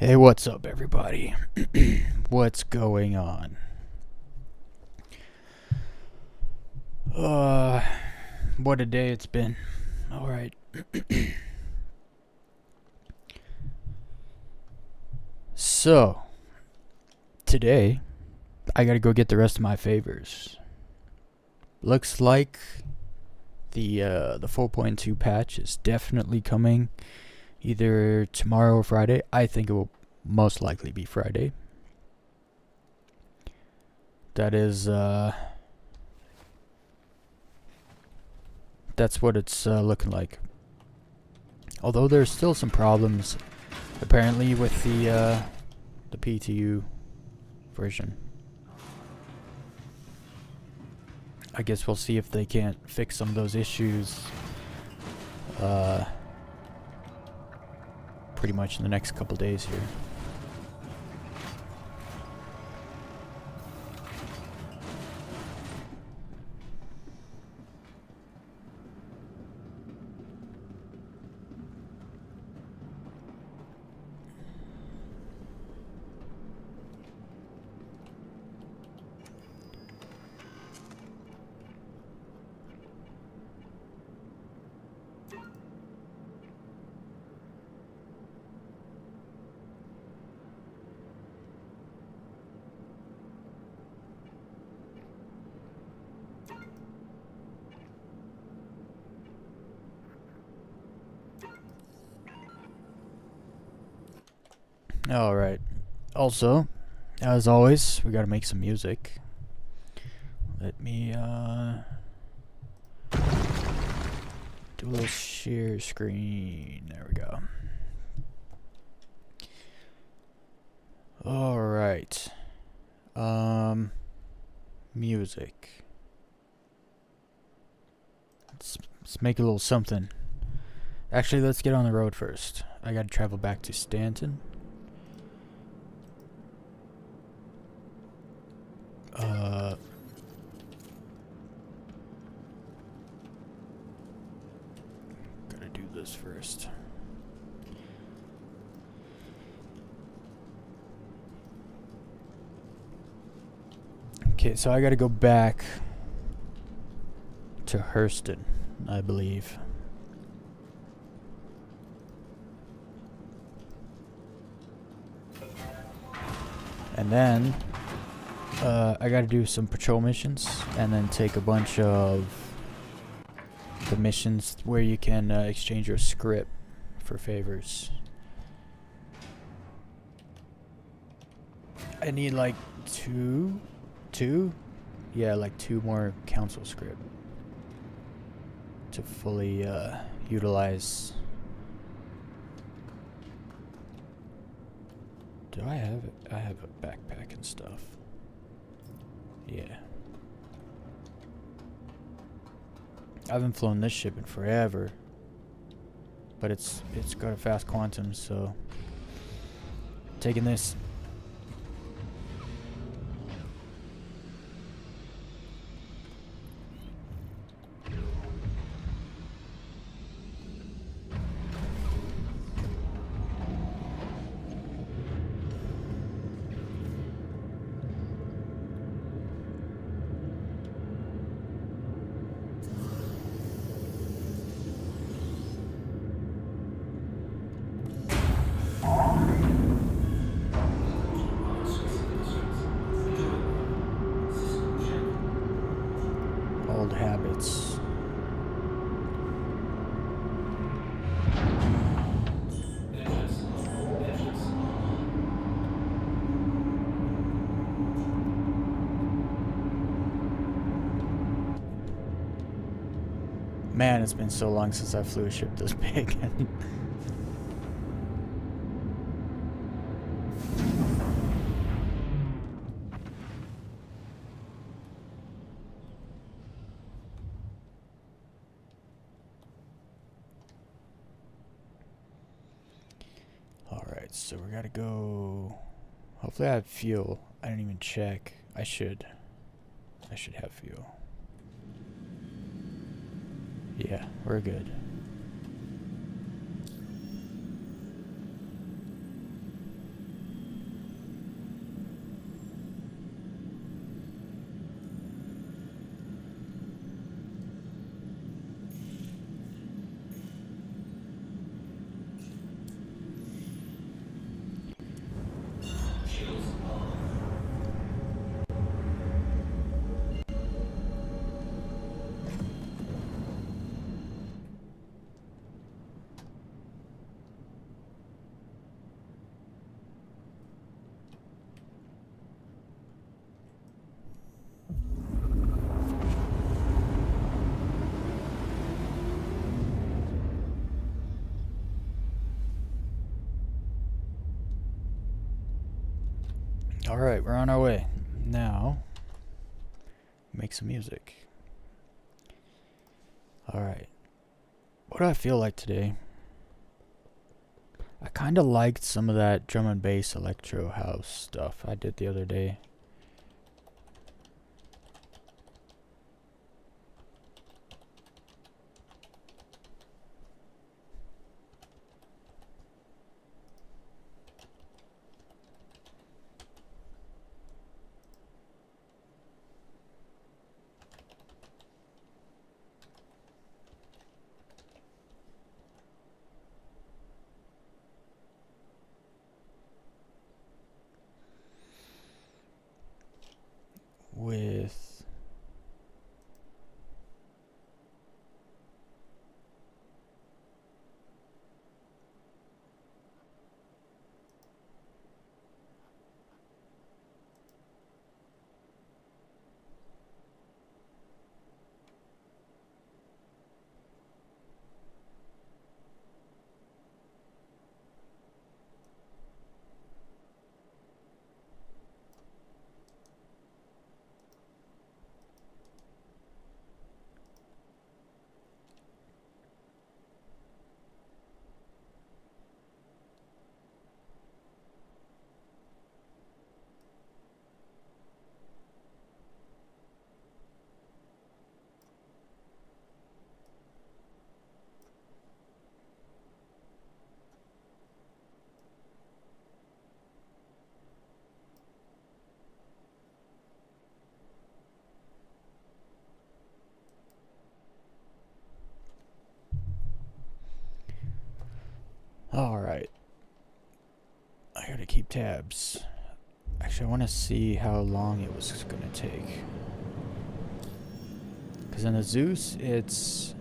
Hey, what's up, everybody? What's going on? What a day it's been. Alright. So, today, I gotta go get the rest of my favors. Looks like the 4.2 patch is definitely coming either tomorrow or Friday. I think it will most likely be Friday. That is, that's what it's looking like. Although there's still some problems, apparently, with the PTU version. I guess we'll see if they can't fix some of those issues pretty much in the next couple days here. Alright. Also, as always, we gotta make some music. Let me, do a little share screen. There we go. Alright. Music. Let's make a little something. Actually, let's get on the road first. I gotta travel back to Stanton. Gotta do this first. Okay, so I gotta go back to Hurston, I believe. And then I gotta do some patrol missions, and then take a bunch of the missions where you can exchange your script for favors. I need like two? Yeah, like 2 more council script to fully utilize. Do I have it? I have a backpack and stuff. Yeah. I haven't flown this ship in forever, but it's got a fast quantum, so taking this. Old habits. Man, it's been so long since I flew a ship this big. Alright, so we gotta go. Hopefully I have fuel. I didn't even check. I should have fuel. Yeah, we're good. . 。 . 。 . 。 . . . . . . . . . . . . . . . . . . . . . . . . . . . . . . . . . . . . . . . . . . . . . . . . . . . . . 。 . Alright, we're on our way. Now, make some music. Alright. What do I feel like today? I kind of liked some of that drum and bass electro house stuff I did the other day. With Alright. I gotta keep tabs. Actually, I want to see how long it was gonna take. Because in the Zeus, it's...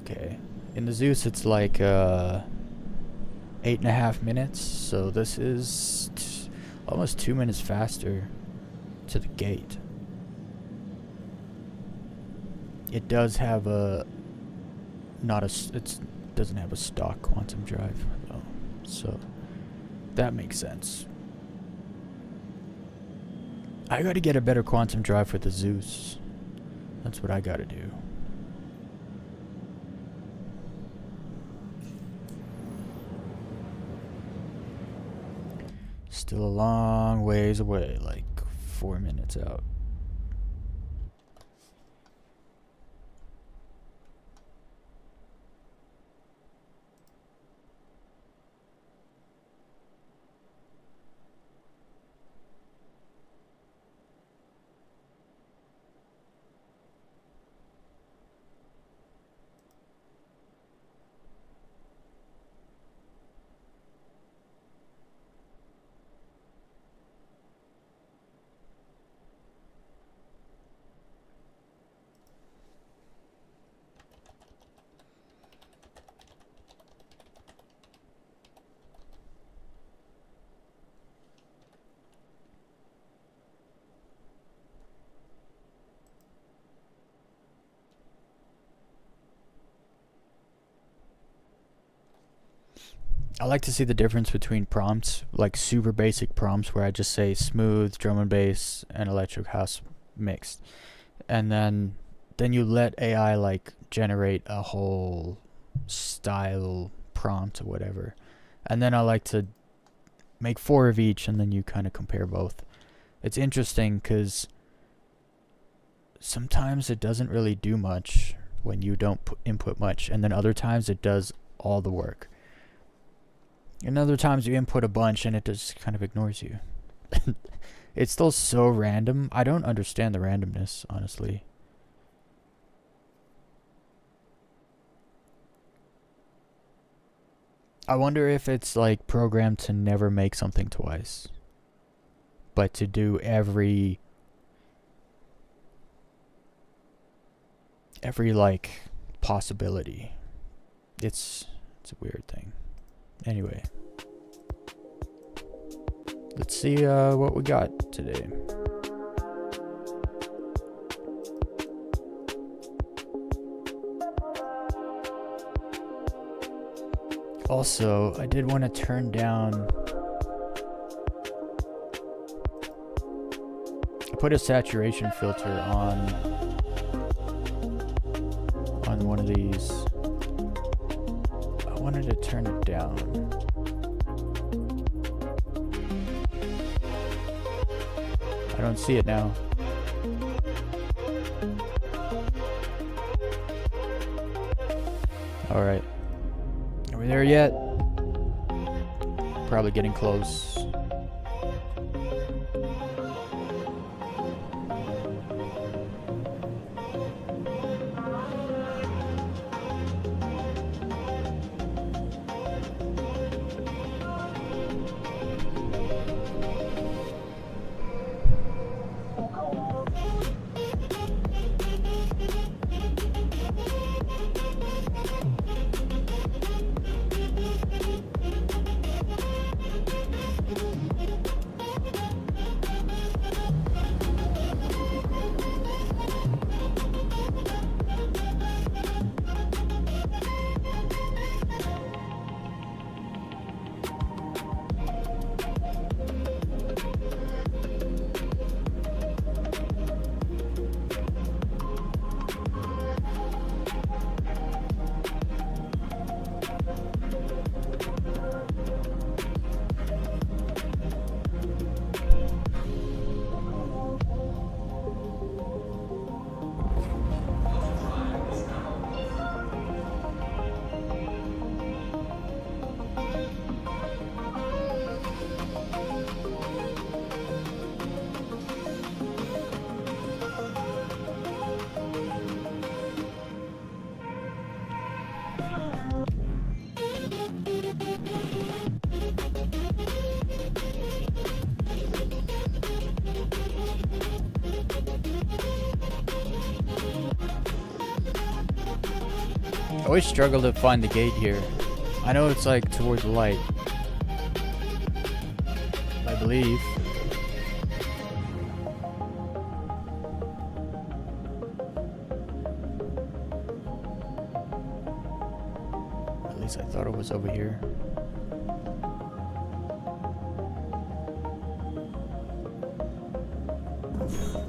Okay. In the Zeus, it's like 8.5 minutes. So this is almost 2 minutes faster to the gate. It does have a... Not a... It's... doesn't have a stock quantum drive though, so that makes sense. I gotta get a better quantum drive for the Zeus. That's what I gotta do. Still a long ways away, like 4 minutes out. I like to see the difference between prompts, like super basic prompts where I just say smooth, drum and bass, and electric house mixed. And then you let AI like generate a whole style prompt or whatever. And then I like to make 4 of each and then you kind of compare both. It's interesting because sometimes it doesn't really do much when you don't input much, and then other times it does all the work. And other times you input a bunch and it just kind of ignores you. It's still so random. I don't understand the randomness, honestly. I wonder if it's like programmed to never make something twice, but to do every like possibility. It's a weird thing. Anyway, let's see what we got today. Also, I did want to turn down put a saturation filter on one of these. I wanted to turn it down. I don't see it now. Alright. Are we there yet? Probably getting close. I always struggle to find the gate here. I know it's like towards the light, I believe. At least I thought it was over here.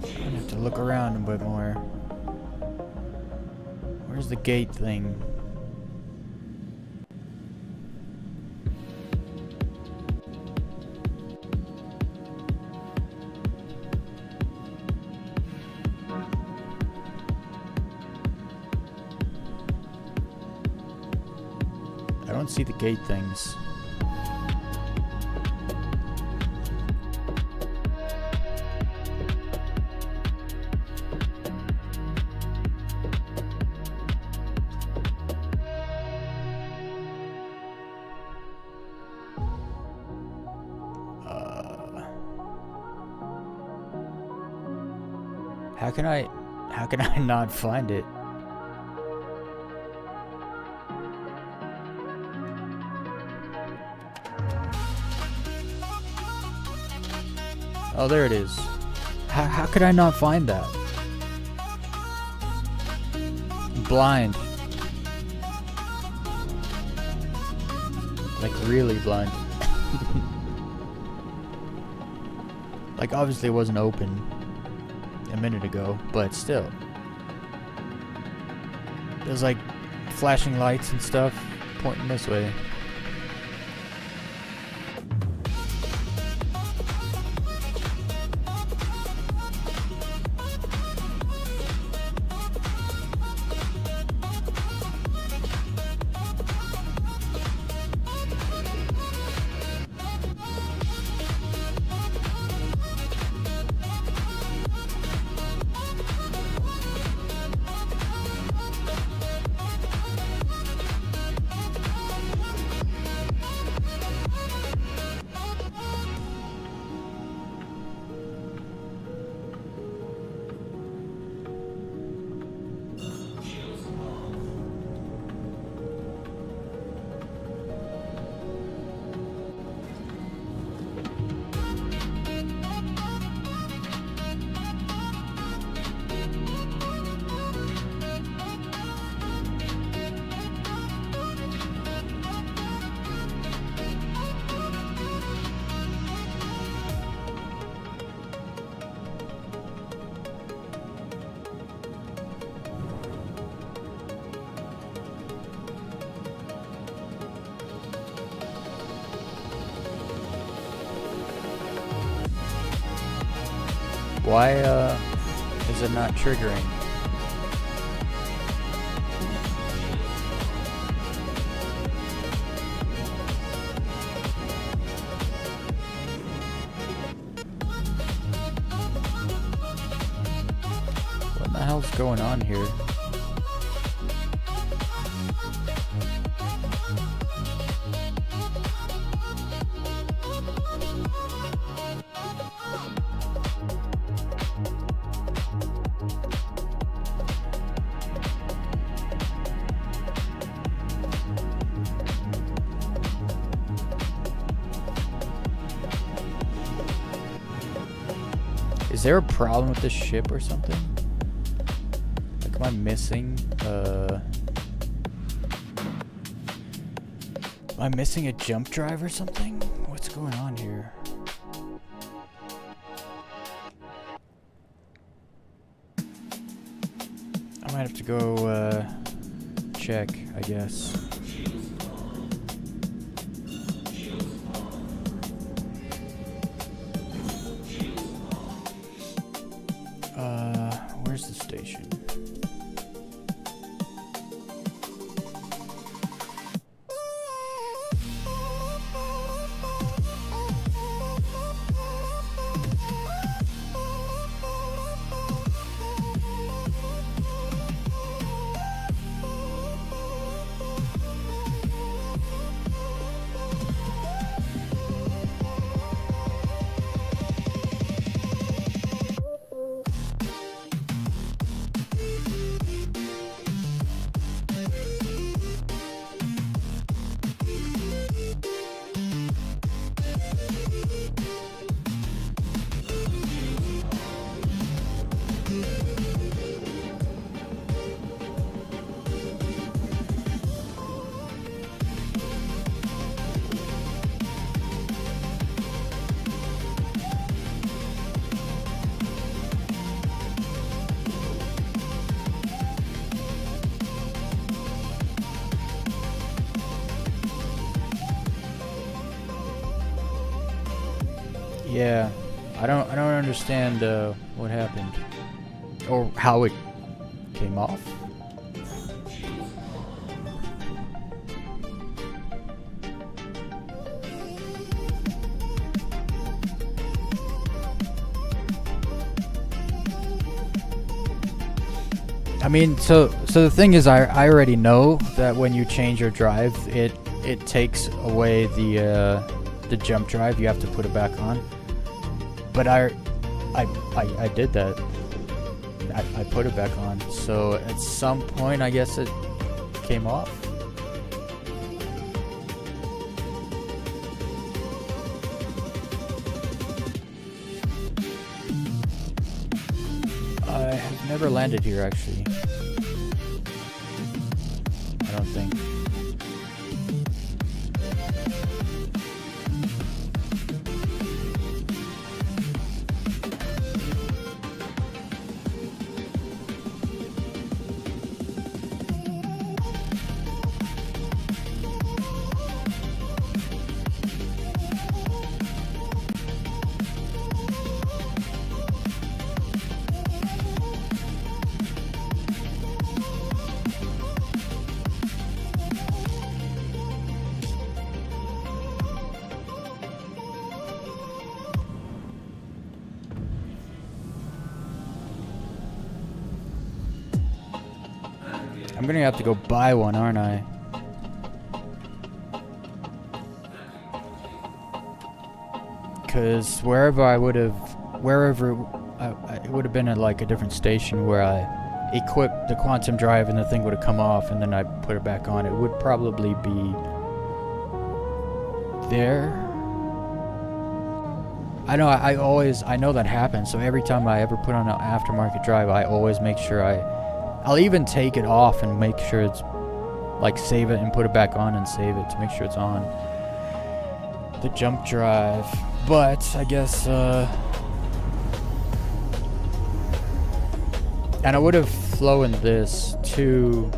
I have to look around a bit more. Where's the gate thing? I don't see the gate things. How can I not find it? Oh, there it is. How could I not find that? I'm blind. Like really blind. Like obviously it wasn't open a minute ago, but still. There's like flashing lights and stuff pointing this way. Why is it not triggering? What the hell's going on here? Is there a problem with this ship or something? Like, am I missing, am I missing a jump drive or something? What's going on here? I might have to go, check, I guess. Where's the station? Yeah, I don't understand what happened or how it came off. I mean, so the thing is, I already know that when you change your drive, it takes away the jump drive. You have to put it back on. But I did that. I put it back on. So at some point, I guess it came off. I have never landed here, actually. I don't think. I'm gonna have to go buy one, aren't I? Because wherever it would have been at like a different station where I equipped the quantum drive and the thing would have come off and then I put it back on, it would probably be there. I know, I know that happens, so every time I ever put on an aftermarket drive, I always make sure I'll even take it off and make sure it's, like, save it and put it back on and save it to make sure it's on the jump drive. But I guess, and I would have flown this to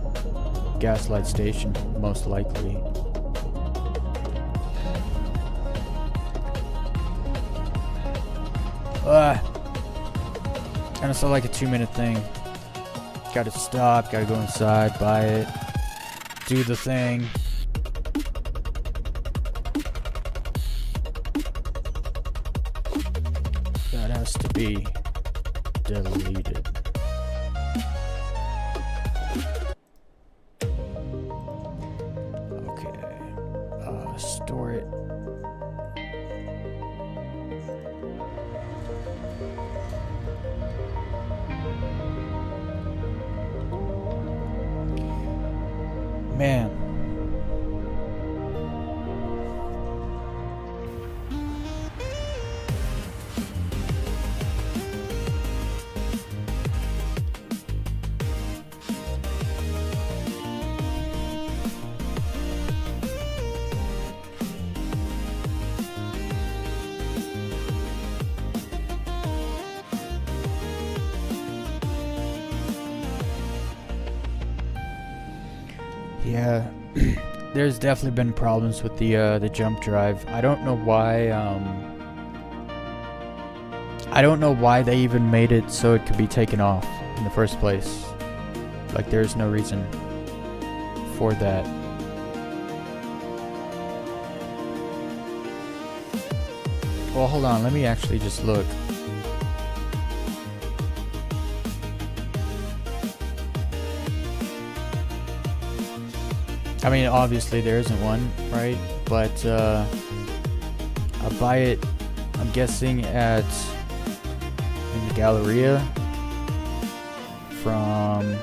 Gaslight Station, most likely. And it's not like a 2-minute thing. Gotta stop, gotta go inside, buy it, do the thing. That has to be deleted. Okay. Store it. Man. Yeah, there's definitely been problems with the jump drive. I don't know why. I don't know why they even made it so it could be taken off in the first place. Like, there's no reason for that. Well, hold on. Let me actually just look. I mean, obviously there isn't one, right? But I'll buy it, I'm guessing, in the Galleria from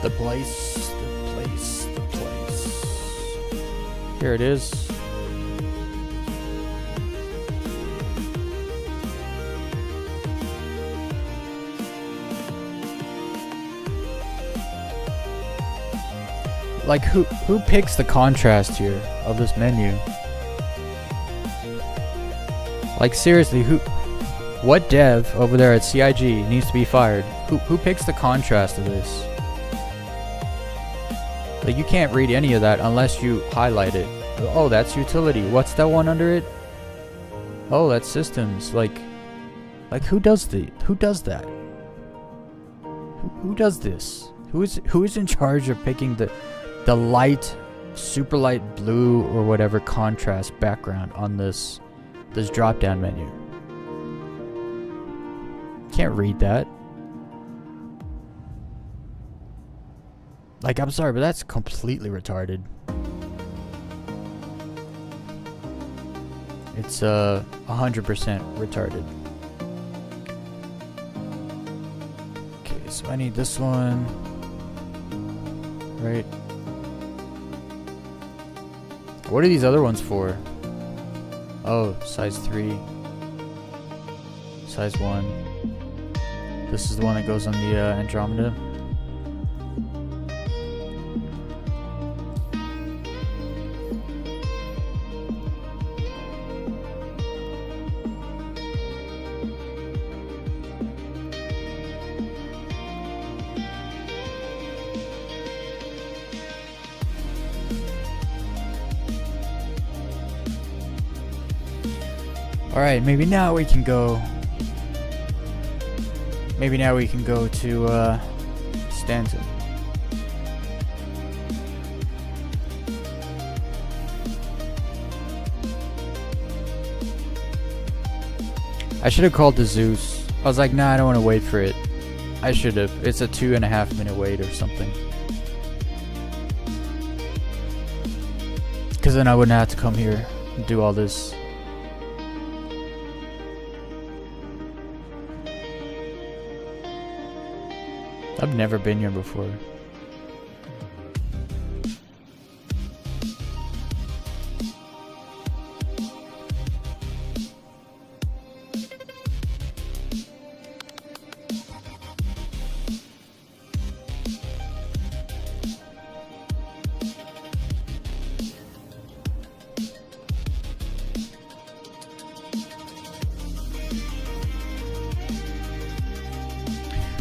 the place. Here it is. Like, who picks the contrast here of this menu? Like, seriously, what dev over there at CIG needs to be fired? Who picks the contrast of this? Like, you can't read any of that unless you highlight it. Oh, that's utility. What's that one under it? Oh, that's systems. Like who does that? Who does this? Who is in charge of picking the light, super light blue or whatever contrast background on this drop down menu? Can't read that. Like, I'm sorry, but that's completely retarded. It's 100% retarded. Okay, so I need this one, right? What are these other ones for? Oh, size 3. Size 1. This is the one that goes on the Andromeda. Alright, maybe now we can go to Stanton. I should have called the Zeus. I was like, nah, I don't want to wait for it. I should have. It's a 2.5 minute wait or something. Because then I wouldn't have to come here and do all this. I've never been here before.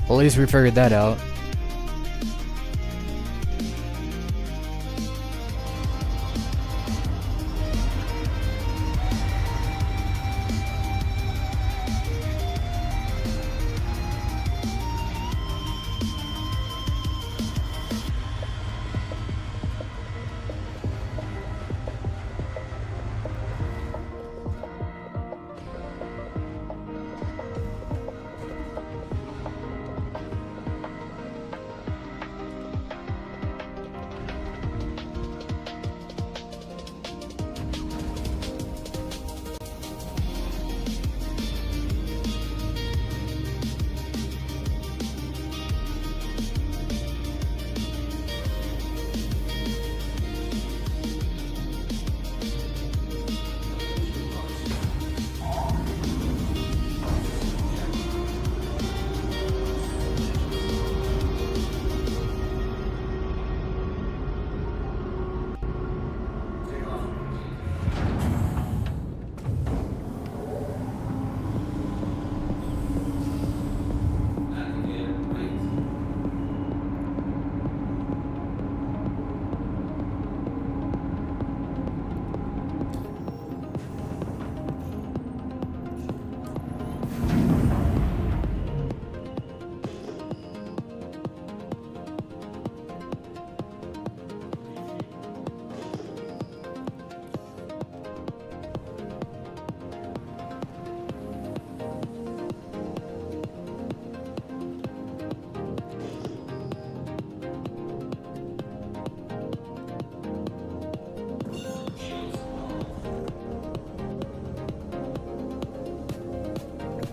Well, at least we figured that out.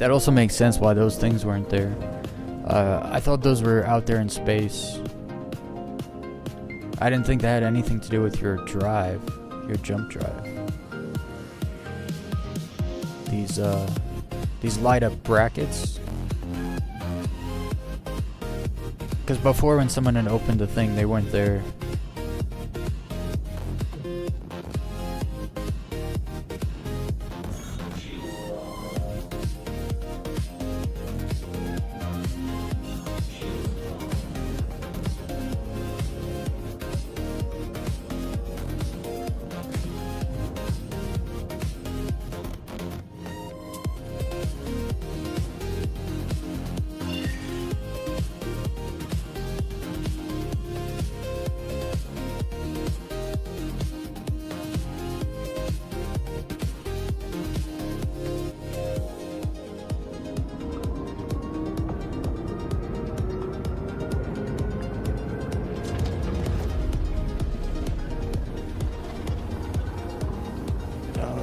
That also makes sense why those things weren't there. I thought those were out there in space. I didn't think that had anything to do with your drive, your jump drive. These light up brackets. Because before, when someone had opened the thing, they weren't there.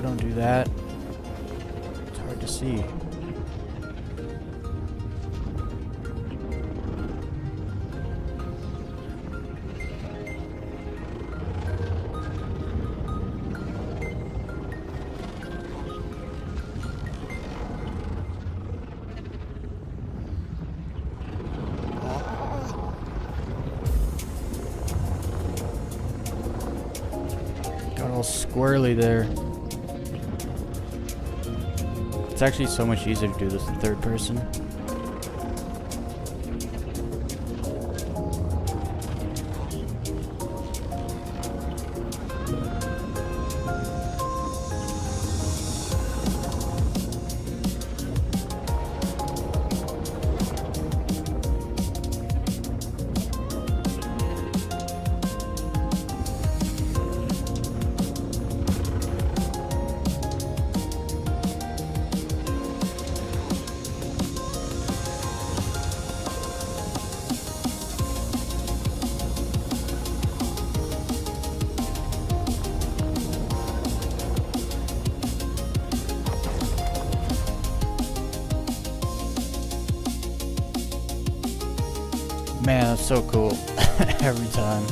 Don't do that. It's hard to see. Got all squirrely there. It's actually so much easier to do this in third person. Man, that's so cool. Every time.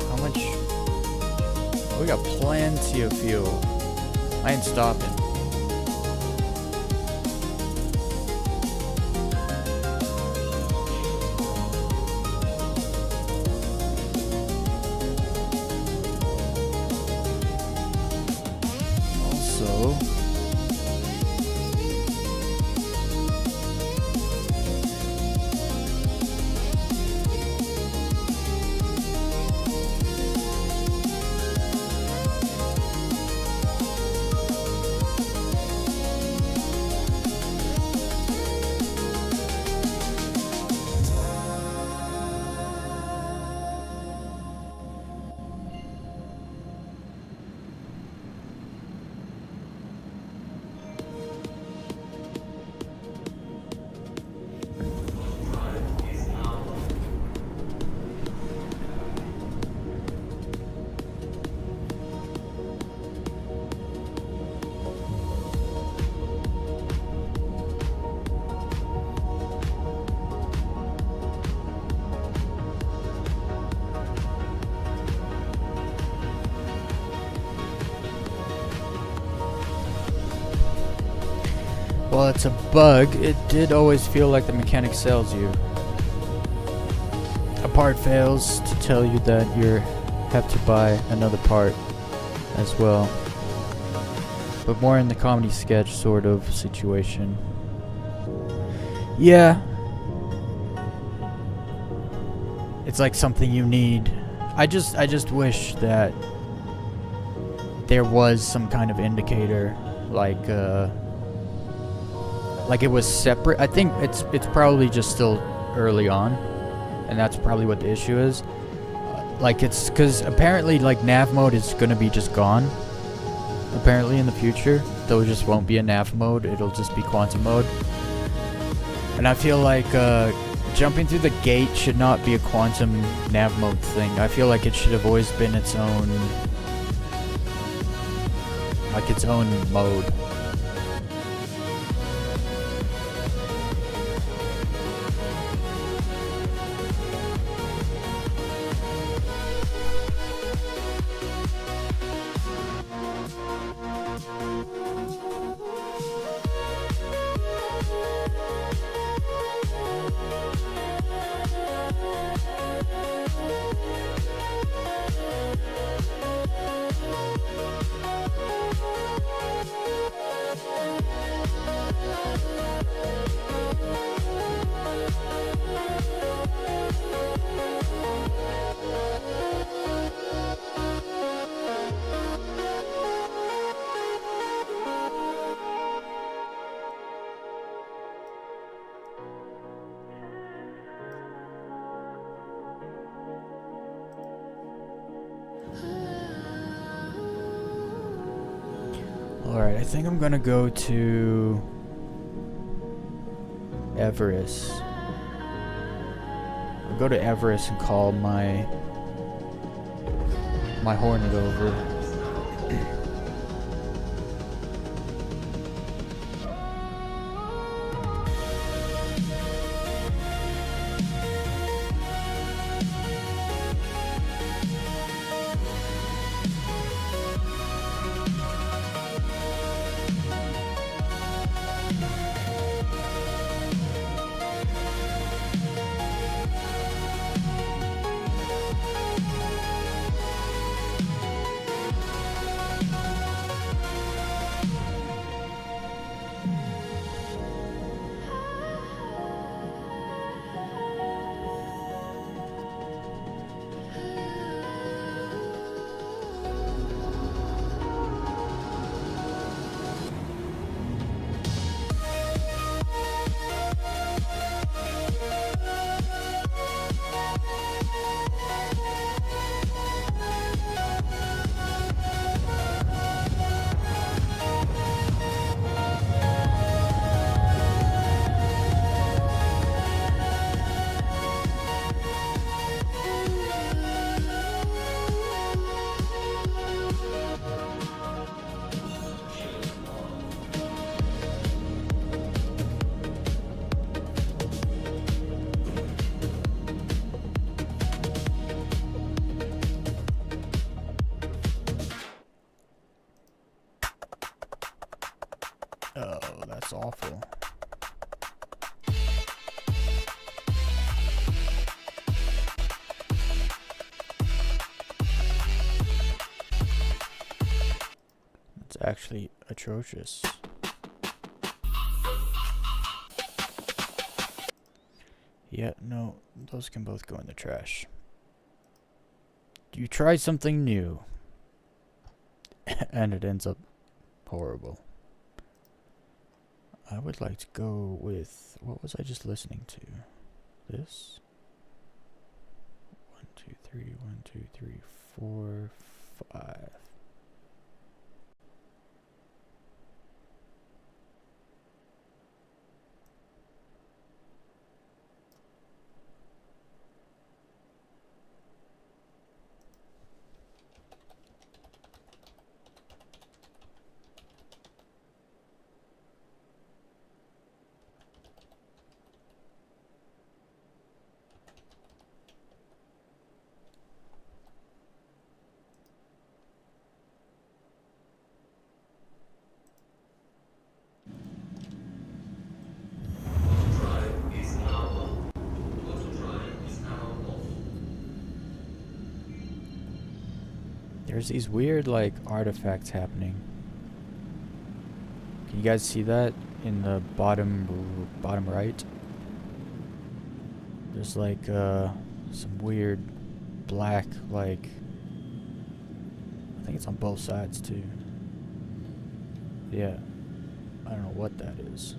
How much? We got plenty of fuel. I ain't stopping. Also, well, it's a bug. It did always feel like the mechanic sells you. part fails, to tell you that you have to buy another part as well. But more in the comedy sketch sort of situation. Yeah. It's like something you need. I just wish that there was some kind of indicator, like it was separate. I think it's probably just still early on, and that's probably what the issue is. Like, it's because apparently, like, nav mode is gonna be just gone. Apparently in the future, there just won't be a nav mode. It'll just be quantum mode. And I feel like jumping through the gate should not be a quantum nav mode thing. I feel like it should have always been its own, like, its own mode. Alright, I think I'm gonna go to Everest. I'll go to Everest and call my Hornet over. Oh, that's awful. It's actually atrocious. Yeah, no, those can both go in the trash. You try something new, and it ends up horrible. I would like to go with, what was I just listening to? This? 1, 2, 3, 1, 2, 3, 4, 5. There's these weird, like, artifacts happening. Can you guys see that in the bottom right? There's like some weird black, like, I think it's on both sides too. Yeah, I don't know what that is.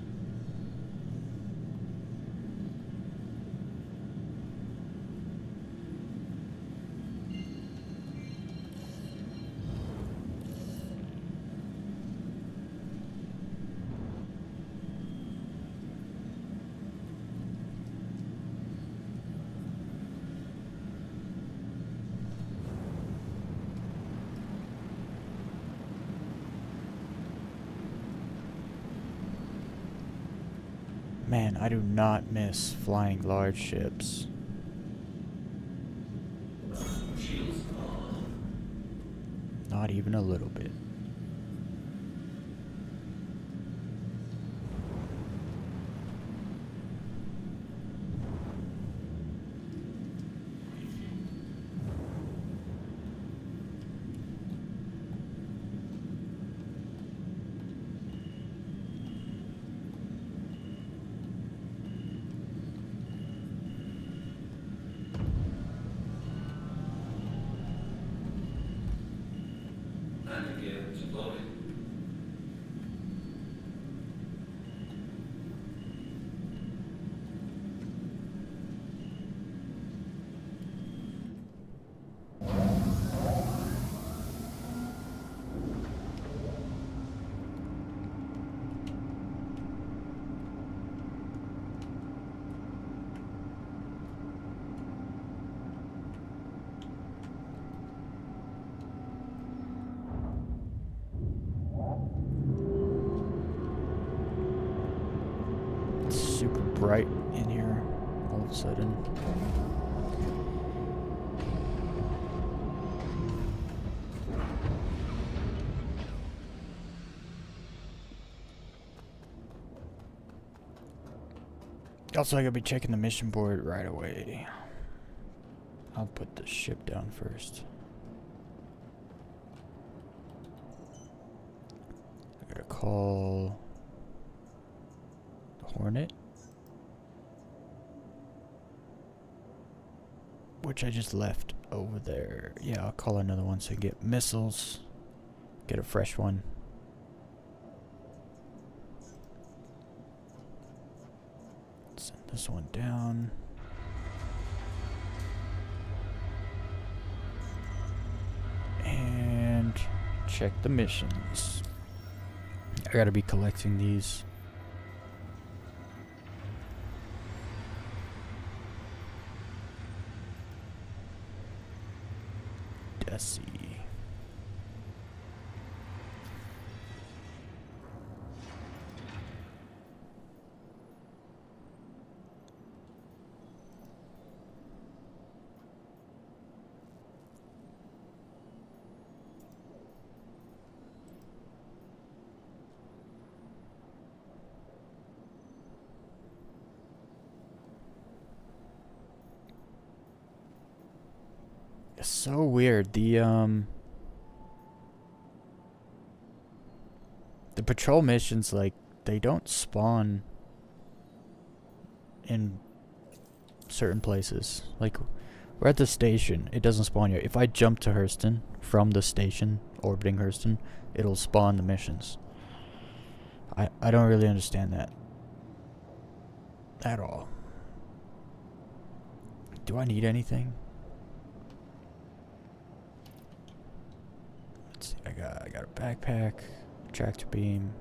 Man, I do not miss flying large ships. Not even a little bit. Super bright in here all of a sudden. Also, I gotta be checking the mission board right away. I'll put the ship down first. I gotta call the Hornet, which I just left over there. Yeah, I'll call another one so I get missiles. Get a fresh one. Send this one down. And check the missions. I gotta be collecting these. Desi. It's so weird. The patrol missions, like, they don't spawn in certain places. Like, we're at the station, it doesn't spawn here. If I jump to Hurston from the station, orbiting Hurston, it'll spawn the missions. I don't really understand that at all. Do I need anything? Let's see, I got a backpack, tractor beam.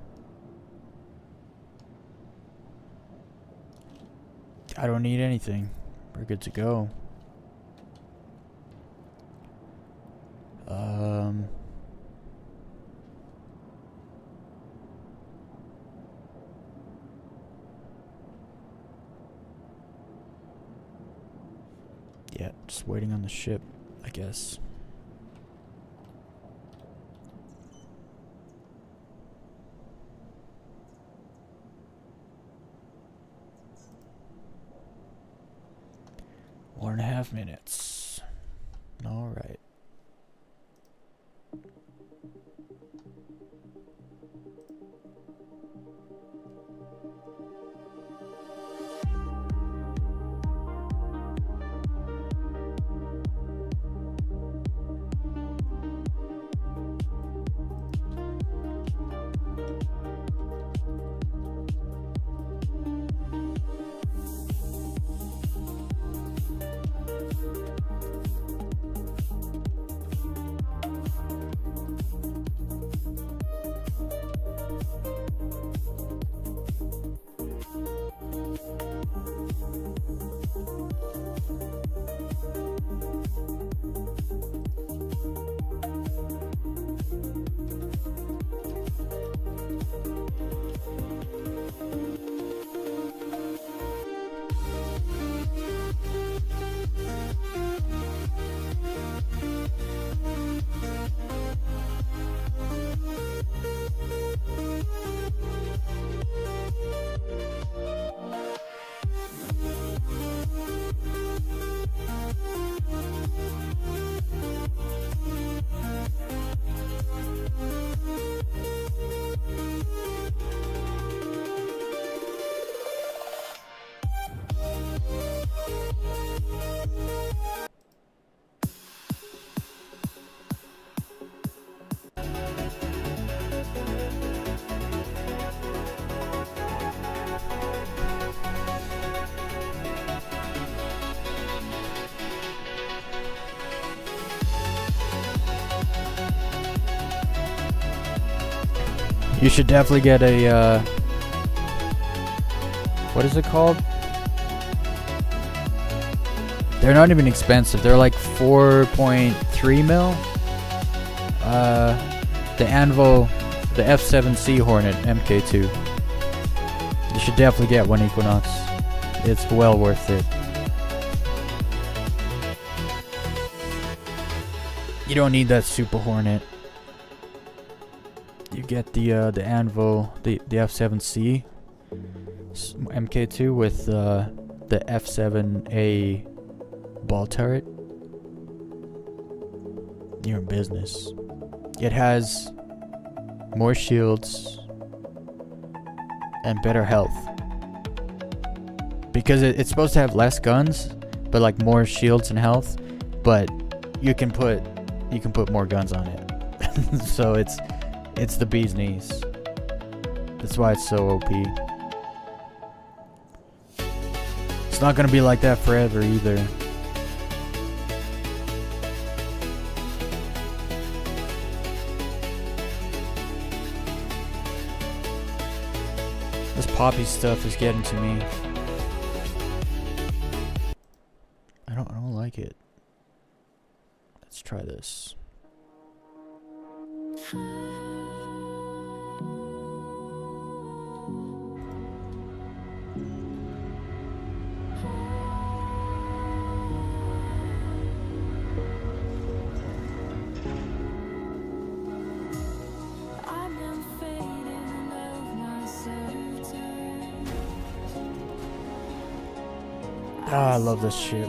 I don't need anything. We're good to go. Yeah, just waiting on the ship, I guess. One and a half minutes. All right. You should definitely get a, what is it called? They're not even expensive. They're like 4.3 mil. The Anvil, the F7C Hornet MK2. You should definitely get one, Equinox. It's well worth it. You don't need that Super Hornet. You get the Anvil, the F7C MK2 with the F7A ball turret. You're in business. It has more shields and better health. Because it's supposed to have less guns, but like more shields and health. But you can put more guns on it. So it's the bee's knees. That's why it's so OP. It's not gonna be like that forever either. This poppy stuff is getting to me. I don't like it. Let's try this. Ah, I love this ship.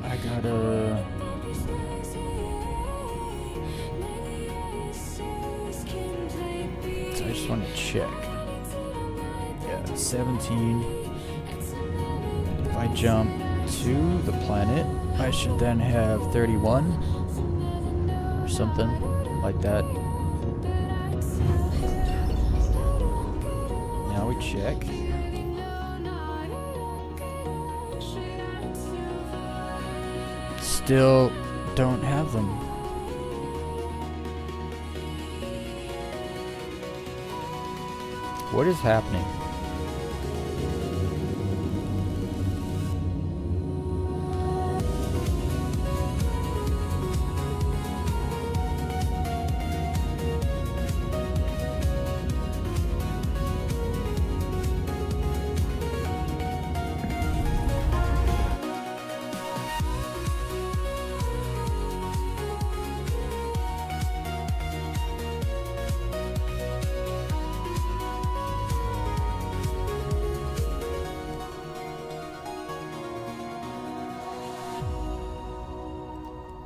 I gotta... So I just want to check. Yeah, 17. If I jump to the planet, I should then have 31. Or something like that. Now we check. Still don't have them. What is happening?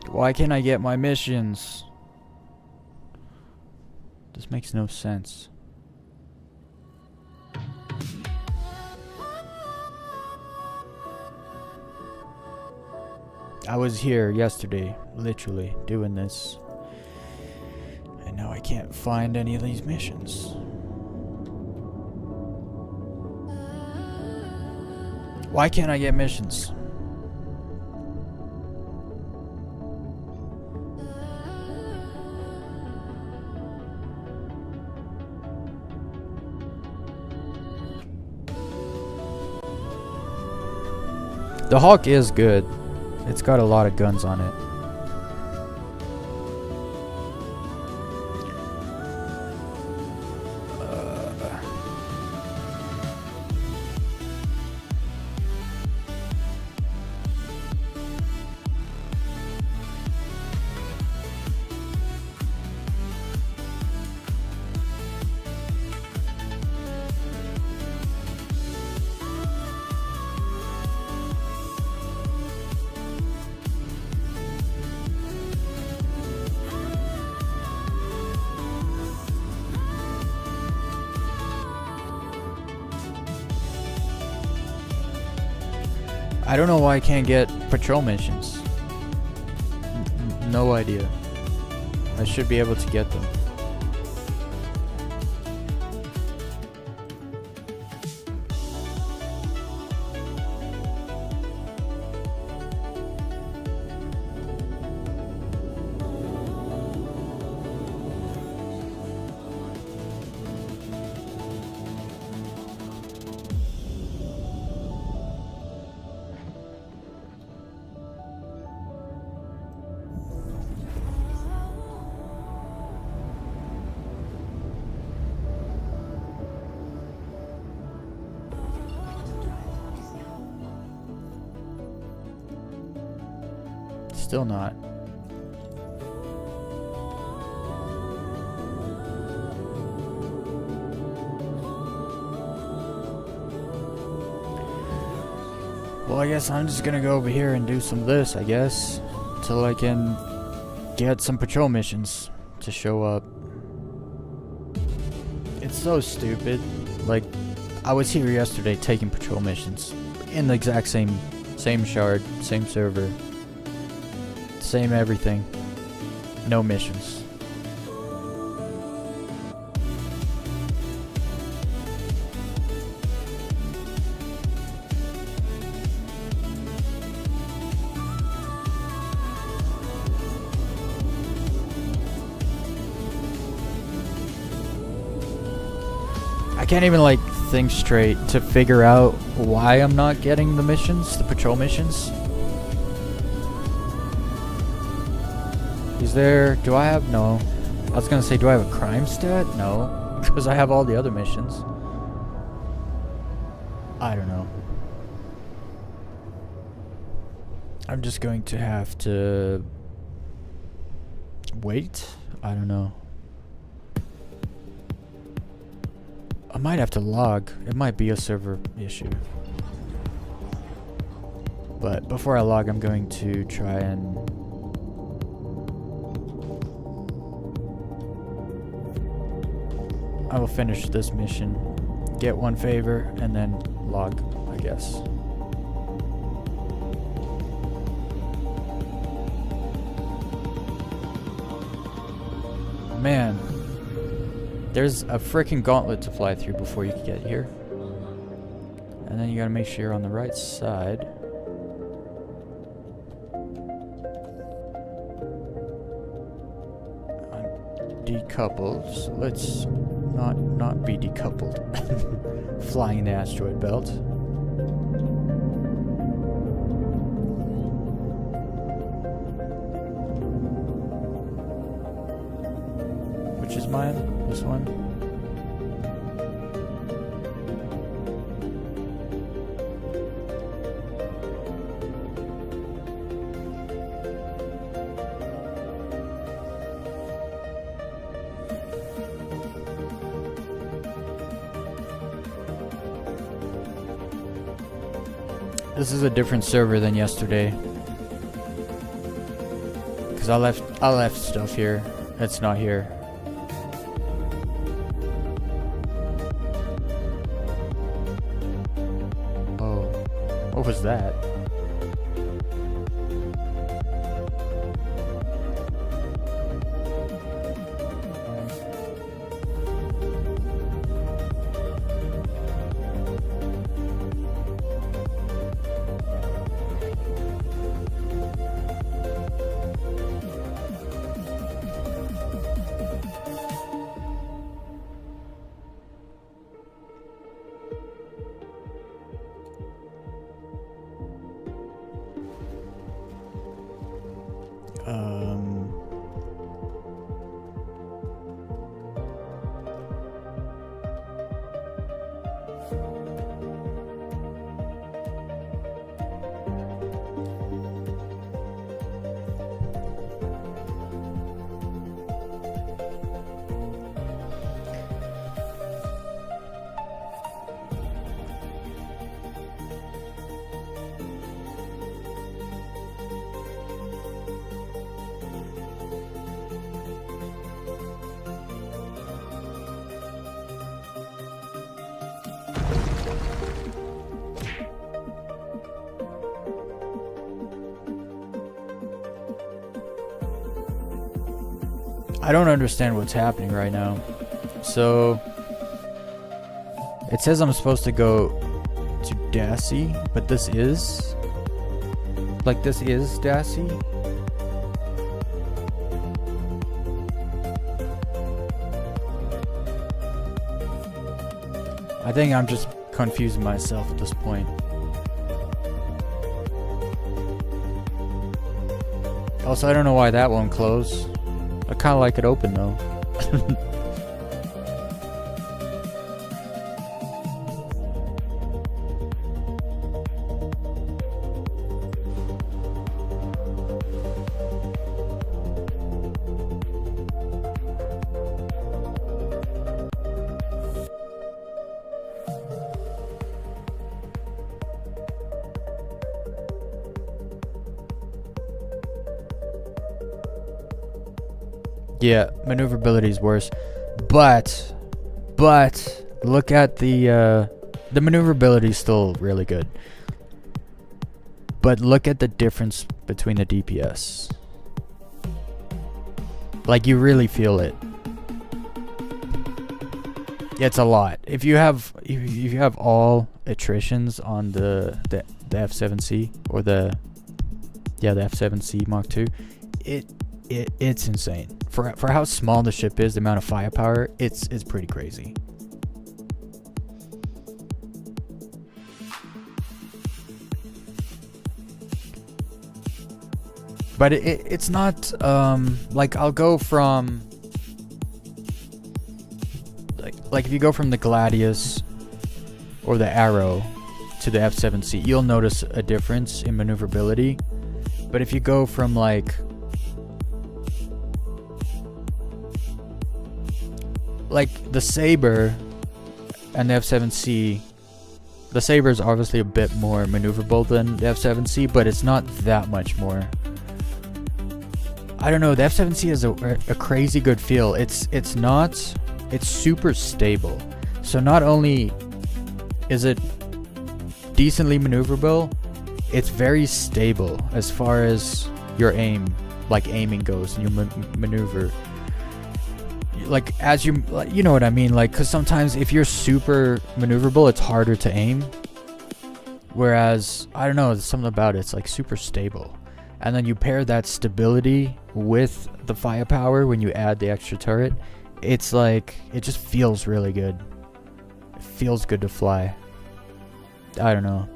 Why can't I get my missions? This makes no sense. I was here yesterday, literally, doing this. And now I can't find any of these missions. Why can't I get missions? The Hawk is good. It's got a lot of guns on it. I don't know why I can't get patrol missions. No idea. I should be able to get them. Still not. Well, I guess I'm just gonna go over here and do some of this, I guess, till I can get some patrol missions to show up. It's so stupid. Like, I was here yesterday taking patrol missions in the exact same shard, same server. Same everything. No missions. I can't even like think straight to figure out why I'm not getting the missions, the patrol missions. Is there, do I have, no. I was gonna say, do I have a crime stat? No, because I have all the other missions. I don't know. I'm just going to have to wait. I don't know. I might have to log. It might be a server issue. But before I log, I'm going to try and I will finish this mission, get one favor, and then log, I guess. Man, there's a freaking gauntlet to fly through before you can get here. And then you gotta make sure you're on the right side. I'm decoupled, so let's not be decoupled. Flying in the asteroid belt. Which is mine? This one? This is a different server than yesterday. Cause I left stuff here. It's not here. Oh, what was that? I don't understand what's happening right now. So it says I'm supposed to go to Dassy, but this is Dassy. I think I'm just confusing myself at this point. Also, I don't know why that won't close. I kind of like it open though. Yeah, maneuverability is worse, but look at the maneuverability is still really good. But look at the difference between the DPS. Like, you really feel it. Yeah, it's a lot. If you have all attritions on the F7C or the F7C Mark II, it's insane. For how small the ship is, the amount of firepower, it's pretty crazy. But it's not like I'll go from like if you go from the Gladius or the Arrow to the F7C, you'll notice a difference in maneuverability. But if you go from like the Saber and the F7C, the Saber is obviously a bit more maneuverable than the F7C, but it's not that much more. I don't know, the F7C has a crazy good feel. It's super stable. So not only is it decently maneuverable, it's very stable as far as your aiming goes and your maneuver. Like, as you know what I mean, like, because sometimes if you're super maneuverable, it's harder to aim, whereas I don't know, there's something about it, it's like super stable. And then you pair that stability with the firepower when you add the extra turret, it's like, it just feels really good. It feels good to fly. I don't know.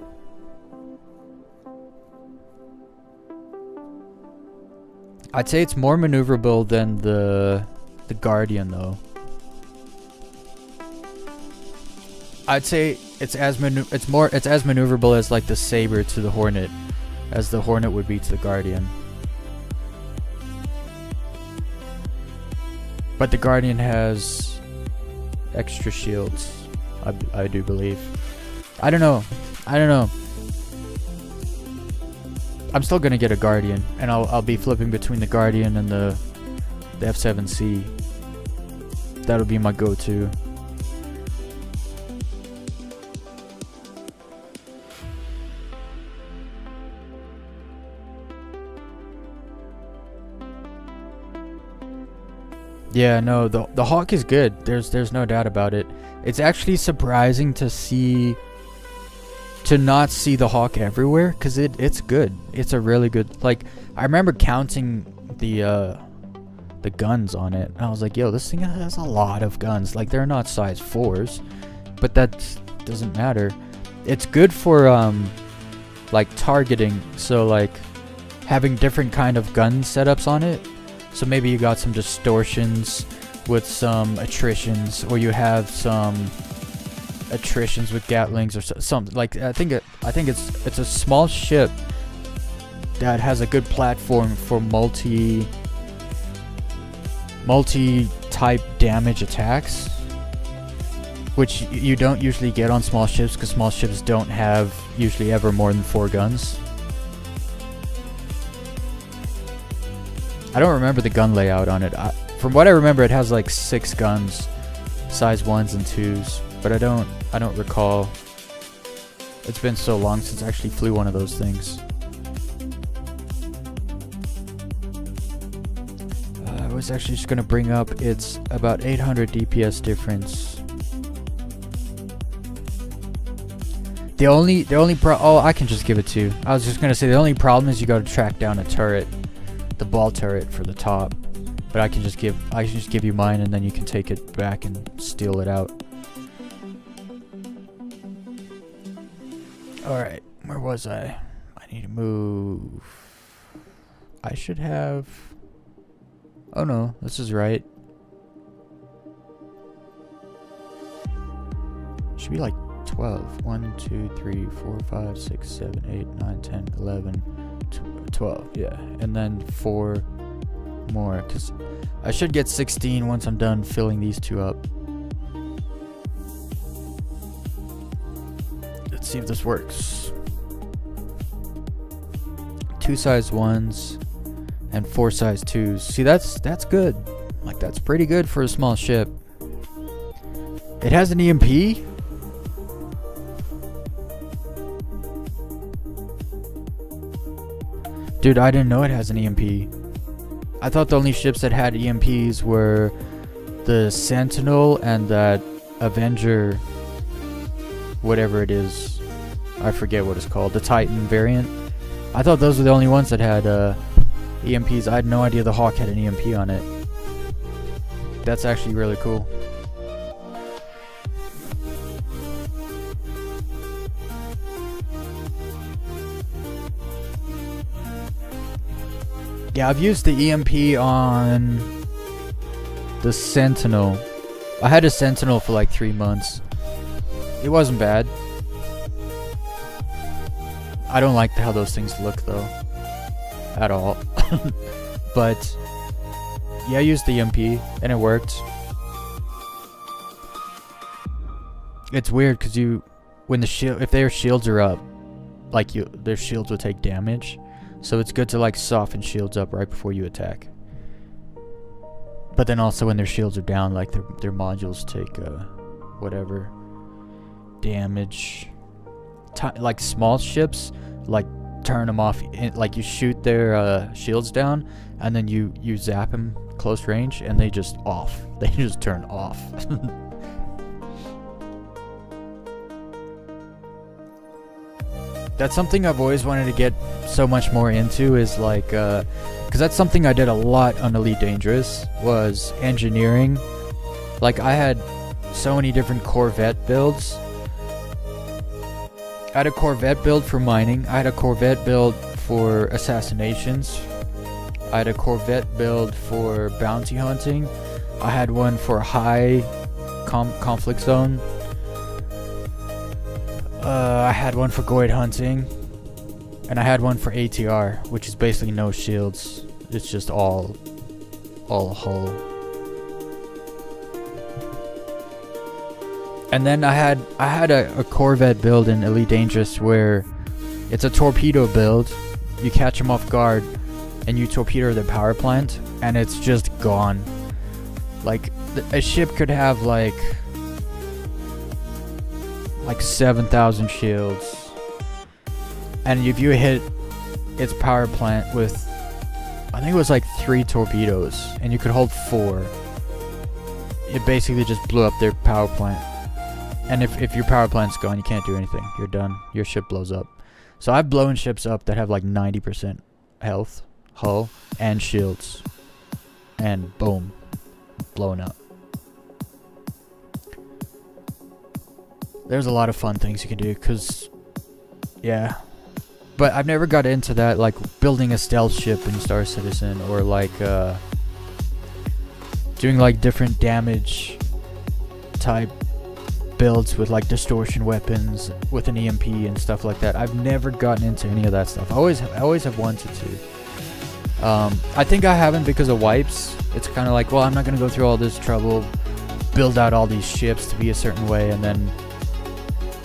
I'd say it's more maneuverable than the Guardian though. I'd say it's as maneuverable as like the Saber to the Hornet, as the Hornet would be to the Guardian. But the Guardian has extra shields, I do believe. I don't know. I'm still gonna get a Guardian, and I'll be flipping between the Guardian and the F7C. That'll be my go-to. Yeah, no, the Hawk is good. There's no doubt about it. It's actually surprising to not see the Hawk everywhere, because it's good. It's a really good, like, I remember counting the guns on it, and I was like, yo, this thing has a lot of guns. Like, they're not size 4s, but that doesn't matter. It's good for like targeting, so like having different kind of gun setups on it. So maybe you got some distortions with some attritions, or you have some attritions with Gatlings, or something. Like, I think it's a small ship that has a good platform for multi-type damage attacks, which you don't usually get on small ships, because small ships don't have usually ever more than 4 guns. I don't remember the gun layout on it. From what I remember, it has like 6 guns, size 1s and 2s, but I don't recall. It's been so long since I actually flew one of those things. was actually just gonna bring up, it's about 800 DPS difference. The only I can just give it to you. I was just gonna say the only problem is you gotta track down a turret, the ball turret for the top. But I can just give you mine, and then you can take it back and steal it out. Alright, where was I? I need to move. I should have... Oh no, this is right. Should be like 12. 1, 2, 3, 4, 5, 6, 7, 8, 9, 10, 11, 12. Yeah, and then 4 more, because I should get 16 once I'm done filling these 2 up. Let's see if this works. 2 size 1s and 4 size 2s. See, that's good. Like, that's pretty good for a small ship. It has an EMP? Dude, I didn't know it has an EMP. I thought the only ships that had EMPs were the Sentinel and that Avenger, whatever it is. I forget what it's called. The Titan variant. I thought those were the only ones that had EMPs. I had no idea the Hawk had an EMP on it. That's actually really cool. Yeah, I've used the EMP on the Sentinel. I had a Sentinel for like 3 months. It wasn't bad. I don't like how those things look though. At all. But yeah, I used the EMP and it worked. It's weird because when the shield, if their shields are up, like their shields will take damage. So it's good to like soften shields up right before you attack. But then also when their shields are down, like their modules take whatever damage. Like small ships, like turn them off. Like you shoot their shields down, and then you zap them close range, and they just off. They just turn off. That's something I've always wanted to get so much more into, is like, because that's something I did a lot on Elite Dangerous, was engineering. Like, I had so many different Corvette builds. I had a Corvette build for mining. I had a Corvette build for assassinations. I had a Corvette build for bounty hunting. I had one for high conflict zone. I had one for Goid hunting, and I had one for ATR, which is basically no shields. It's just all hull. And then I had a Corvette build in Elite Dangerous where it's a torpedo build. You catch them off guard, and you torpedo their power plant, and it's just gone. Like a ship could have like 7,000 shields, and if you hit its power plant with, I think it was like 3 torpedoes, and you could hold 4, it basically just blew up their power plant. And if your power plant's gone, you can't do anything. You're done. Your ship blows up. So I've blown ships up that have like 90% health, hull, and shields, and boom, blown up. There's a lot of fun things you can do, because, yeah. But I've never got into that, like building a stealth ship in Star Citizen, or like doing like different damage type builds with like distortion weapons with an EMP and stuff like that. I've never gotten into any of that stuff. I always have wanted to. I think I haven't because of wipes. It's kind of like, well, I'm not going to go through all this trouble, build out all these ships to be a certain way, and then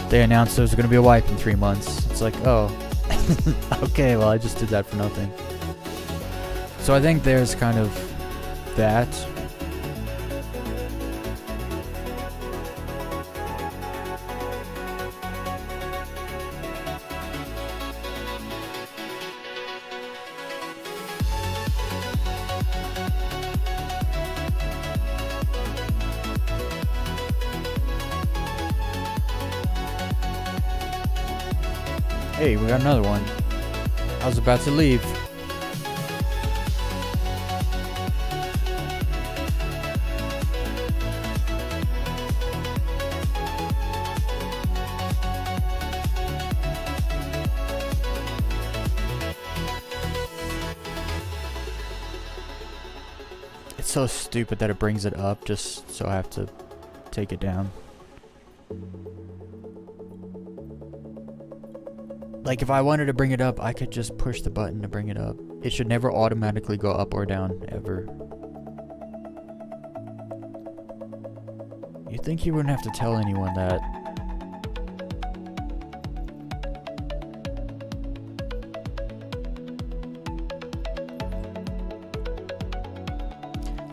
they announced there's going to be a wipe in 3 months. It's like, oh, okay, well, I just did that for nothing. So I think there's kind of that. Hey, we got another one. I was about to leave. It's so stupid that it brings it up just so I have to take it down. Like, if I wanted to bring it up, I could just push the button to bring it up. It should never automatically go up or down, ever. You'd think you wouldn't have to tell anyone that.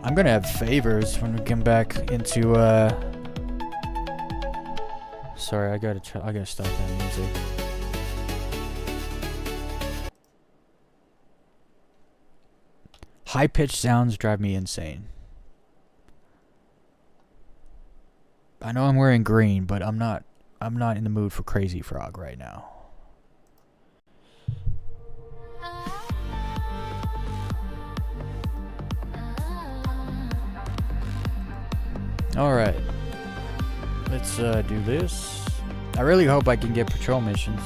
I'm gonna have favors when we come back into, Sorry, I gotta stop that music. High-pitched sounds drive me insane. I know I'm wearing green, but I'm not in the mood for Crazy Frog right now. Alright. Let's do this. I really hope I can get patrol missions.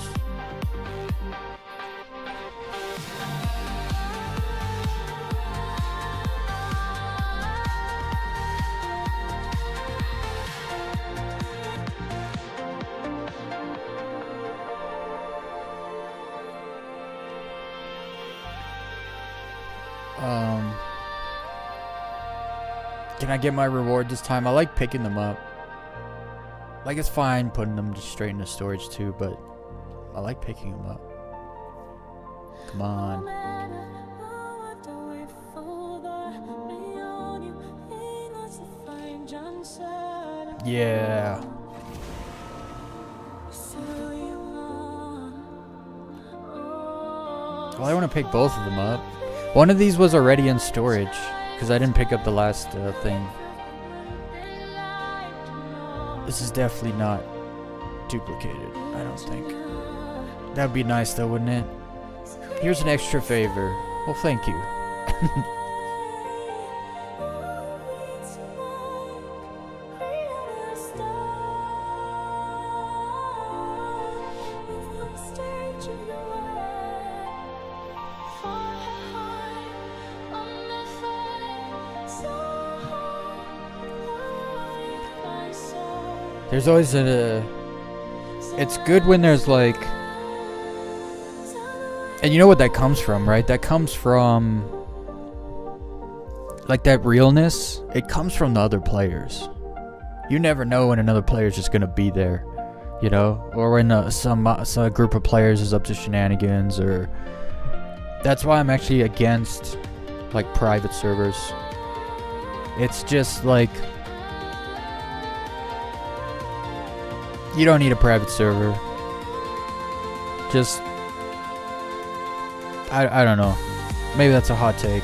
Can I get my reward this time? I like picking them up. Like, it's fine putting them just straight into storage too, but I like picking them up. Come on. Yeah. Well, I want to pick both of them up. One of these was already in storage, because I didn't pick up the last thing. This is definitely not duplicated, I don't think. That would be nice though, wouldn't it? Here's an extra favor. Well, thank you. There's always it's good when there's like, and you know what that comes from, right? That comes from, like, that realness. It comes from the other players. You never know when another player is just gonna be there, you know, or when some group of players is up to shenanigans, or that's why I'm actually against like private servers. It's just like, you don't need a private server. Just, I don't know. Maybe that's a hot take.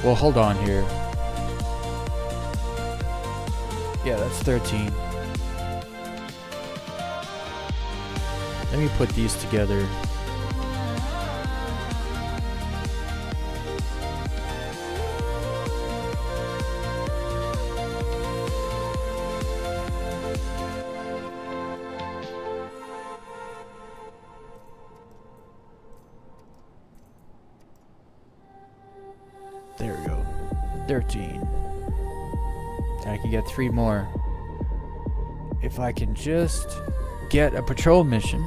Well, hold on here. Yeah, that's 13. Let me put these together. There we go. 13. And I can get 3 more. If I can just get a patrol mission.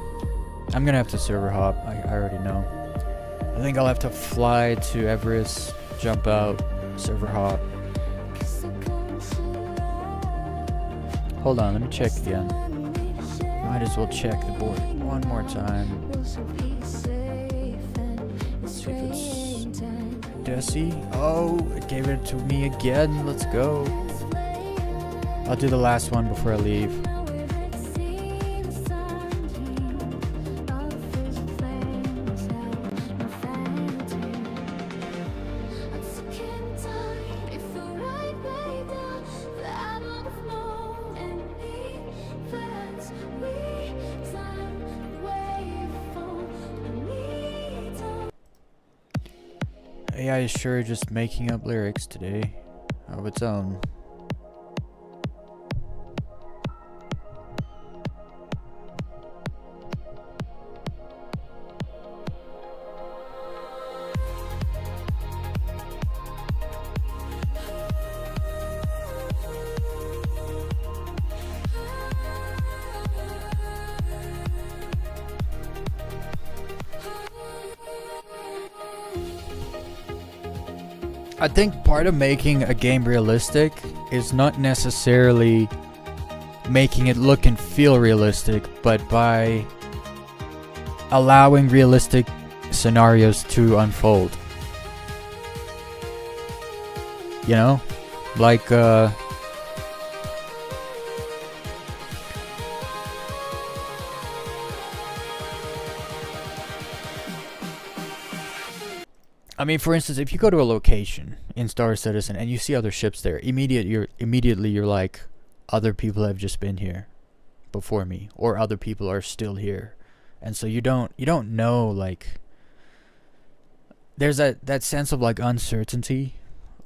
I'm gonna have to server hop. I already know. I think I'll have to fly to Everest, jump out, server hop. Hold on, let me check again. Might as well check the board one more time. Let's see if it's Desi. Oh, it gave it to me again. Let's go. I'll do the last one before I leave. AI is sure just making up lyrics today of its own. I think part of making a game realistic is not necessarily making it look and feel realistic, but by allowing realistic scenarios to unfold. You know? Like, I mean, for instance, if you go to a location in Star Citizen and you see other ships there, immediately you're like, other people have just been here before me, or other people are still here, and so you don't know, like, there's that sense of like uncertainty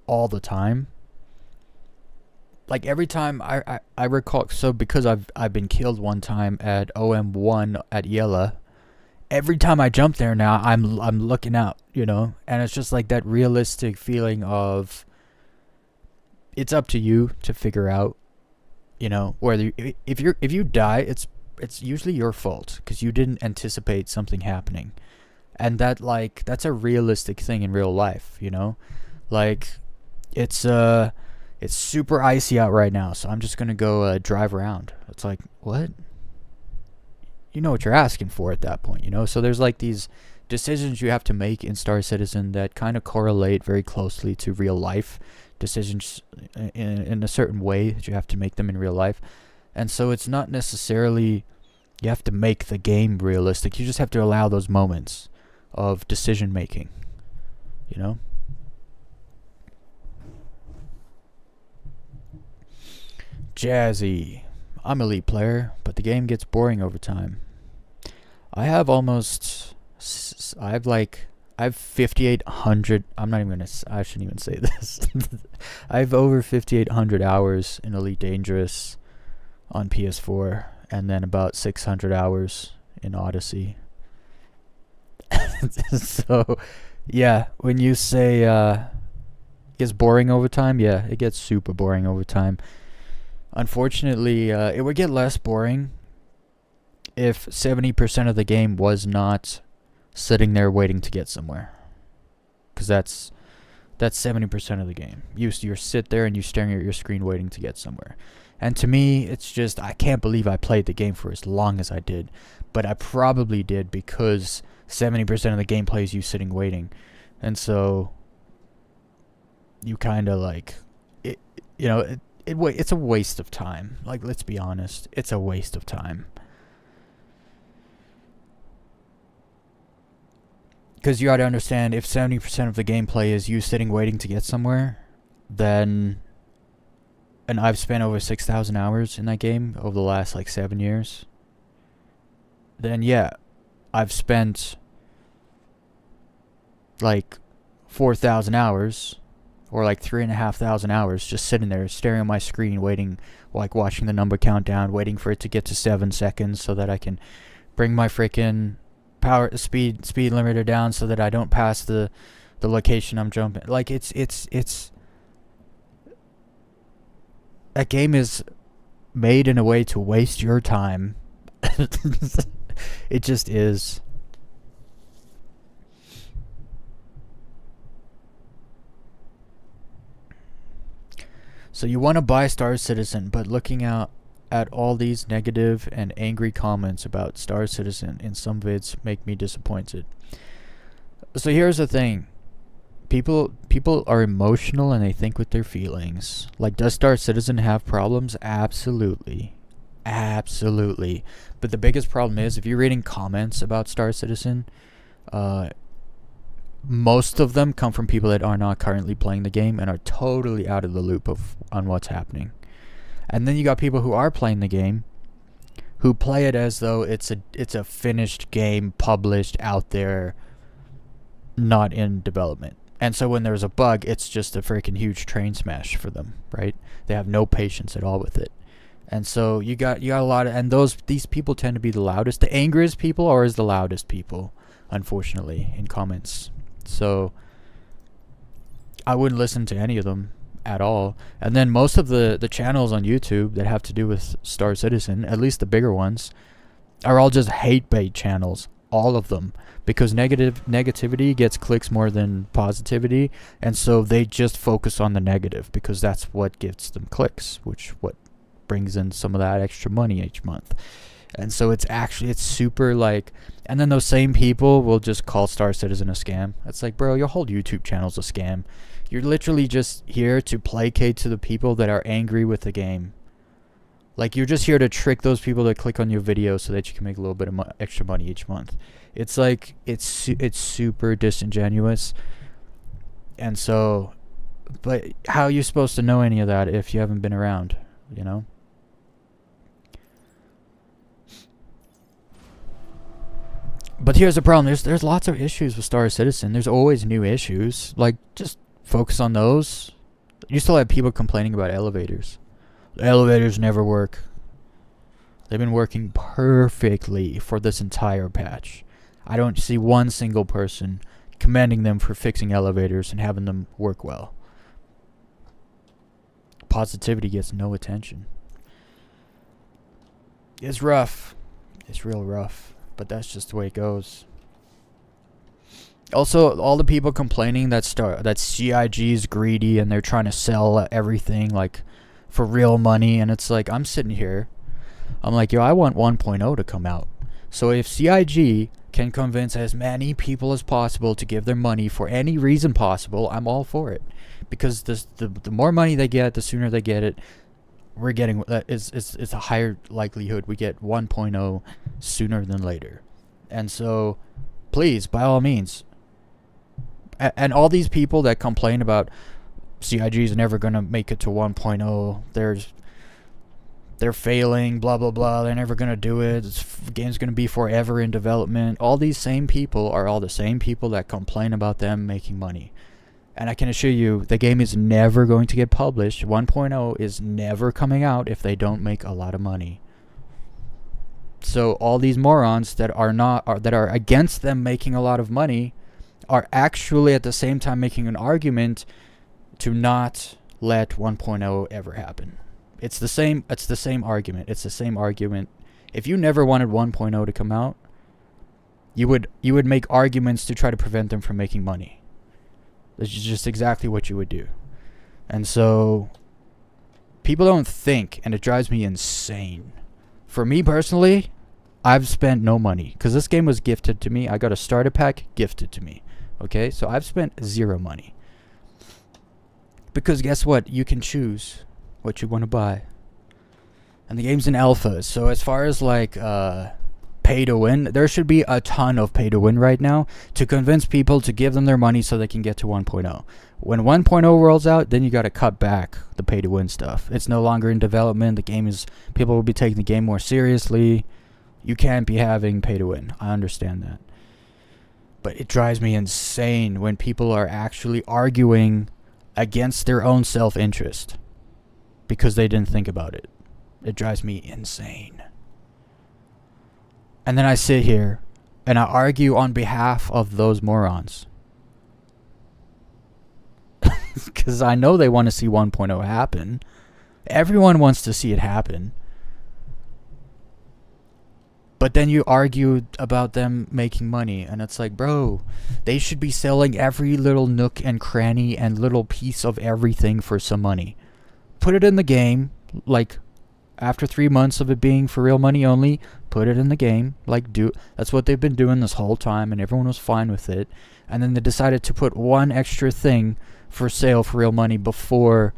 all the time. Like every time I recall, so because I've been killed one time at OM1 at Yella. Every time I jump there now, I'm looking out, you know, and it's just like that realistic feeling of it's up to you to figure out, you know, whether if you die, it's usually your fault because you didn't anticipate something happening, and that's a realistic thing in real life, you know, like it's super icy out right now, so I'm just gonna go drive around. It's like, what? You know what you're asking for at that point, you know? So there's like these decisions you have to make in Star Citizen that kind of correlate very closely to real life decisions in a certain way that you have to make them in real life. And so it's not necessarily you have to make the game realistic. You just have to allow those moments of decision making, you know? Jazzy. I'm elite player, but the game gets boring over time. I have 5,800, I shouldn't even say this. I have over 5,800 hours in Elite Dangerous on PS4, and then about 600 hours in Odyssey. So, yeah, when you say it gets boring over time, yeah, it gets super boring over time. Unfortunately, it would get less boring if 70% of the game was not sitting there waiting to get somewhere. Because that's 70% of the game. You sit there and you're staring at your screen waiting to get somewhere. And to me, it's just, I can't believe I played the game for as long as I did. But I probably did because 70% of the gameplay is you sitting waiting. And so, you kind of like, it's a waste of time. Like, let's be honest. It's a waste of time. Because you gotta understand, if 70% of the gameplay is you sitting waiting to get somewhere, then... And I've spent over 6,000 hours in that game over the last, 7 years. Then, yeah, I've spent, 4,000 hours... or 3,500 hours just sitting there staring at my screen waiting, watching the number count down, waiting for it to get to 7 seconds so that I can bring my freaking speed limiter down so that I don't pass the location I'm jumping. It's that game is made in a way to waste your time. It just is. So you want to buy Star Citizen, but looking out at all these negative and angry comments about Star Citizen in some vids make me disappointed. So here's the thing. People are emotional and they think with their feelings. Does Star Citizen have problems? Absolutely. Absolutely. But the biggest problem is, if you're reading comments about Star Citizen, most of them come from people that are not currently playing the game and are totally out of the loop on what's happening. And then you got people who are playing the game, who play it as though it's a finished game, published out there, not in development. And so when there's a bug, it's just a freaking huge train smash for them, right? They have no patience at all with it. And so you got a lot of, and these people tend to be the loudest. The angriest people are always the loudest people, unfortunately, in comments. So I wouldn't listen to any of them at all. And then most of the channels on YouTube that have to do with Star Citizen, at least the bigger ones, are all just hate bait channels. All of them. Because negativity gets clicks more than positivity. And so they just focus on the negative because that's what gets them clicks, which what brings in some of that extra money each month. And so it's super like, and then those same people will just call Star Citizen a scam. It's like, bro, your whole YouTube channel's a scam. You're literally just here to placate to the people that are angry with the game. Like, you're just here to trick those people that click on your video so that you can make a little bit of extra money each month. It's like, it's super disingenuous. And so, but how are you supposed to know any of that if you haven't been around, you know? But here's the problem. There's lots of issues with Star Citizen. There's always new issues. Like, just focus on those. You still have people complaining about elevators. The elevators never work. They've been working perfectly for this entire patch. I don't see one single person commending them for fixing elevators and having them work well. Positivity gets no attention. It's rough. It's real rough. But that's just the way it goes. Also, all the people complaining that CIG is greedy and they're trying to sell everything like for real money, and it's like, I'm sitting here, I'm like, yo, I want 1.0 to come out. So if CIG can convince as many people as possible to give their money for any reason possible, I'm all for it. Because the more money they get, the sooner they get it. We're getting it's a higher likelihood we get 1.0 sooner than later. And so please, by all means, and all these people that complain about CIG is never going to make it to 1.0, they're failing, blah blah blah, they're never going to do it, the game's going to be forever in development. All these same people are all the same people that complain about them making money. And I can assure you, the game is never going to get published. 1.0 is never coming out if they don't make a lot of money. So all these morons that are against them making a lot of money are actually at the same time making an argument to not let 1.0 ever happen. It's the same argument. It's the same argument. If you never wanted 1.0 to come out, you would make arguments to try to prevent them from making money. That's just exactly what you would do. And so people don't think, and it drives me insane. For me personally, I've spent no money because this game was gifted to me. I got a starter pack gifted to me. Okay, so I've spent zero money. Because guess what? You can choose what you want to buy. And the game's in alpha. So as far as like pay to win, there should be a ton of pay to win right now to convince people to give them their money so they can get to 1.0. When 1.0 rolls out, then you got to cut back the pay to win stuff. It's no longer in development. People will be taking the game more seriously. You can't be having pay to win. I understand that. But it drives me insane when people are actually arguing against their own self-interest because they didn't think about it. It drives me insane. And then I sit here and I argue on behalf of those morons. Because I know they want to see 1.0 happen. Everyone wants to see it happen. But then you argue about them making money. And it's like, bro, they should be selling every little nook and cranny and little piece of everything for some money. Put it in the game, like, after 3 months of it being for real money only, put it in the game. That's what they've been doing this whole time, and everyone was fine with it. And then they decided to put one extra thing for sale for real money before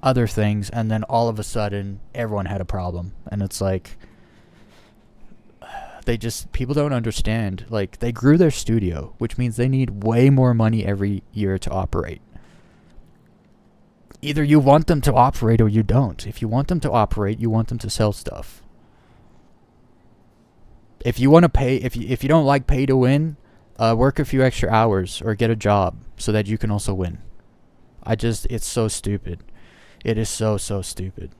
other things, and then all of a sudden, everyone had a problem. And it's like, people don't understand. Like, they grew their studio, which means they need way more money every year to operate. Either you want them to operate or you don't. If you want them to operate, you want them to sell stuff. If you want to pay, if you don't like pay to win, Work a few extra hours or get a job so that you can also win. It's so stupid. It is so stupid.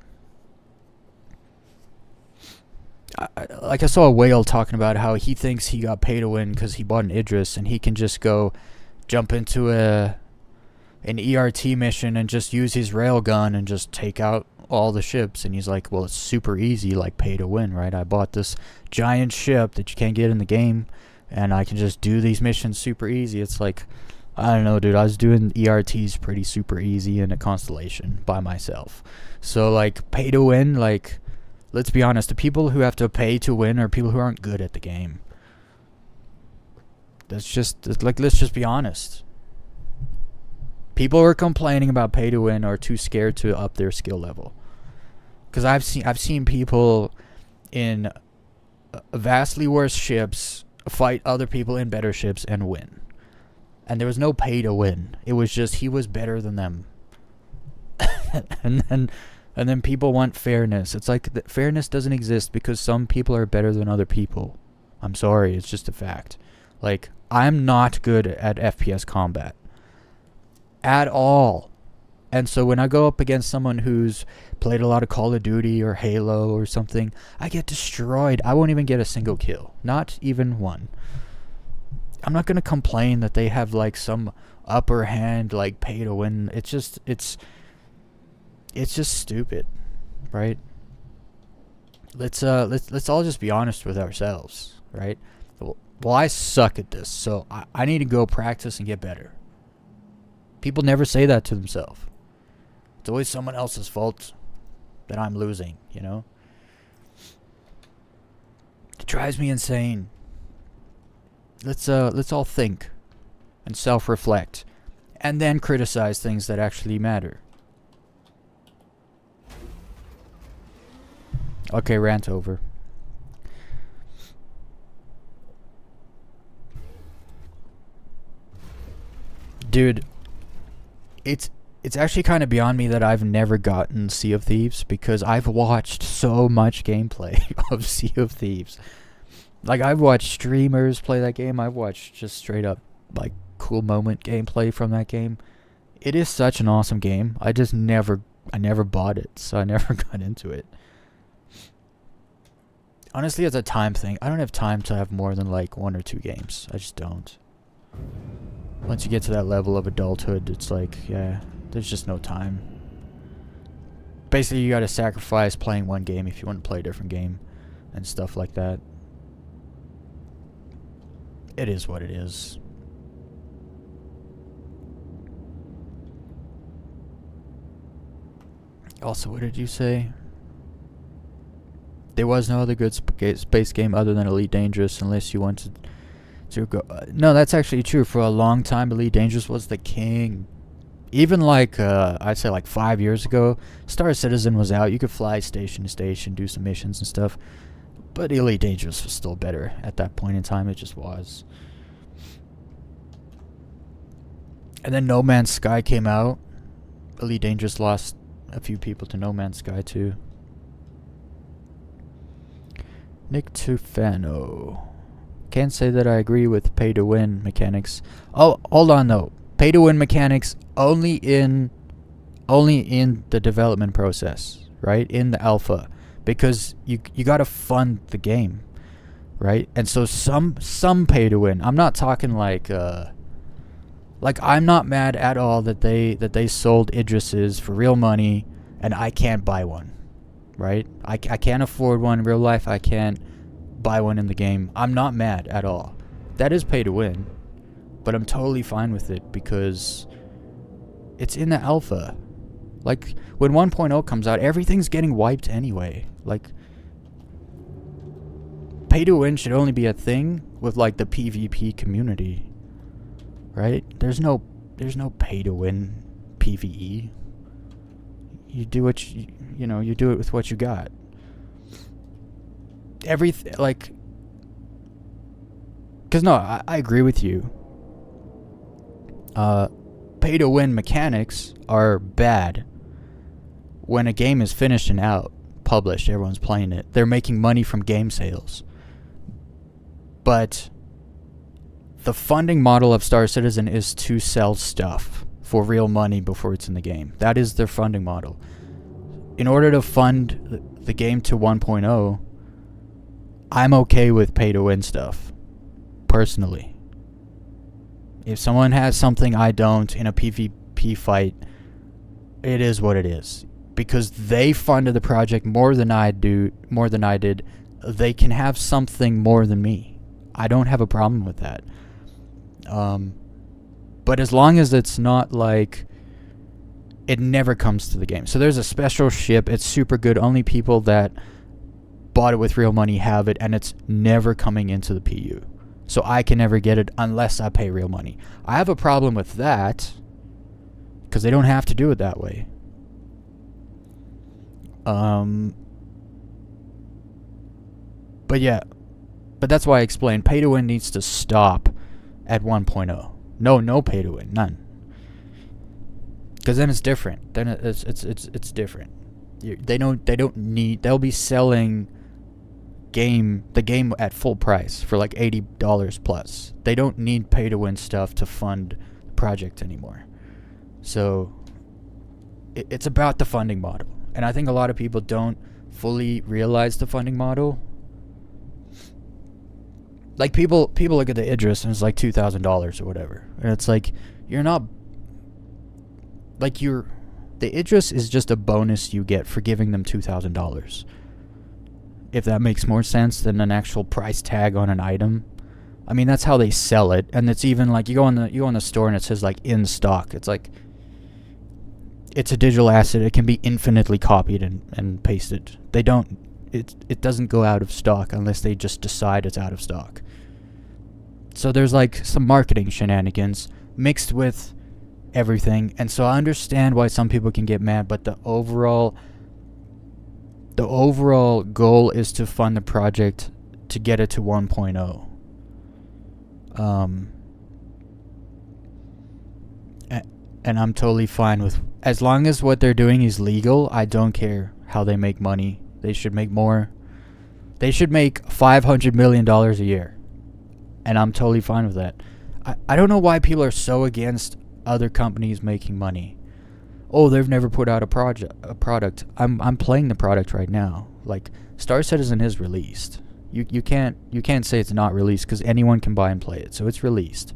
I saw a whale talking about how he thinks he got pay to win because he bought an Idris and he can just go jump into an ERT mission and just use his railgun and just take out all the ships. And he's like, well, it's super easy, like pay to win, right? I bought this giant ship that you can't get in the game and I can just do these missions super easy. It's like, I don't know, dude. I was doing ERTs pretty super easy in a Constellation by myself. So, like, pay to win, like, let's be honest. The people who have to pay to win are people who aren't good at the game. Let's just be honest. People who are complaining about pay to win are too scared to up their skill level. Because I've seen people in vastly worse ships fight other people in better ships and win. And there was no pay to win. It was just he was better than them. and then people want fairness. It's like fairness doesn't exist because some people are better than other people. I'm sorry, it's just a fact. Like, I'm not good at FPS combat. At all. And so when I go up against someone who's played a lot of Call of Duty or Halo or something, I get destroyed. I won't even get a single kill. Not even one. I'm not going to complain that they have like some upper hand, like pay to win. It's just stupid, right? Let's all just be honest with ourselves, right? Well, I suck at this, so I need to go practice and get better. People never say that to themselves. It's always someone else's fault that I'm losing, you know? It drives me insane. Let's all think and self-reflect and then criticize things that actually matter. Okay, rant over. Dude, it's actually kind of beyond me that I've never gotten Sea of Thieves because I've watched so much gameplay of Sea of Thieves. Like, I've watched streamers play that game. I've watched just straight up, like, cool moment gameplay from that game. It is such an awesome game. I never bought it, so I never got into it. Honestly, it's a time thing. I don't have time to have more than, like, 1 or 2 games. I just don't. Once you get to that level of adulthood, it's like, yeah, there's just no time. Basically, you gotta sacrifice playing one game if you want to play a different game and stuff like that. It is what it is. Also, what did you say? There was no other good space game other than Elite Dangerous unless you wanted to go... no, that's actually true. For a long time, Elite Dangerous was the king. Even like, I'd say like 5 years ago, Star Citizen was out. You could fly station to station, do some missions and stuff. But Elite Dangerous was still better at that point in time. It just was. And then No Man's Sky came out. Elite Dangerous lost a few people to No Man's Sky too. Nick Tufano. Can't say that I agree with pay-to-win mechanics. Oh, hold on though. Pay-to-win mechanics only in the development process, right? In the alpha. Because you gotta fund the game, right? And so some pay-to-win. I'm not talking like I'm not mad at all that they sold Idrises for real money and I can't buy one, right? I can't afford one in real life. I can't buy one in the game. I'm not mad at all. That is pay to win, but I'm totally fine with it because it's in the alpha. Like, when 1.0 comes out, everything's getting wiped anyway. Like, pay to win should only be a thing with like the PvP community, right? There's no pay to win PvE. You do what you do it with what you got. Everything, like, because no, I agree with you. Pay to win mechanics are bad when a game is finished and out, published, everyone's playing it. They're making money from game sales. But the funding model of Star Citizen is to sell stuff for real money before it's in the game. That is their funding model. In order to fund the game to 1.0, I'm okay with pay-to-win stuff, personally. If someone has something I don't in a PvP fight, it is what it is. Because they funded the project more than I did, they can have something more than me. I don't have a problem with that. But as long as it's not like it never comes to the game. So there's a special ship. It's super good. Only people that bought it with real money have it, and it's never coming into the PU. So I can never get it unless I pay real money. I have a problem with that because they don't have to do it that way. But yeah, but that's why I explained pay to win needs to stop at 1.0. No pay to win, none. Because then it's different. Then it's different. They'll be selling the game at full price for like $80 plus. They don't need pay to win stuff to fund the project anymore. So it's about the funding model. And I think a lot of people don't fully realize the funding model. Like people look at the Idris and it's like $2,000 or whatever. And it's like the Idris is just a bonus you get for giving them $2,000. If that makes more sense than an actual price tag on an item. I mean, that's how they sell it. And it's even like you go on the store and it says like in stock. It's like it's a digital asset. It can be infinitely copied and pasted. It doesn't go out of stock unless they just decide it's out of stock. So there's like some marketing shenanigans mixed with everything. And so I understand why some people can get mad, but the overall goal is to fund the project to get it to 1.0. And I'm totally fine with, as long as what they're doing is legal, I don't care how they make money. They should make more. They should make $500 million a year. And I'm totally fine with that. I don't know why people are so against other companies making money. Oh, they've never put out a product. I'm playing the product right now. Like, Star Citizen is released. You can't say it's not released because anyone can buy and play it. So it's released.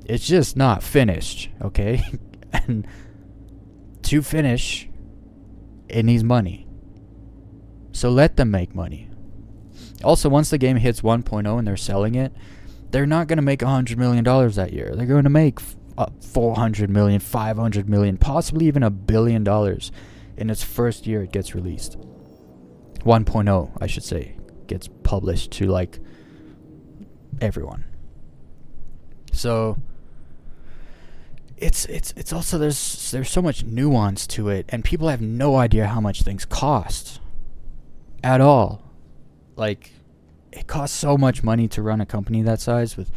It's just not finished, okay? And to finish, it needs money. So let them make money. Also, once the game hits 1.0 and they're selling it, they're not going to make $100 million that year. They're going to make $400 million, $500 million, possibly even $1 billion in its first year it gets released. 1.0, I should say, gets published to like everyone. So it's also there's so much nuance to it, and people have no idea how much things cost at all. Like, it costs so much money to run a company that size with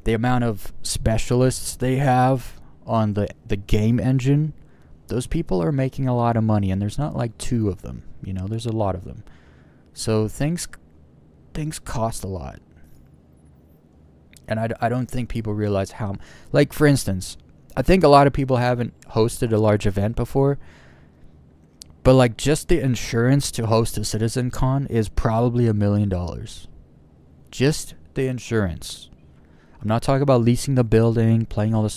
the amount of specialists they have on the game engine. Those people are making a lot of money, and there's not like two of them, there's a lot of them. So things cost a lot. And I don't think people realize how, like, for instance, I think a lot of people haven't hosted a large event before, but like just the insurance to host a Citizen Con is probably $1 million. Just the insurance. I'm not talking about leasing the building, paying all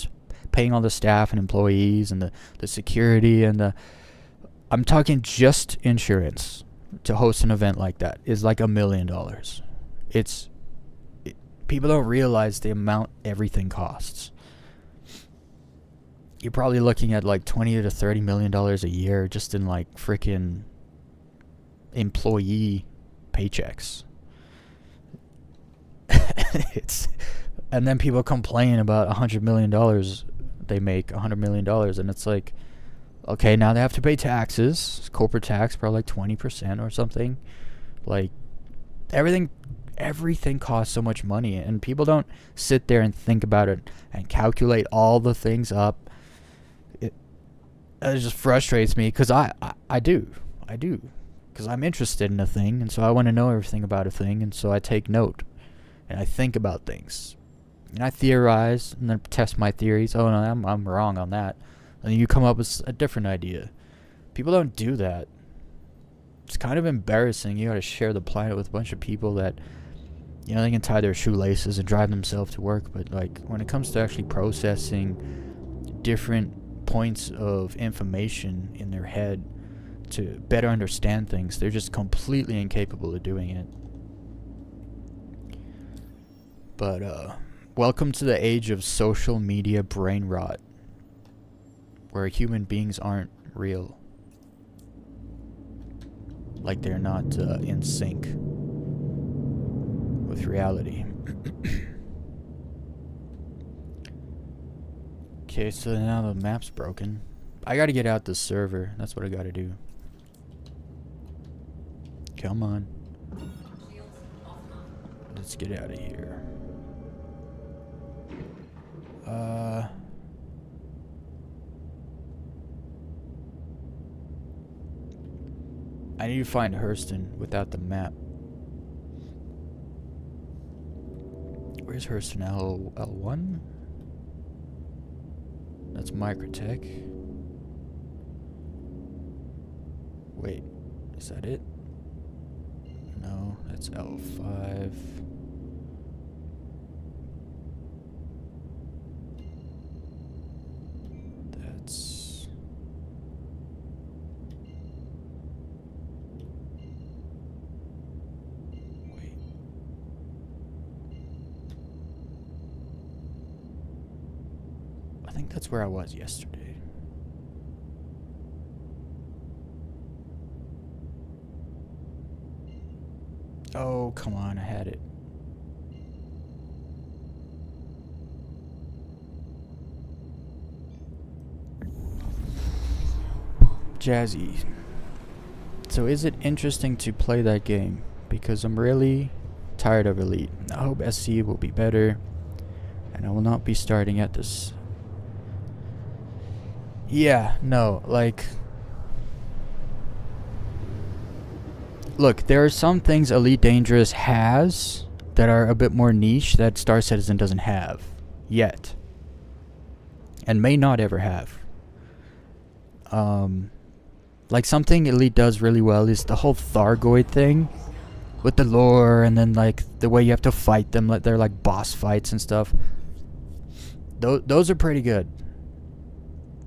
the staff and employees and the security and I'm talking just insurance to host an event like that is like $1 million. People don't realize the amount everything costs. You're probably looking at like $20 to $30 million a year just in like freaking employee paychecks. And then people complain about $100 million they make, $100 million, and it's like, okay, now they have to pay taxes, corporate tax, probably like 20% or something. Like, everything costs so much money, and people don't sit there and think about it and calculate all the things up. It just frustrates me because I do because I'm interested in a thing, and so I want to know everything about a thing, and so I take note and I think about things. And I theorize and then test my theories. Oh no, I'm wrong on that. And then you come up with a different idea. People don't do that. It's kind of embarrassing. You gotta share the planet with a bunch of people that, you know, they can tie their shoelaces and drive themselves to work, but like when it comes to actually processing different points of information in their head to better understand things, they're just completely incapable of doing it. But welcome to the age of social media brain rot, where human beings aren't real. Like they're not in sync with reality. Okay, so now the map's broken. I gotta get out this server. That's what I gotta do. Come on. Let's get out of here. I need to find Hurston without the map. Where's Hurston? L1? That's Microtech. Wait, is that it? No, that's L5. That's... I think that's where I was yesterday. Oh, come on, I had it. Jazzy. So is it interesting to play that game? Because I'm really tired of Elite. I hope SC will be better, and I will not be starting at this. Yeah, no, like... Look, there are some things Elite Dangerous has that are a bit more niche that Star Citizen doesn't have. Yet. And may not ever have. Like something Elite does really well is the whole Thargoid thing. With the lore and then like the way you have to fight them. Like they're like boss fights and stuff. Those are pretty good.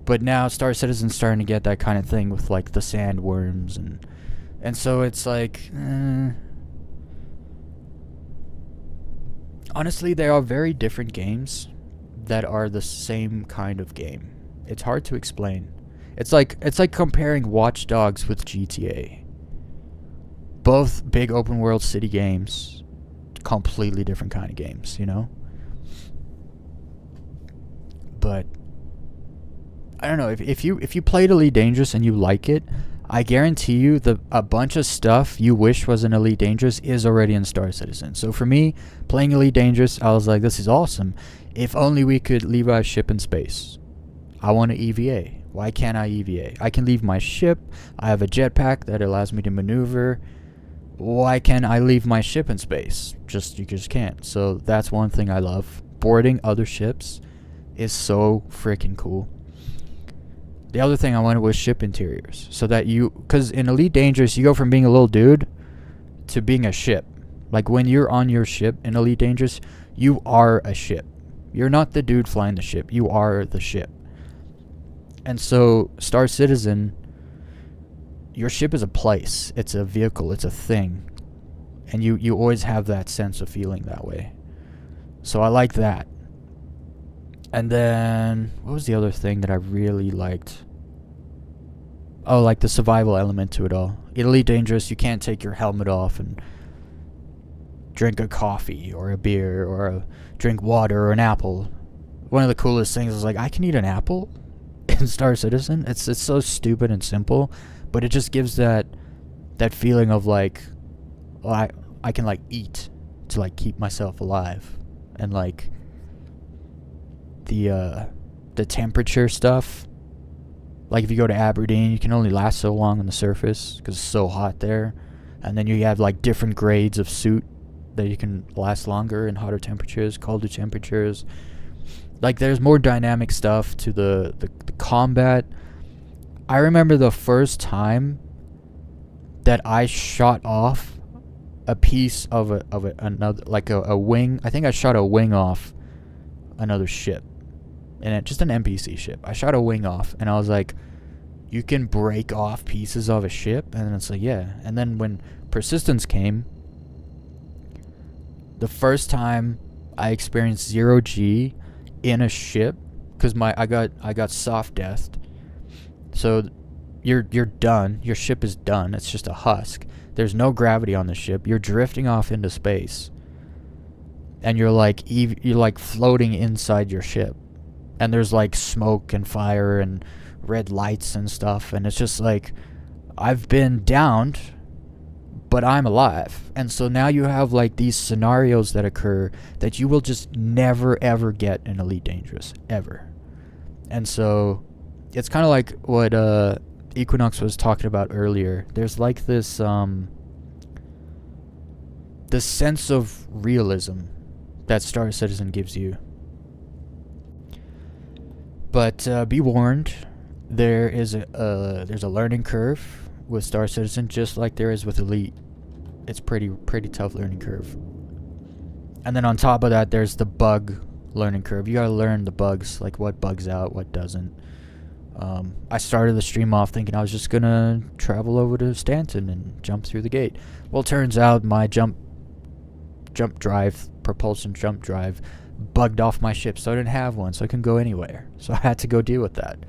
But now Star Citizen's starting to get that kind of thing with like the sandworms and so it's like honestly, they are very different games that are the same kind of game. It's hard to explain. It's like comparing Watch Dogs with GTA. Both big open world city games, completely different kind of games, you know? But I don't know, if you played Elite Dangerous and you like it, I guarantee you a bunch of stuff you wish was in Elite Dangerous is already in Star Citizen. So for me, playing Elite Dangerous, I was like, this is awesome. If only we could leave our ship in space. I want to EVA. Why can't I EVA? I can leave my ship. I have a jetpack that allows me to maneuver. Why can't I leave my ship in space? You just can't. So that's one thing I love. Boarding other ships is so freaking cool. The other thing I wanted was ship interiors. So that because in Elite Dangerous, you go from being a little dude to being a ship. Like when you're on your ship in Elite Dangerous, you are a ship. You're not the dude flying the ship. You are the ship. And so Star Citizen, your ship is a place. It's a vehicle. It's a thing. And you always have that sense of feeling that way. So I like that. And then, what was the other thing that I really liked? Oh, like the survival element to it all. In Elite Dangerous, you can't take your helmet off and drink a coffee or a beer or drink water or an apple. One of the coolest things is like, I can eat an apple in Star Citizen. It's so stupid and simple, but it just gives that feeling of like, well, I can like eat to like keep myself alive. And like the temperature stuff, like if you go to Aberdeen, you can only last so long on the surface because it's so hot there, and then you have like different grades of suit that you can last longer in hotter temperatures, colder temperatures. Like, there's more dynamic stuff to the combat. I remember the first time that I shot off a piece of another, like a wing. I think I shot a wing off another ship, and just an NPC ship. I shot a wing off, and I was like, you can break off pieces of a ship? And it's like, yeah. And then when Persistence came, the first time I experienced 0G in a ship, because I got soft deathed. So you're done. Your ship is done. It's just a husk. There's no gravity on the ship. You're drifting off into space, and you're like floating inside your ship, and there's like smoke and fire and red lights and stuff, and it's just like, I've been downed, but I'm alive. And so now you have like these scenarios that occur that you will just never ever get in Elite Dangerous, ever. And so it's kind of like what Equinox was talking about earlier. There's like this sense of realism that Star Citizen gives you. But be warned, there's a learning curve with Star Citizen, just like there is with Elite. It's pretty tough learning curve. And then on top of that, there's the bug learning curve. You gotta learn the bugs, like what bugs out, what doesn't. I started the stream off thinking I was just gonna travel over to Stanton and jump through the gate. Well, turns out my propulsion jump drive bugged off my ship, so I didn't have one, so I couldn't go anywhere. So I had to go deal with that.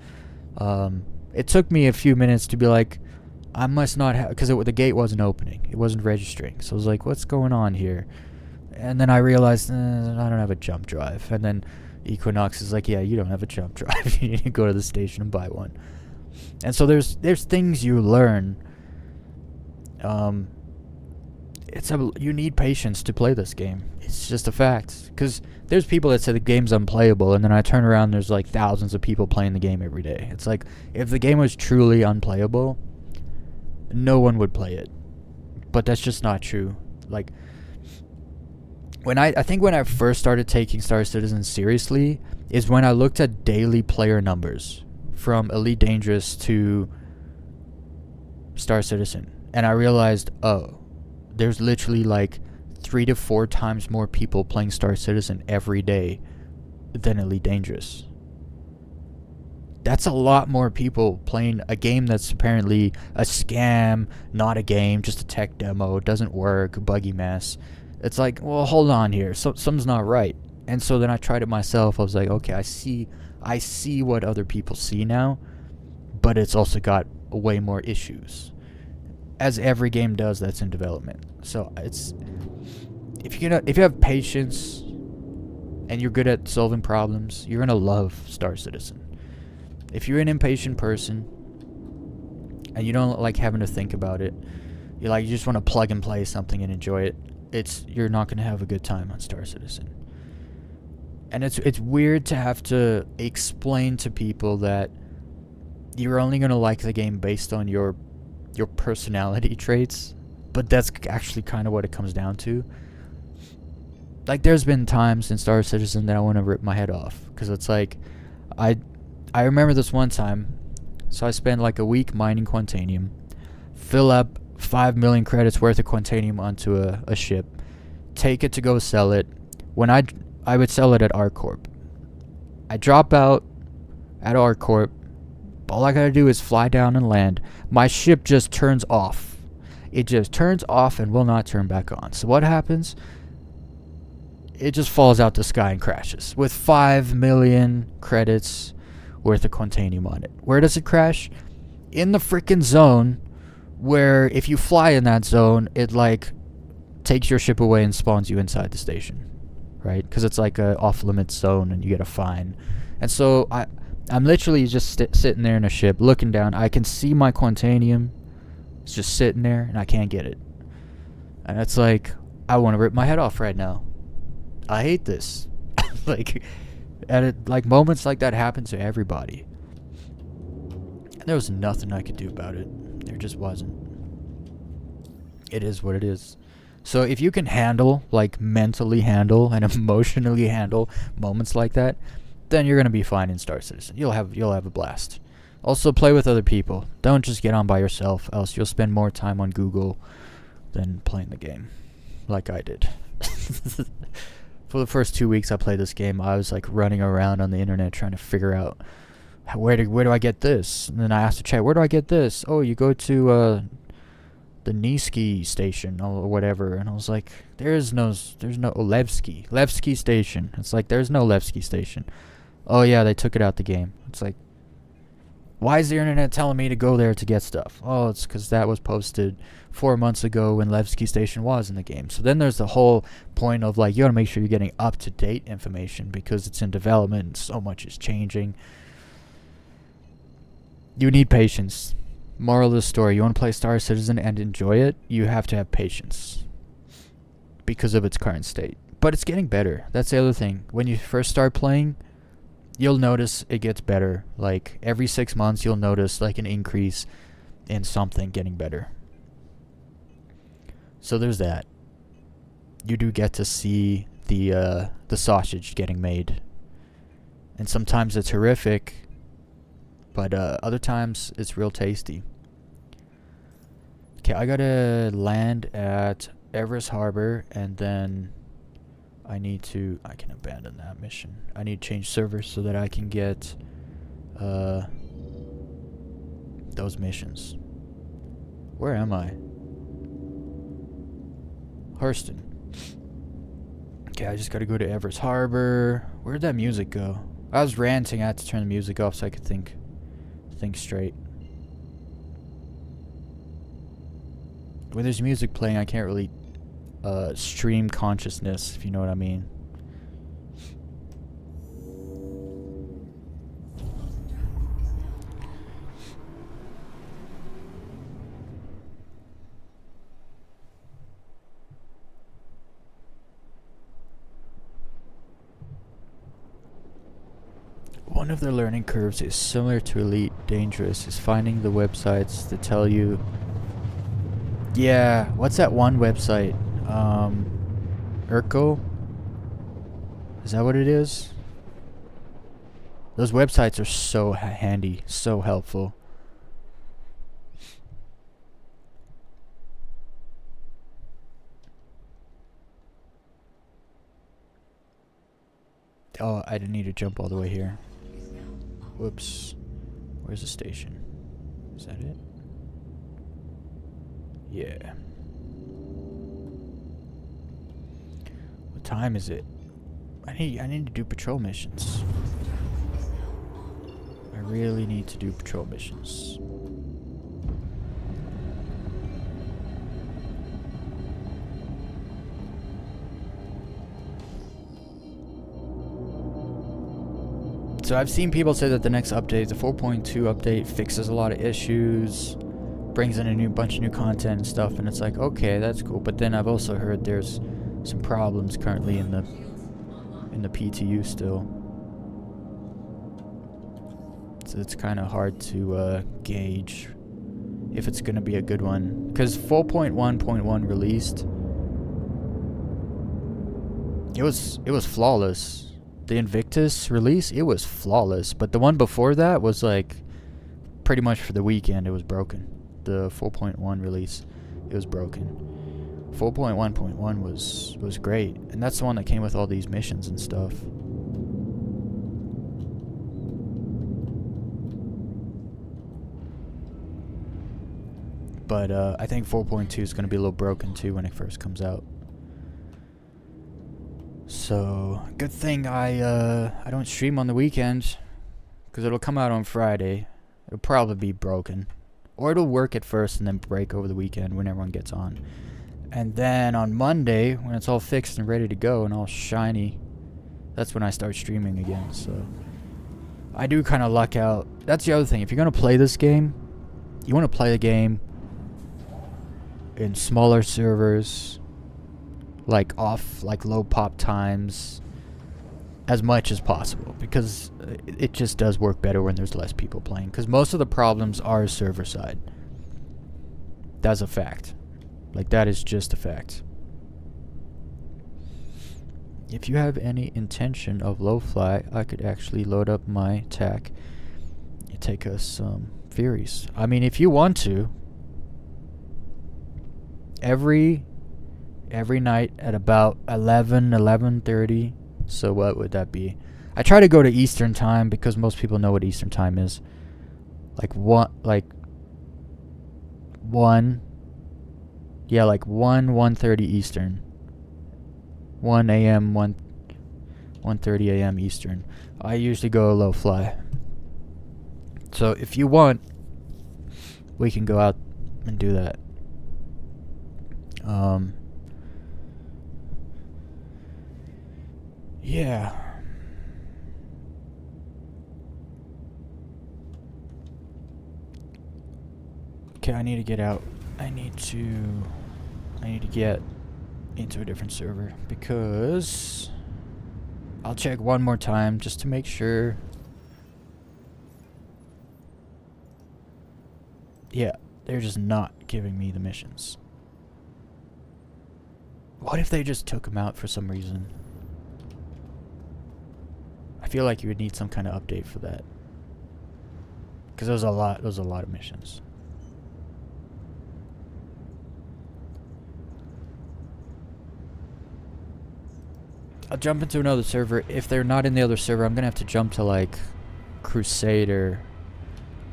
It took me a few minutes to be like, I must not have, because the gate wasn't opening. It wasn't registering. So I was like, what's going on here? And then I realized, I don't have a jump drive. And then Equinox is like, yeah, you don't have a jump drive. You need to go to the station and buy one. And so there's things you learn. You need patience to play this game. It's just a fact. Because there's people that say the game's unplayable, and then I turn around and there's like thousands of people playing the game every day. It's like, if the game was truly unplayable, no one would play it. But that's just not true. Like, I think when I first started taking Star Citizen seriously is when I looked at daily player numbers from Elite Dangerous to Star Citizen, and I realized, oh, there's literally like 3 to 4 times more people playing Star Citizen every day than Elite Dangerous. That's a lot more people playing a game that's apparently a scam, not a game, just a tech demo, doesn't work, buggy mess. It's like, well, hold on here, something's not right. And so then I tried it myself. I was like, okay, I see what other people see now, but it's also got way more issues, as every game does that's in development. So it's, if you have patience and you're good at solving problems, you're gonna love Star Citizen. If you're an impatient person and you don't like having to think about it, you just want to plug and play something and enjoy it, you're not gonna have a good time on Star Citizen. And it's weird to have to explain to people that you're only gonna like the game based on your personality traits, but that's actually kind of what it comes down to. Like, there's been times in Star Citizen that I want to rip my head off, because it's like, I remember this one time, so I spent like a week mining Quantanium, fill up 5 million credits worth of Quantanium onto a ship, take it to go sell it. When I would sell it at ArcCorp. I drop out at ArcCorp. All I gotta do is fly down and land. My ship just turns off. It just turns off and will not turn back on. So what happens? It just falls out the sky and crashes with 5 million credits worth of Quantanium on it. Where does it crash? In the frickin' zone, where if you fly in that zone, it like takes your ship away and spawns you inside the station, right? Because it's like a off-limits zone and you get a fine. And so I'm literally just sitting there in a ship looking down. I can see my Quantanium. It's just sitting there and I can't get it. And it's like, I want to rip my head off right now. I hate this. Like moments like that happen to everybody. And there was nothing I could do about it. There just wasn't. It is what it is. So if you can handle, like mentally handle and emotionally handle moments like that, then you're gonna be fine in Star Citizen. You'll have a blast. Also, play with other people. Don't just get on by yourself, else you'll spend more time on Google than playing the game, like I did. For the first 2 weeks I played this game, I was like running around on the internet trying to figure out where do I get this. And then I asked the chat, where do I get this? Oh, you go to the Niski station or whatever. And I was like, there's no Levski station. It's like, there's no Levski station. Oh yeah, they took it out the game. It's like, why is the internet telling me to go there to get stuff? Oh, it's because that was posted 4 months ago when Levski Station was in the game. So then there's the whole point of like, you gotta make sure you're getting up-to-date information because it's in development and so much is changing. You need patience. Moral of the story, you want to play Star Citizen and enjoy it, you have to have patience because of its current state. But it's getting better. That's the other thing. When you first start playing, you'll notice it gets better. Like every 6 months you'll notice like an increase in something getting better. So there's that. You do get to see the sausage getting made. And sometimes it's horrific, but other times it's real tasty. Okay, I gotta land at Everest Harbor and then I can abandon that mission. I need to change servers so that I can get those missions. Where am I? Hurston. Okay, I just gotta go to Everest Harbor. Where'd that music go? I was ranting, I had to turn the music off so I could think straight. When there's music playing, I can't really stream consciousness, if you know what I mean. One of the learning curves is similar to Elite Dangerous, is finding the websites that tell you. Yeah, what's that one website? Urkel? Is that what it is? Those websites are so handy, so helpful. Oh, I didn't need to jump all the way here. Whoops. Where's the station? Is that it? Yeah. What time is it? I need to do patrol missions. I really need to do patrol missions. So I've seen people say that the next update, the 4.2 update, fixes a lot of issues, brings in a bunch of new content and stuff, and it's like, okay, that's cool. But then I've also heard there's some problems currently in the PTU still. So it's kind of hard to gauge if it's going to be a good one. Because 4.1.1 released, it was flawless. The Invictus release, it was flawless. But the one before that was like pretty much for the weekend it was broken. The 4.1 release, it was broken. 4.1.1 was great, and that's the one that came with all these missions and stuff. But I think 4.2 is going to be a little broken too when it first comes out. So good thing I don't stream on the weekends, because it'll come out on Friday. It'll probably be broken, or it'll work at first and then break over the weekend when everyone gets on. And then on Monday, when it's all fixed and ready to go and all shiny, that's when I start streaming again. So I do kind of luck out. That's the other thing. If you're going to play this game, you want to play the game in smaller servers, like low pop times, as much as possible, because it just does work better when there's less people playing, because most of the problems are server side. That's a fact. Like, that is just a fact. if you have any intention of low fly, I could actually load up my tack and take us some Furies. I mean, if you want to, every night at about 11:30. So what would that be? I try to go to Eastern time because most people know what Eastern time is. Like 1:30 Eastern. 1 a.m. 1:30 a.m. Eastern. I usually go low fly. So if you want, we can go out and do that. Yeah. Okay, I need to get out. I need to get into a different server because I'll check one more time just to make sure. Yeah, they're just not giving me the missions. What if they just took them out for some reason? I feel like you would need some kind of update for that. Because there's a lot of missions. I'll jump into another server. If they're not in the other server, I'm gonna have to jump to like Crusader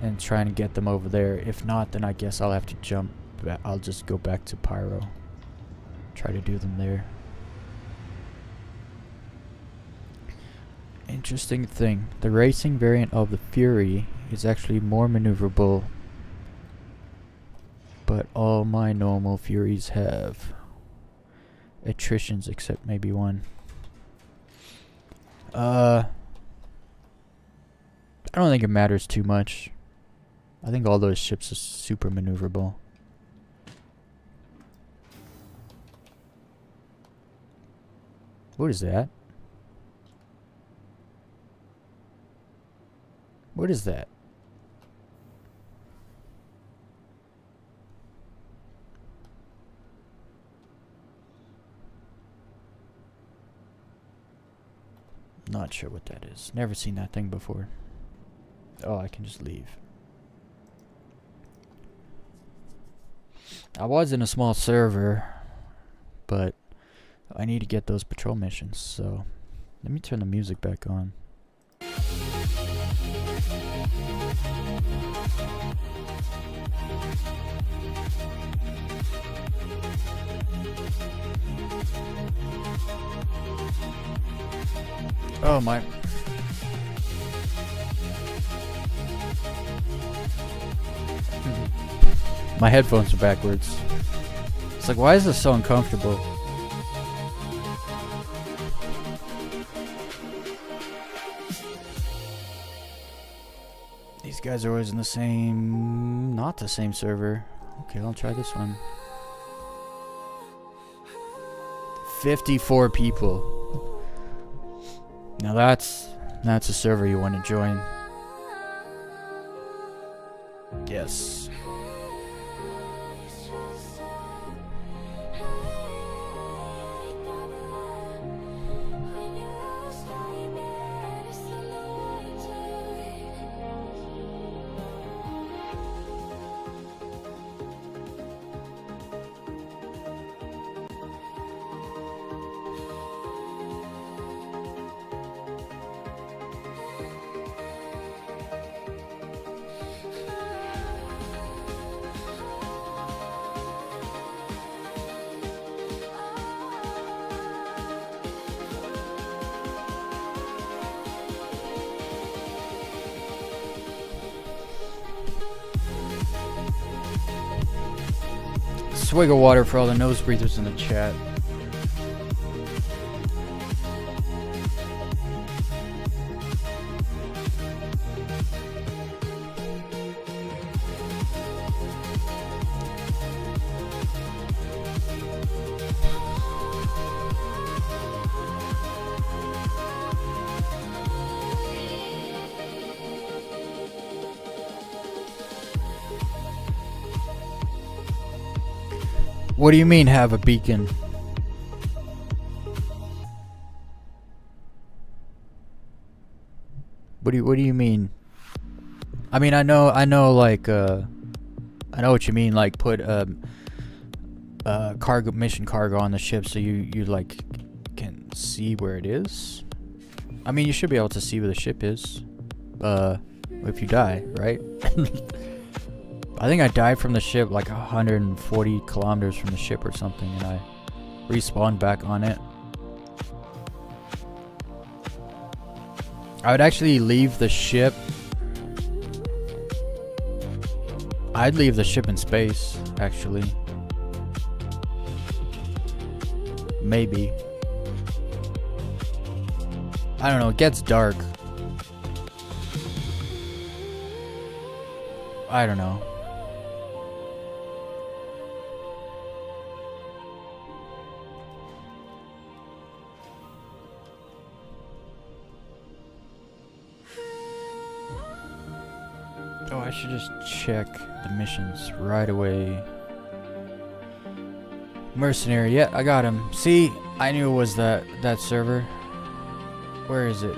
and try and get them over there. If not, then I guess I'll have to jump. I'll just go back to Pyro. Try to do them there. Interesting thing. The racing variant of the Fury is actually more maneuverable, but all my normal Furies have attritions except maybe one. I don't think it matters too much. I think all those ships are super maneuverable. What is that? What is that? Not sure what that is. Never seen that thing before. Oh, I can just leave. I was in a small server, but I need to get those patrol missions, so let me turn the music back on. Oh my. My headphones are backwards. It's like, why is this so uncomfortable? These guys are always in the same... not the same server. Okay, I'll try this one. 54 people. Now that's a server you want to join. Yes. Swig of water for all the nose breathers in the chat. What do you mean have a beacon? What do you mean? I mean, I know like I know what you mean, like put mission cargo on the ship so you like can see where it is. I mean, you should be able to see where the ship is if you die, right? I think I died from the ship like 140 kilometers from the ship or something, and I respawned back on it. I would actually leave the ship. I'd leave the ship in space, actually. Maybe. I don't know, it gets dark. I don't know. Oh, I should just check the missions right away. Mercenary, yeah, I got him. See, I knew it was that server. Where is it?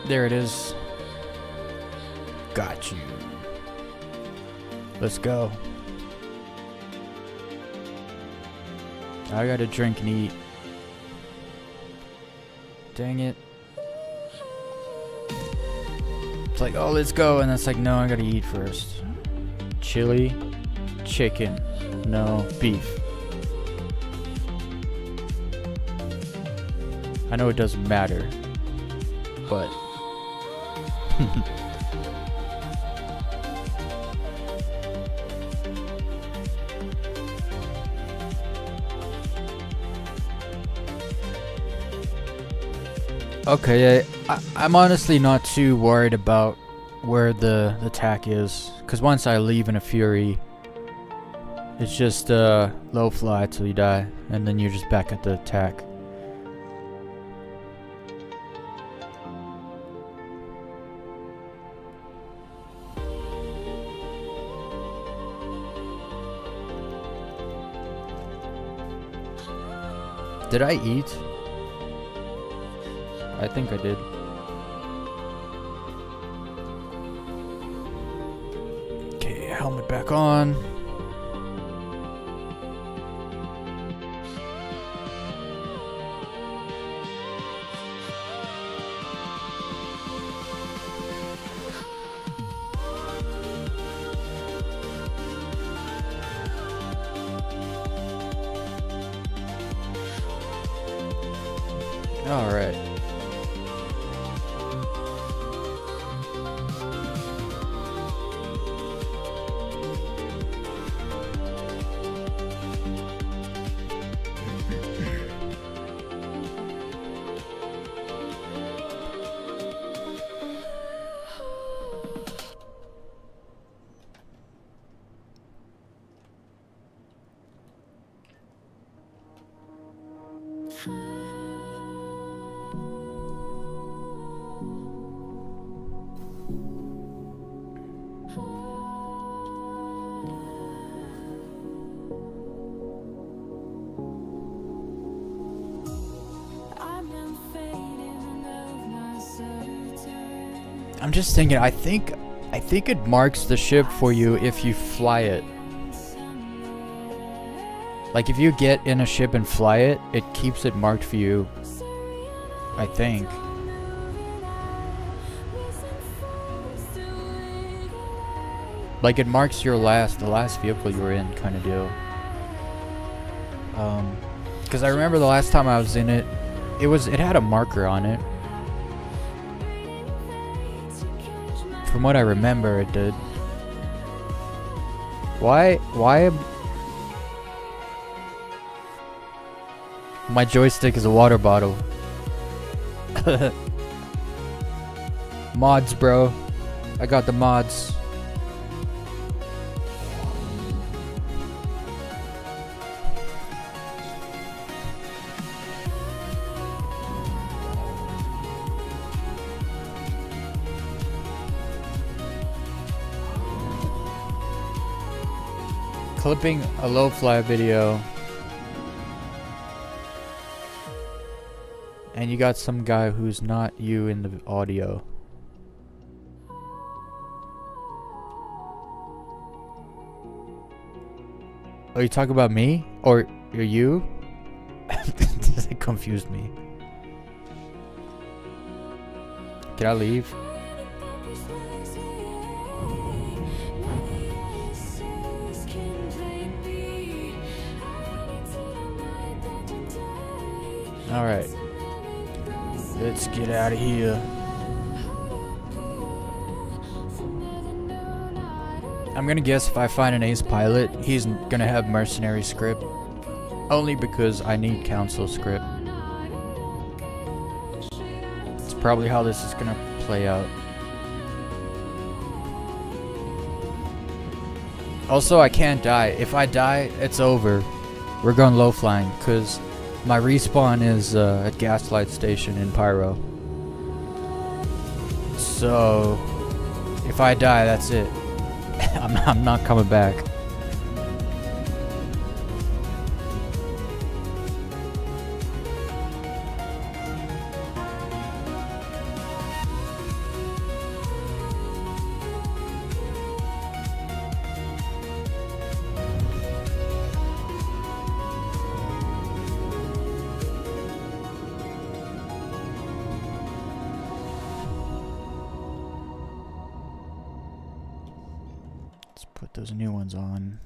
There it is. Got you. Let's go. I gotta drink and eat. Dang it. It's like, oh, let's go. And it's like, no, I gotta eat first. Chili, chicken, no beef. I know it doesn't matter, but okay, I'm honestly not too worried about where the attack is, because once I leave in a fury, it's just low fly till you die, and then you're just back at the attack. Did I eat? I think I did. Okay, helmet back on. All right. I'm just thinking, I think it marks the ship for you if you fly it. Like if you get in a ship and fly it, it keeps it marked for you. I think. Like it marks your the last vehicle you were in, kind of deal. Because I remember the last time I was in it, it had a marker on it. From what I remember, it did. Why my joystick is a water bottle. Mods, bro. I got the mods. Clipping a low fly video. And And you got some guy who's not you in the audio. Oh, you talk about me? Or you? It confused me. Can I leave? Alright. Let's get out of here. I'm gonna guess if I find an ace pilot, he's gonna have mercenary script. Only because I need council script. It's probably how this is gonna play out. Also, I can't die. If I die, it's over. We're going low flying, because my respawn is at Gaslight Station in Pyro. So, if I die, that's it. I'm not coming back. Put those new ones on.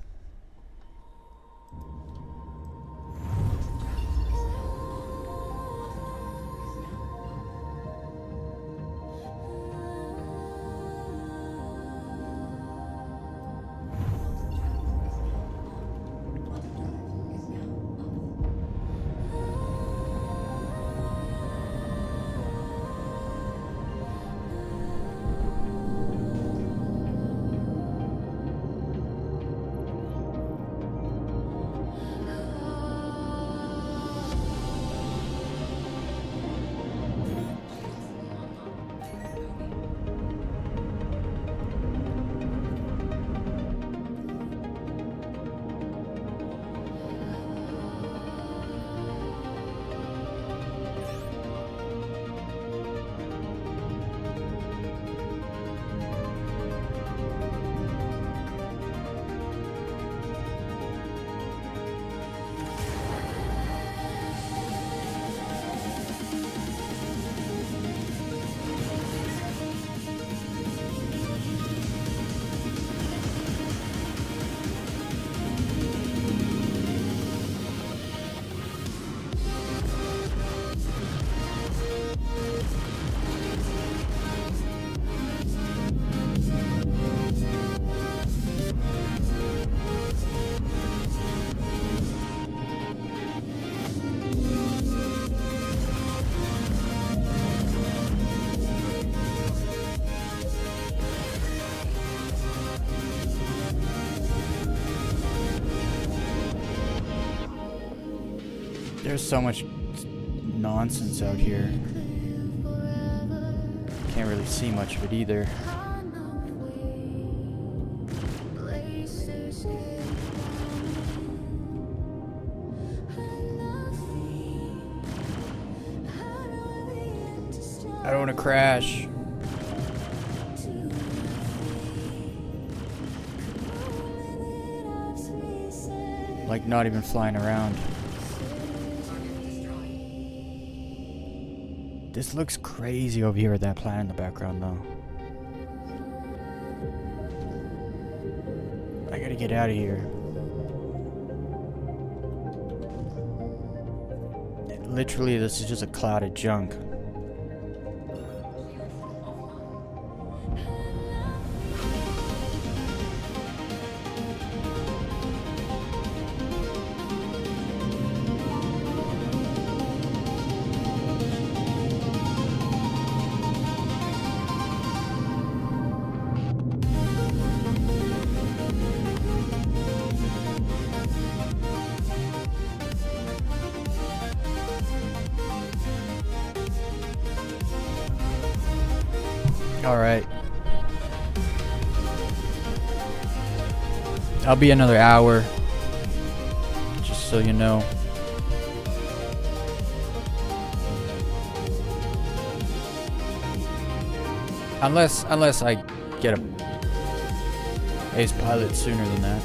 There's so much nonsense out here. Can't really see much of it either. I don't want to crash. Like not even flying around. This looks crazy over here with that planet in the background though. I gotta get out of here. Literally, this is just a cloud of junk. Alright. I'll be another hour. Just so you know. Unless I get a ace pilot sooner than that.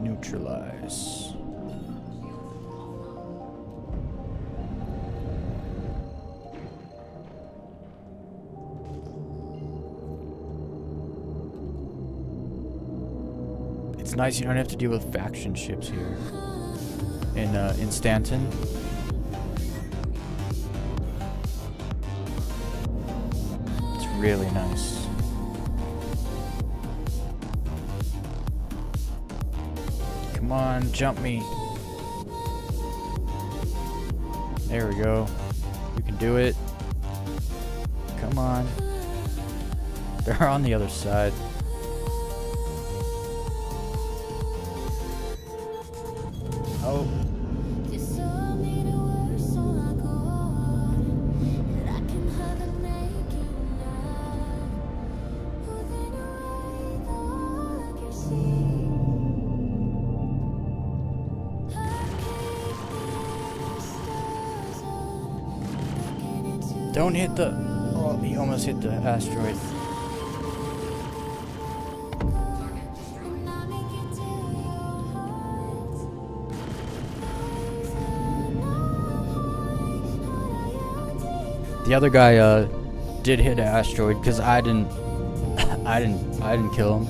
Neutralize. It's nice you don't have to deal with faction ships here in Stanton. It's really nice. Come on, jump me. There we go. You can do it. Come on. They're on the other side. Oh. Don't hit the... Oh, he almost hit the asteroid. The other guy did hit an asteroid because I didn't kill him.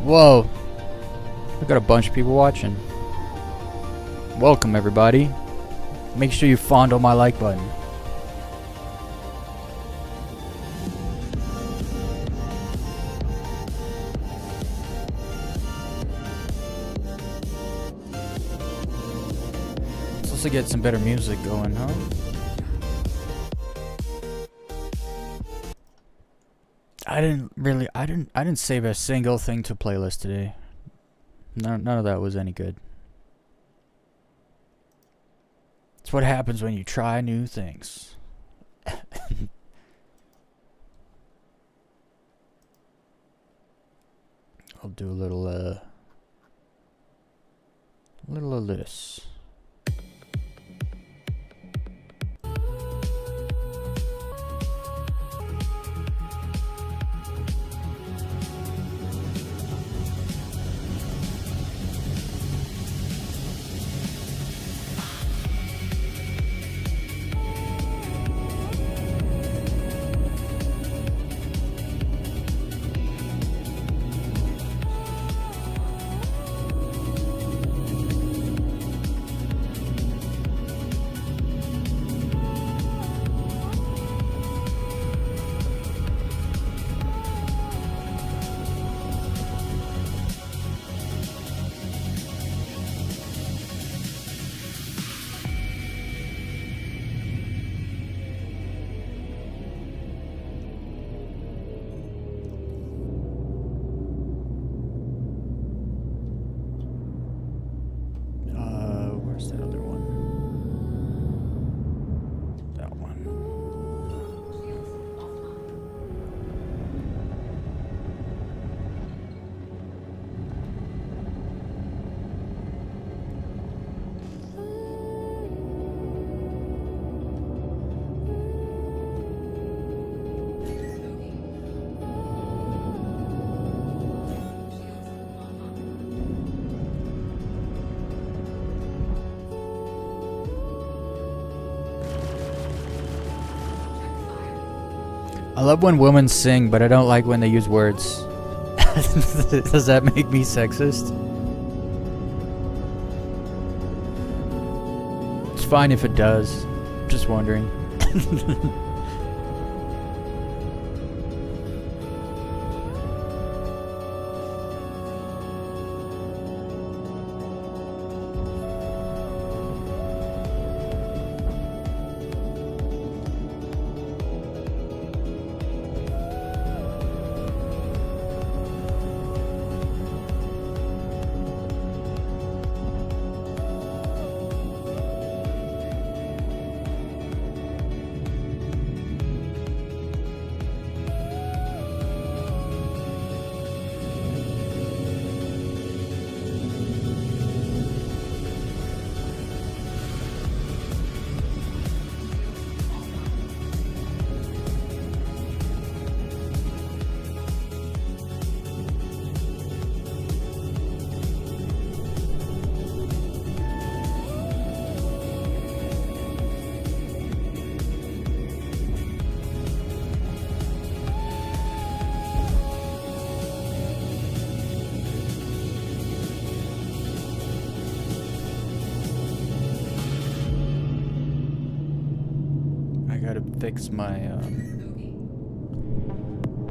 Whoa. We got a bunch of people watching. Welcome, everybody. Make sure you fondle my like button. Let's also get some better music going, huh? I didn't save a single thing to playlist today. None of that was any good. It's what happens when you try new things. I'll do a little of this. I love when women sing, but I don't like when they use words. Does that make me sexist? It's fine if it does. Just wondering. gotta fix my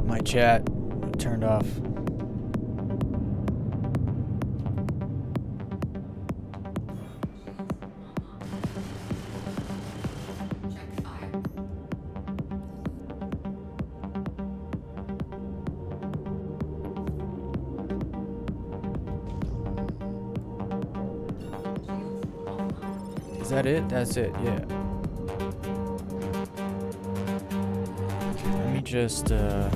my chat turned off. Is that it? That's it, yeah. Let me just, I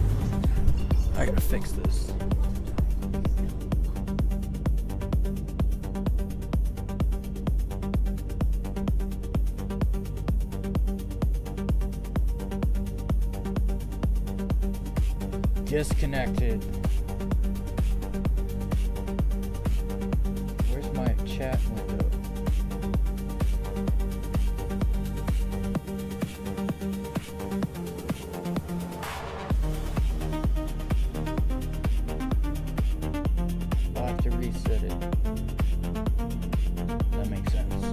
gotta fix this. Disconnected. Where's my chat window? I'll have to reset it. That makes sense.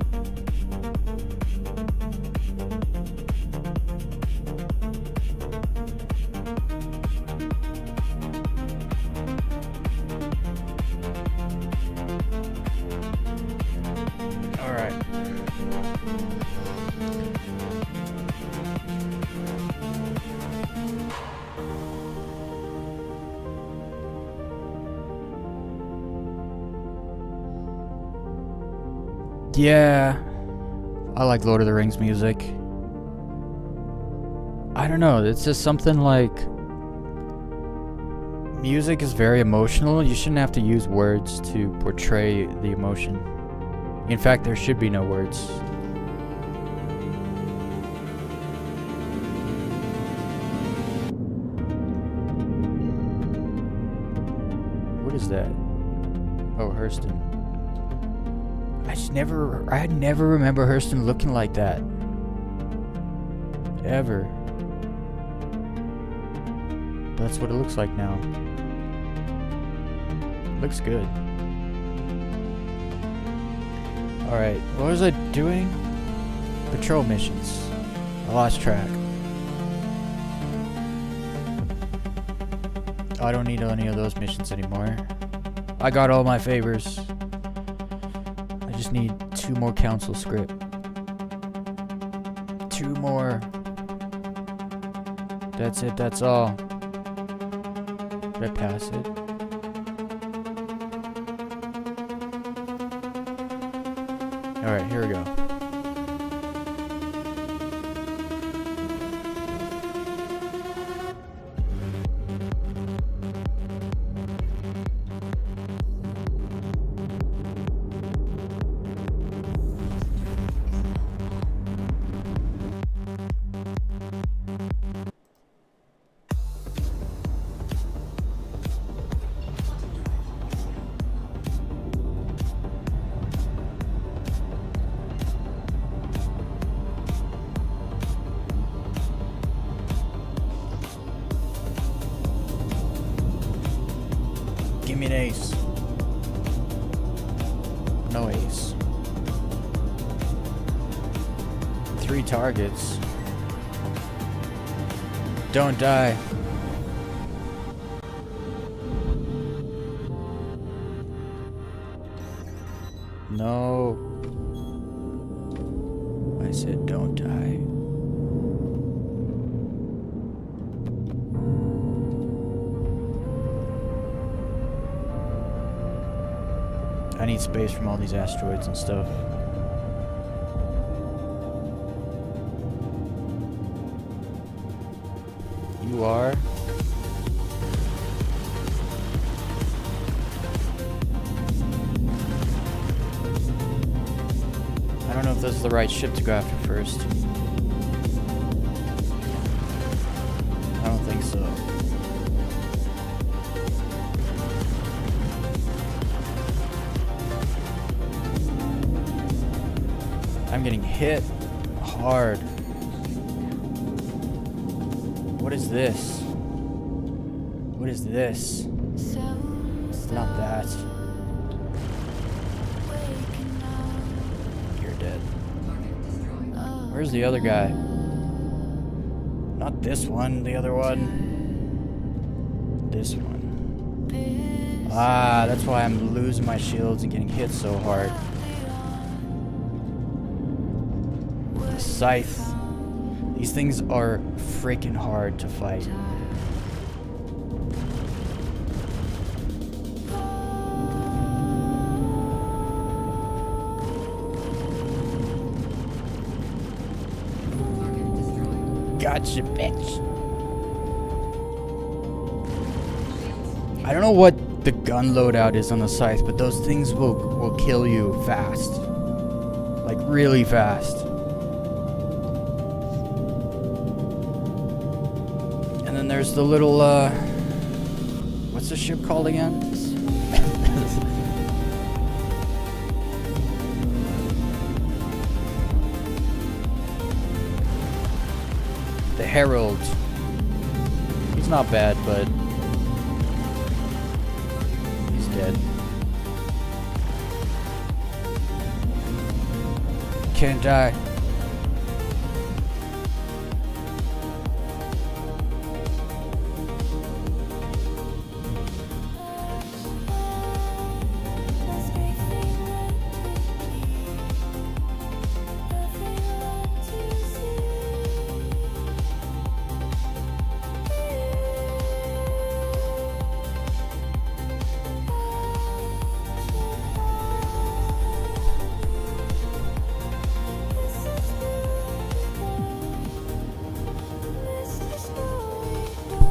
All right. Yeah, I like Lord of the Rings music. I don't know, it's just something like... Music is very emotional. You shouldn't have to use words to portray the emotion. In fact, there should be no words. What is that? Oh, Hurston. I never remember Hurston looking like that. Ever. But that's what it looks like now. Looks good. Alright, what was I doing? Patrol missions. I lost track. I don't need any of those missions anymore. I got all my favors. I just need 2 more council script. 2 more. That's it, that's all. Did I pass it? Alright, here we go. Give me an ace. No ace. 3 targets. Don't die. No. I said don't die. I need space from all these asteroids and stuff. You are? I don't know if this is the right ship to go after first. I don't think so. I'm getting hit hard. What is this? What is this? Not that. You're dead. Where's the other guy? Not this one, the other one. This one. Ah, that's why I'm losing my shields and getting hit so hard. Scythe. These things are freaking hard to fight. Gotcha, bitch. I don't know what the gun loadout is on the scythe, but those things will kill you fast. Like, really fast. And then there's the little, what's the ship called again? The Herald. He's not bad, but he's dead. Can't die.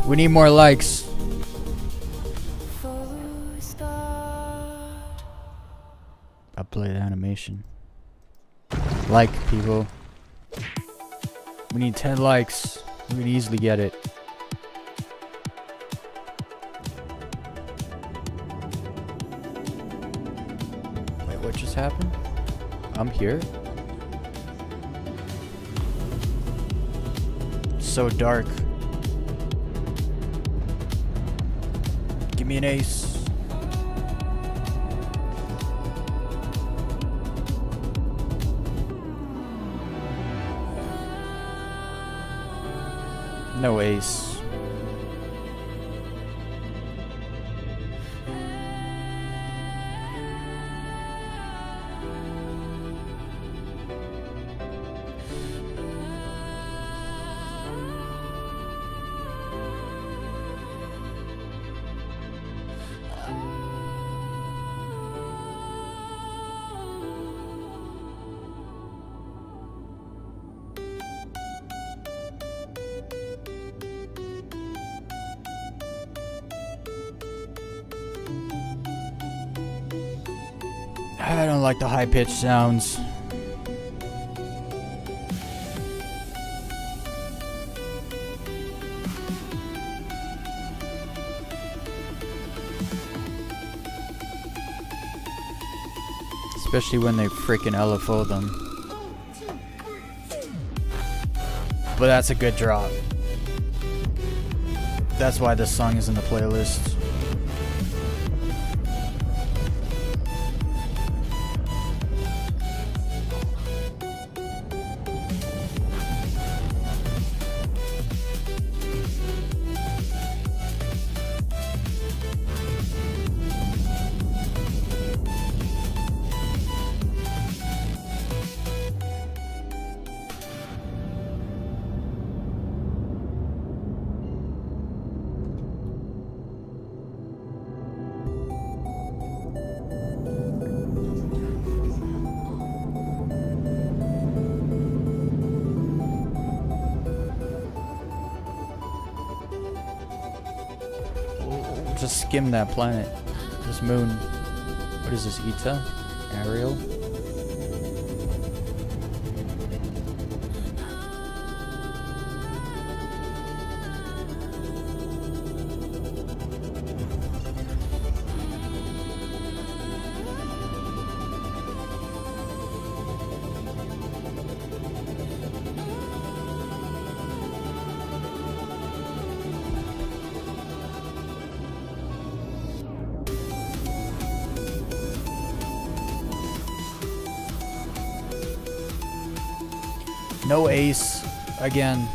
We need more likes. I'll play the animation. Like, people. We need 10 likes. We could easily get it. Wait, what just happened? I'm here? So dark. Give me an ace. No ace. I don't like the high-pitched sounds. Especially when they freaking LFO them. But that's a good drop. That's why this song is in the playlist. Just skim that planet. This moon. What is this, Eta? Ariel? No ace again.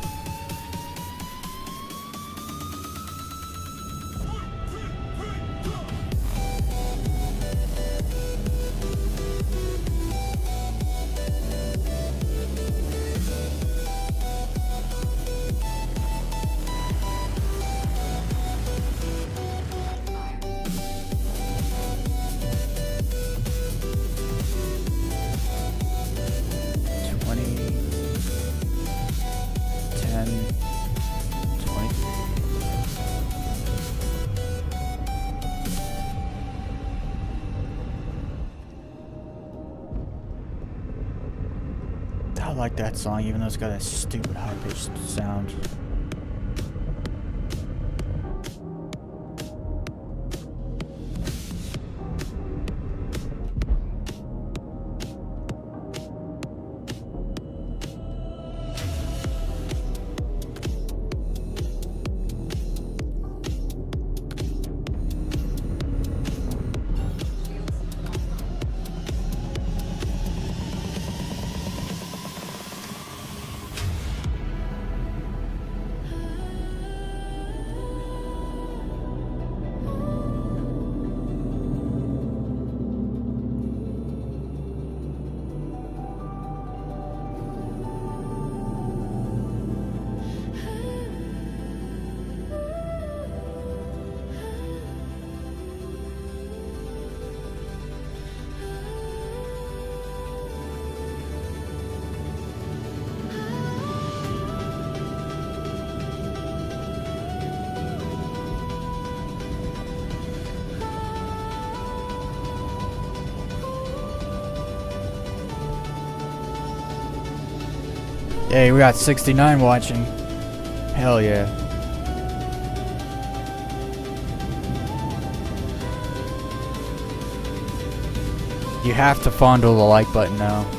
like that song, even though it's got that stupid high-pitched sound. Hey, we got 69 watching. Hell yeah. You have to fondle the like button now.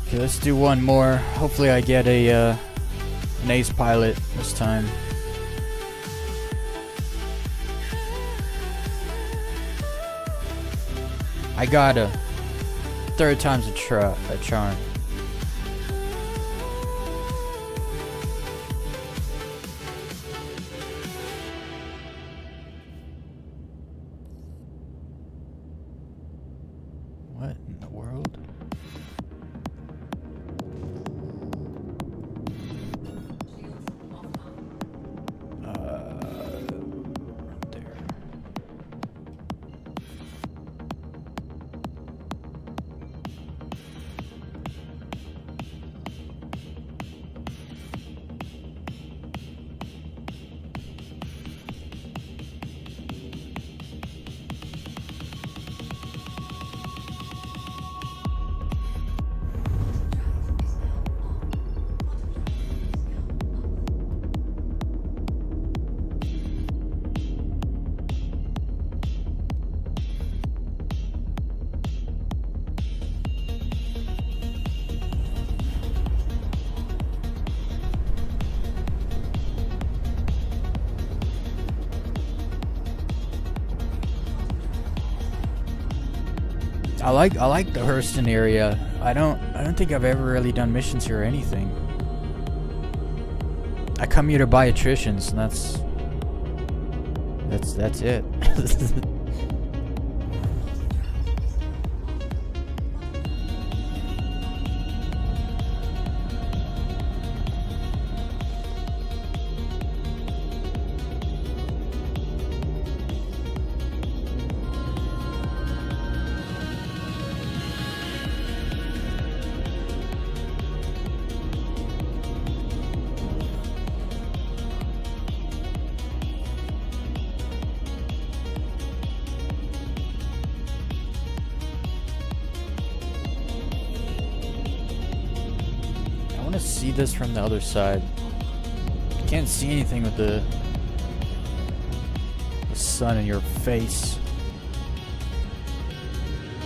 Okay, let's do one more. Hopefully I get an ace pilot this time. I got a third time's a charm. What in the world? There. I like the Hurston area. I don't think I've ever really done missions here or anything. I come here to buy attritions, and that's it. I want to see this from the other side. You can't see anything with the sun in your face.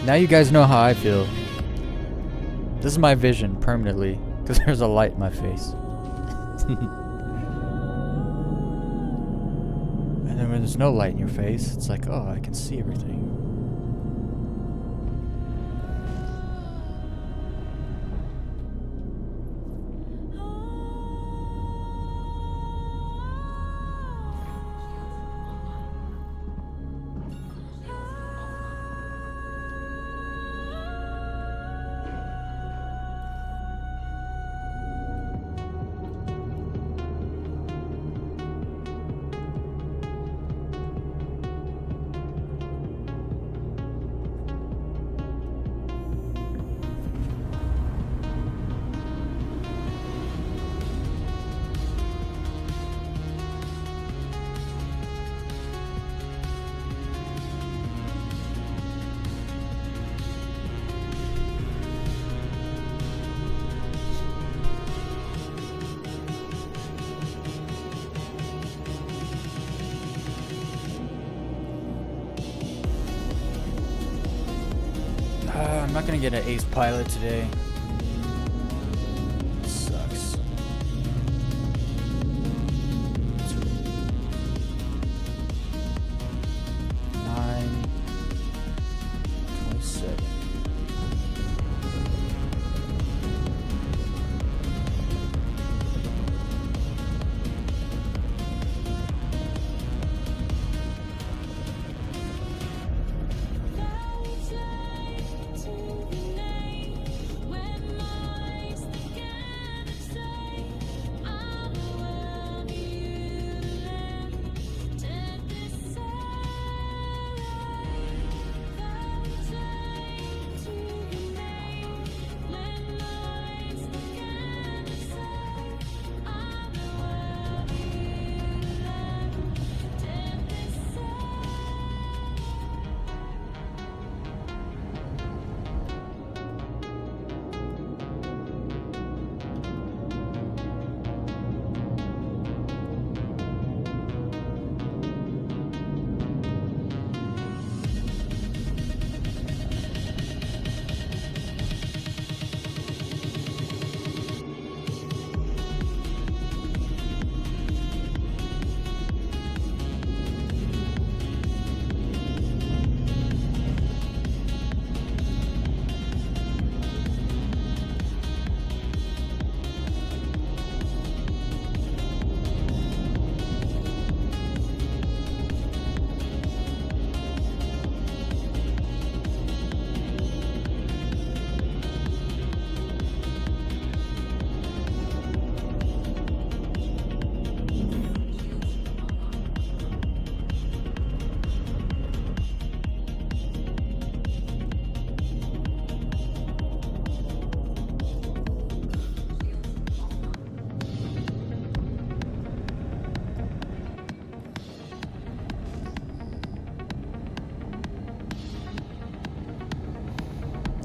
Now you guys know how I feel. This is my vision permanently, because there's a light in my face. And then when there's no light in your face, it's like, oh, I can see everything. I'm not gonna get an ace pilot today. Sucks. 9, 27.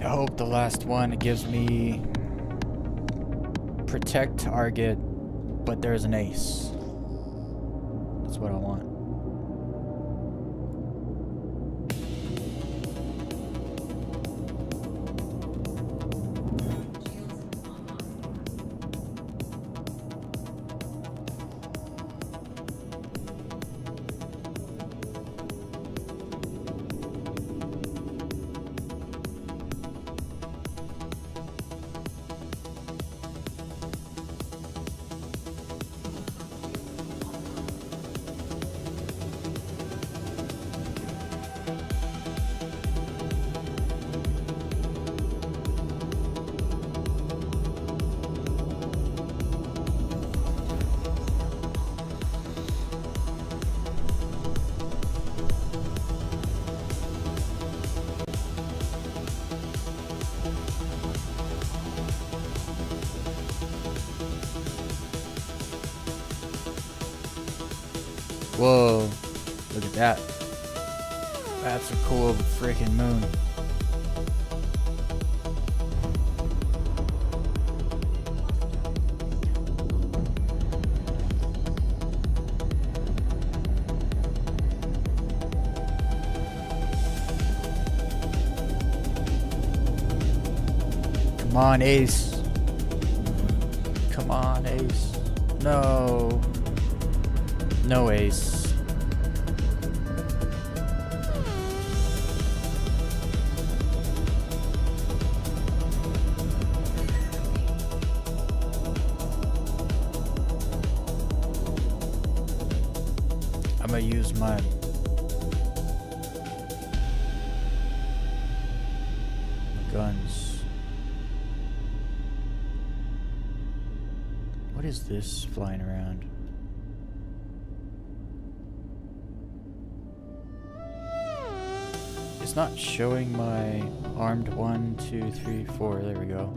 I hope the last one, it gives me protect target, but there's an ace. That's what I want. Whoa, look at that. That's a cool freaking moon. Come on, ace. Come on, ace. No. No ace. I'm gonna use my guns. What is this flying around? It's not showing my armed 1, 2, 3, 4. There we go.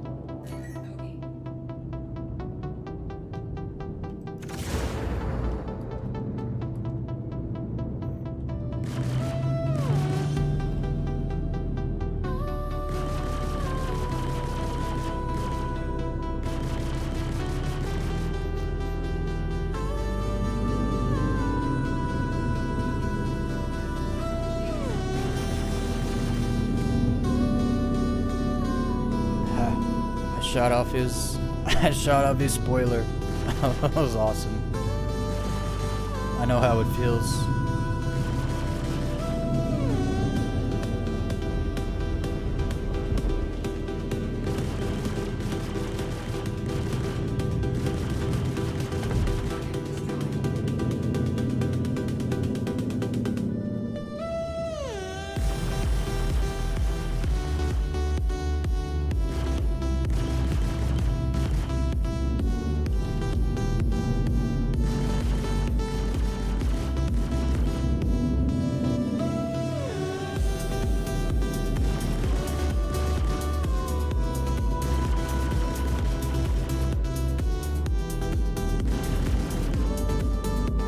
shot off his I shot off his spoiler. That was awesome. I know how it feels.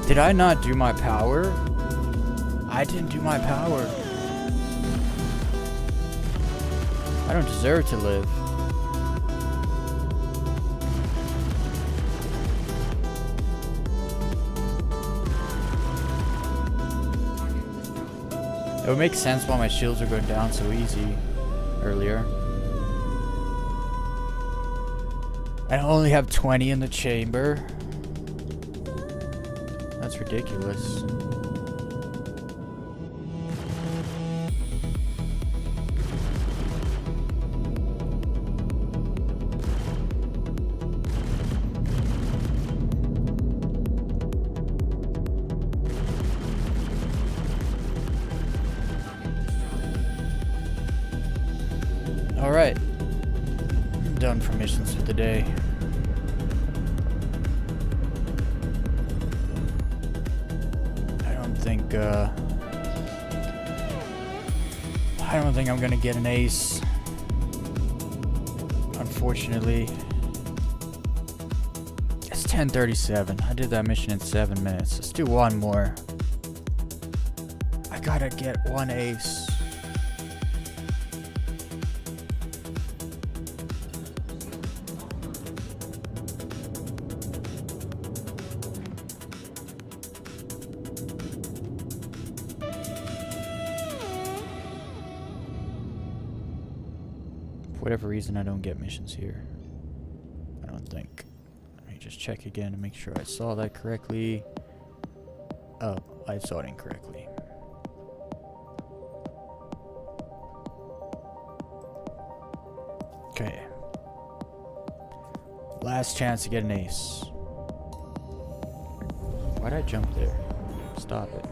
Did I not do my power? I didn't do my power. I don't deserve to live. It would make sense why my shields are going down so easy earlier. I only have 20 in the chamber. That's ridiculous. All right. I'm done for missions for the day. I don't think I'm gonna get an ace, unfortunately. It's 10:37. I did that mission in 7 minutes. Let's do one more. I gotta get one ace. For whatever reason, I don't get missions here. I don't think. Let me just check again to make sure I saw that correctly. Oh, I saw it incorrectly. Okay. Last chance to get an ace. Why'd I jump there? Stop it.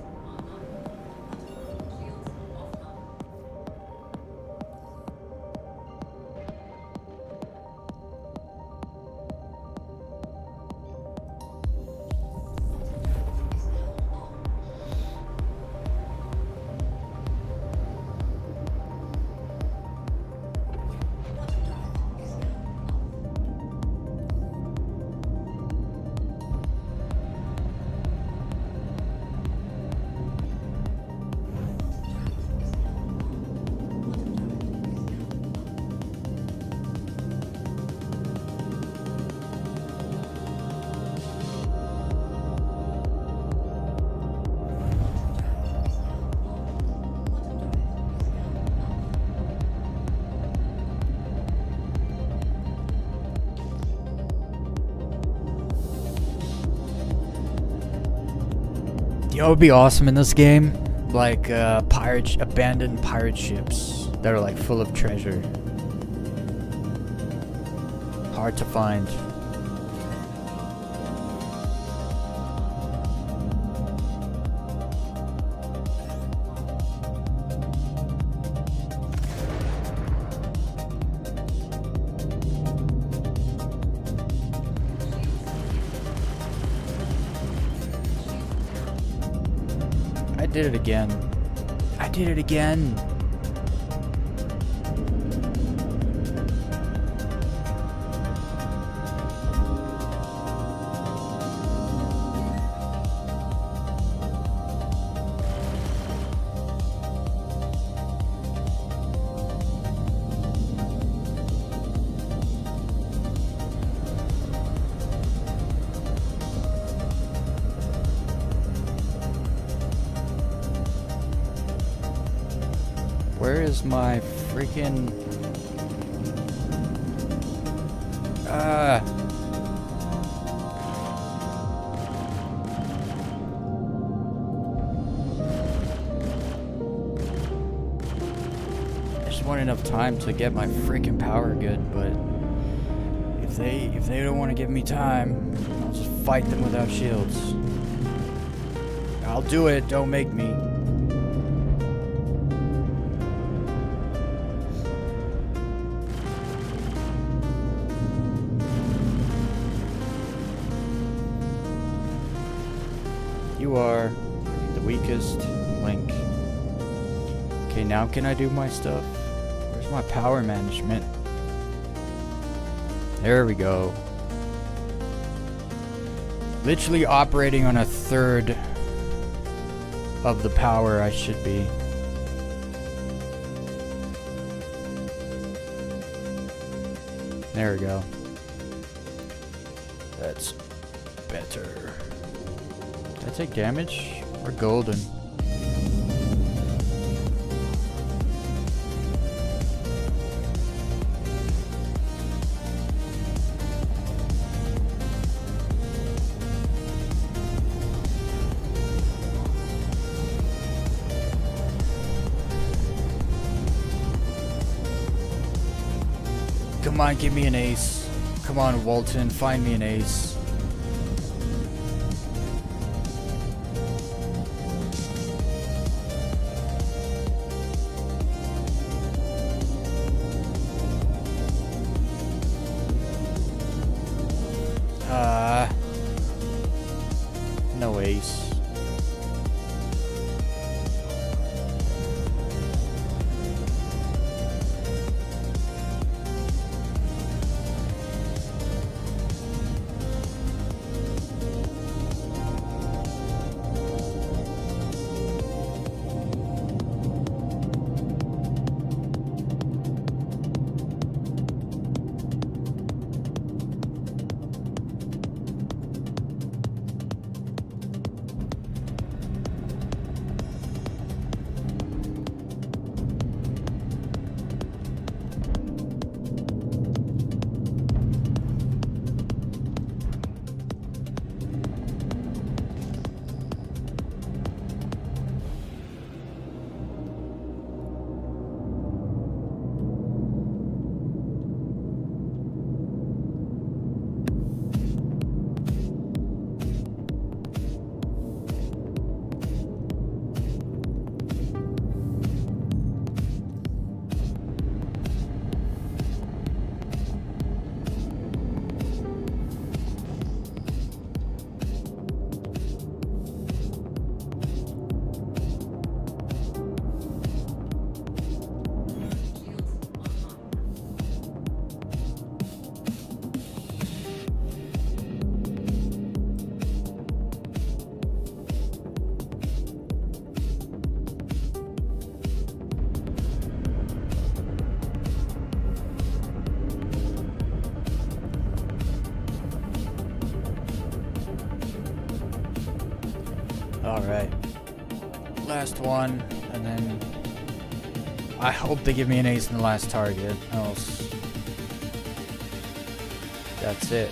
You know what would be awesome in this game? Like abandoned pirate ships that are like full of treasure. Hard to find. I did it again. I did it again. Where is my freaking... I just want enough time to get my freaking power good, but if they don't want to give me time, I'll just fight them without shields. I'll do it, don't make me. You are the weakest link. Okay, now can I do my stuff? Where's my power management? There we go. Literally operating on a third of the power I should be. There we go. That's better. Did I take damage? We're golden. Come on, give me an ace. Come on, Walton, find me an ace. No ace. Alright. Last one, and then I hope they give me an ace in the last target, else that's it.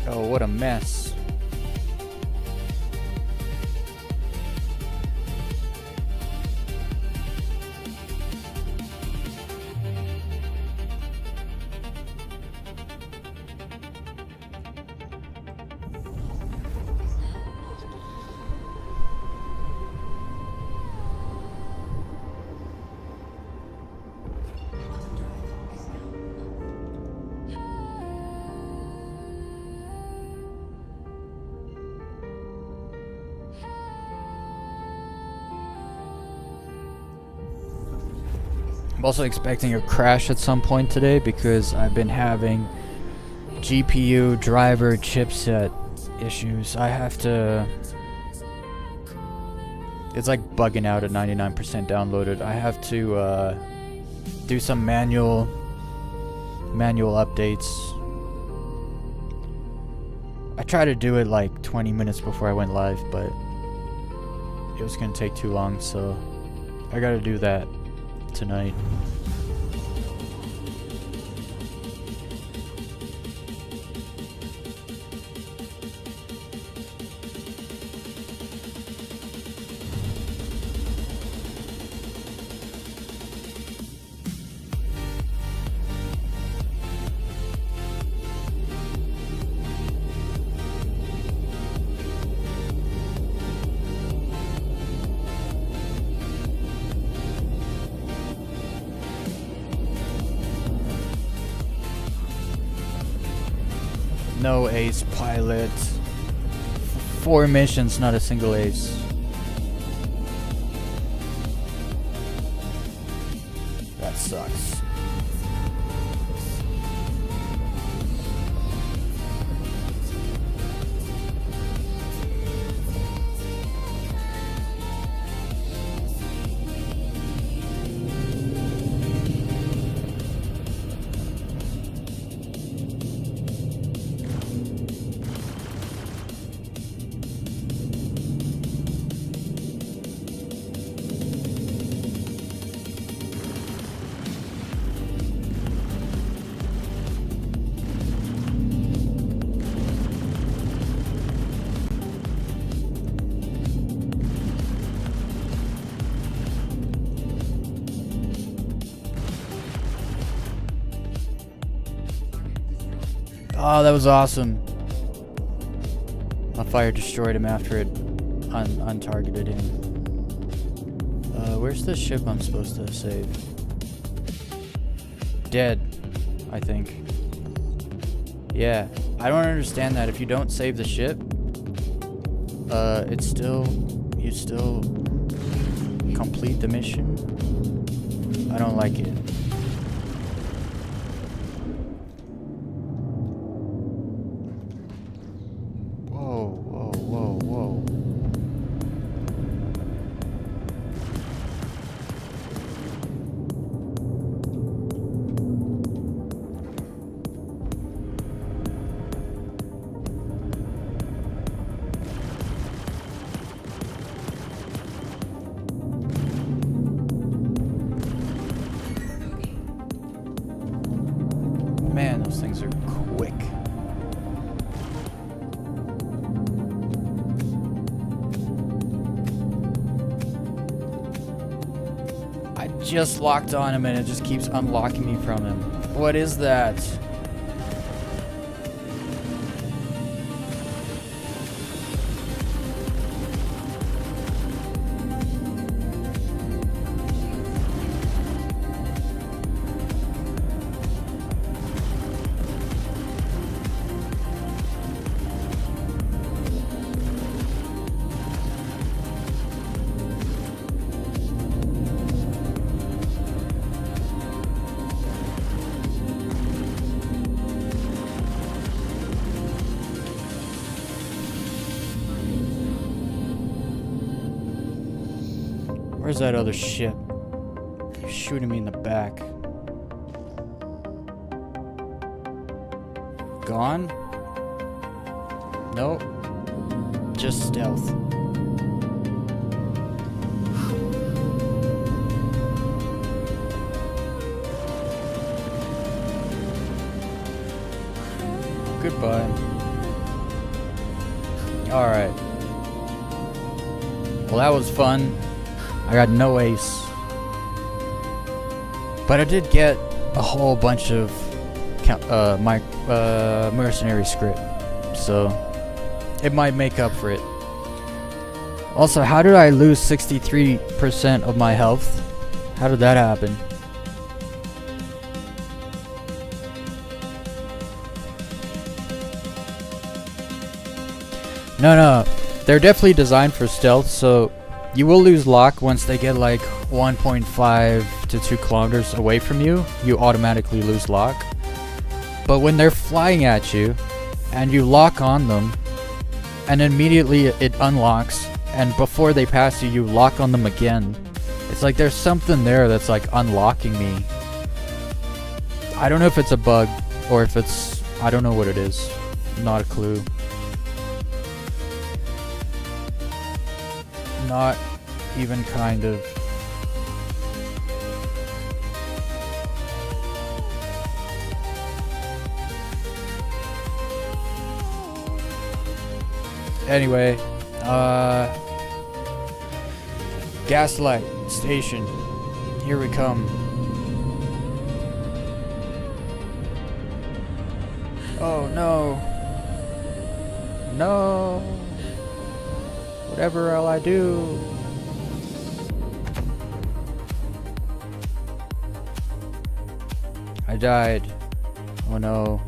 Oh, what a mess. I'm also expecting a crash at some point today because I've been having GPU driver chipset issues. I have to... It's like bugging out at 99% downloaded. I have to do some manual updates. I tried to do it like 20 minutes before I went live, but it was gonna take too long, so I gotta do that tonight. No ace pilot. 4 missions, not a single ace. That sucks. Oh, that was awesome. My fire destroyed him after it untargeted him. Where's the ship I'm supposed to save? Dead, I think. Yeah, I don't understand that. If you don't save the ship, you still complete the mission. I don't like it. Man, those things are quick. I just locked on him and it just keeps unlocking me from him. What is that? Where's that other ship? You're shooting me in the back. Gone? Nope. Just stealth. Goodbye. Alright. Well, that was fun. I got no ace. But I did get a whole bunch of mercenary script. So it might make up for it. Also, how did I lose 63% of my health? How did that happen? No. They're definitely designed for stealth, so you will lose lock once they get like 1.5 to to 2 kilometers away from you, you automatically lose lock. But when they're flying at you, and you lock on them, and immediately it unlocks, and before they pass you, you lock on them again. It's like there's something there that's like unlocking me. I don't know if it's a bug, or if it's... I don't know what it is. Not a clue. Not even kind of. Anyway, Gaslight Station. Here we come. Oh no. No. Whatever will I do? I died. Oh no.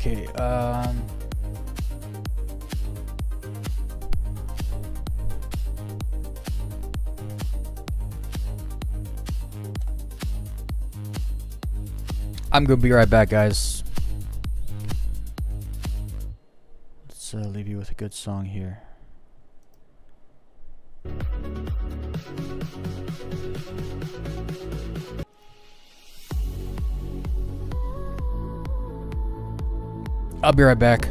Okay, I'm gonna be right back, guys. Let's leave you with a good song here. I'll be right back.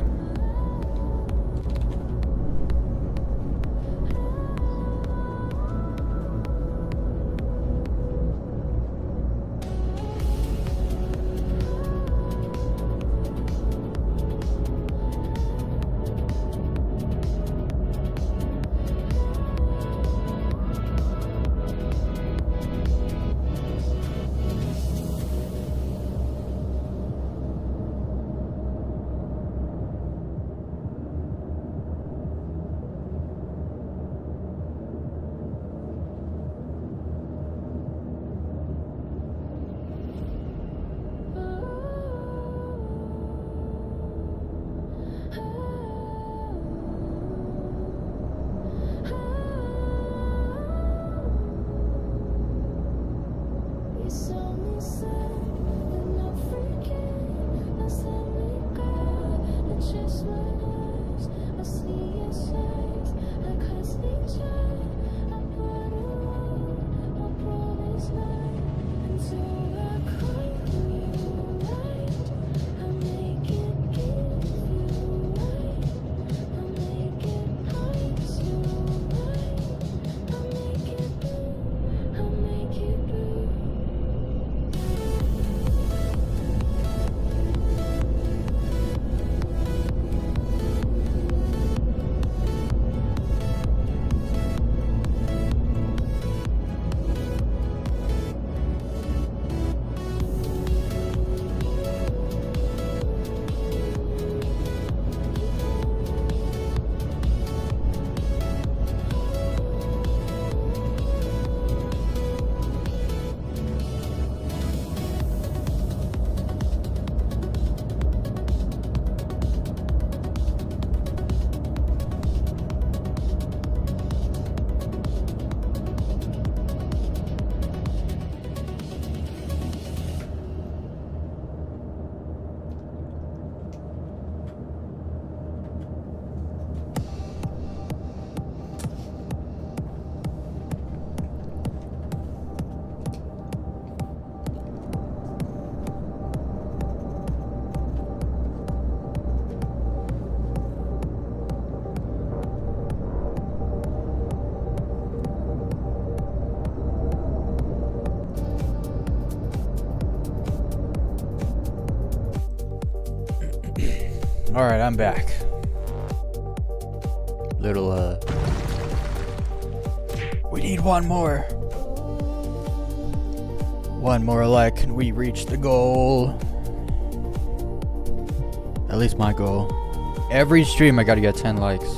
Alright, I'm back. We need one more. One more like, and we reach the goal. At least my goal. Every stream I gotta get 10 likes.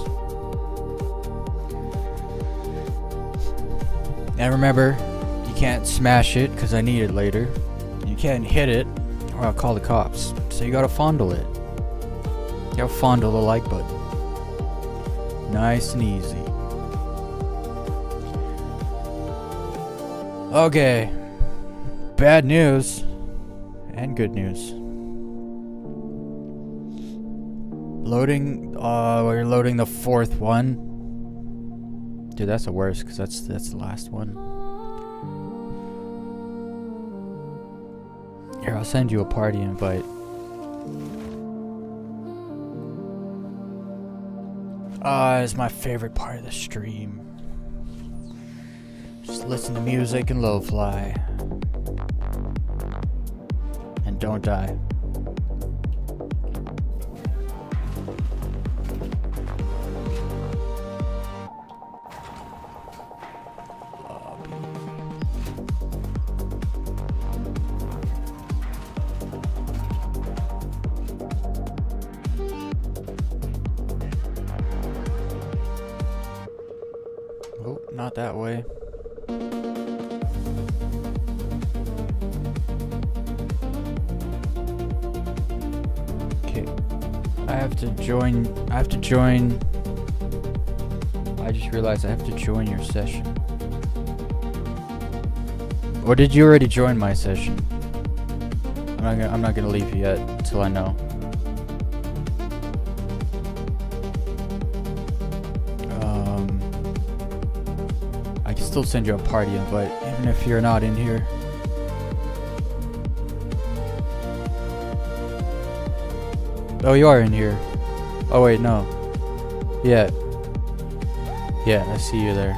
And remember, you can't smash it, because I need it later. You can't hit it, or I'll call the cops. So you gotta fondle it. You gotta fondle the like button. Nice and easy. Okay. Bad news. And good news. Loading, we're loading the 4th one. Dude, that's the worst, because that's the last one. Here, I'll send you a party invite. It's my favorite part of the stream. Just listen to music and lo-fi. And don't die. Oh, not that way. Okay. I have to join. I just realized I have to join your session. Or did you already join my session? I'm not gonna leave you yet until I know. I can still send you a party invite, even if you're not in here. Oh, you are in here. Oh wait, no. Yeah. Yeah, I see you there.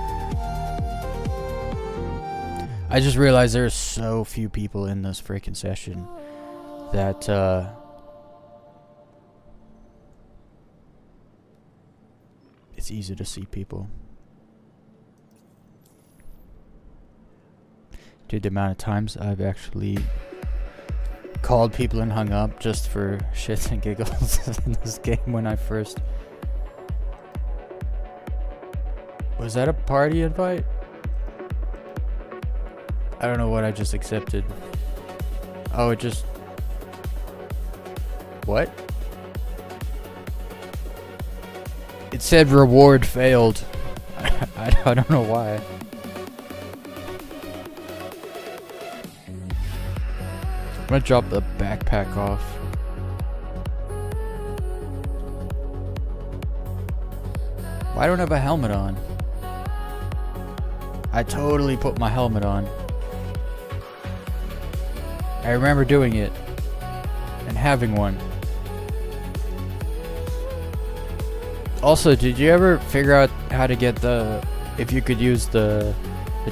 I just realized there's so few people in this freaking session that it's easy to see people. Dude, the amount of times I've actually called people and hung up just for shits and giggles in this game when I first... Was that a party invite? I don't know what I just accepted. Oh, it just... What? It said reward failed. I don't know why. I'm gonna drop the backpack off. Why don't I have a helmet on? I totally put my helmet on. I remember doing it and having one. Also, did you ever figure out how to get if you could use the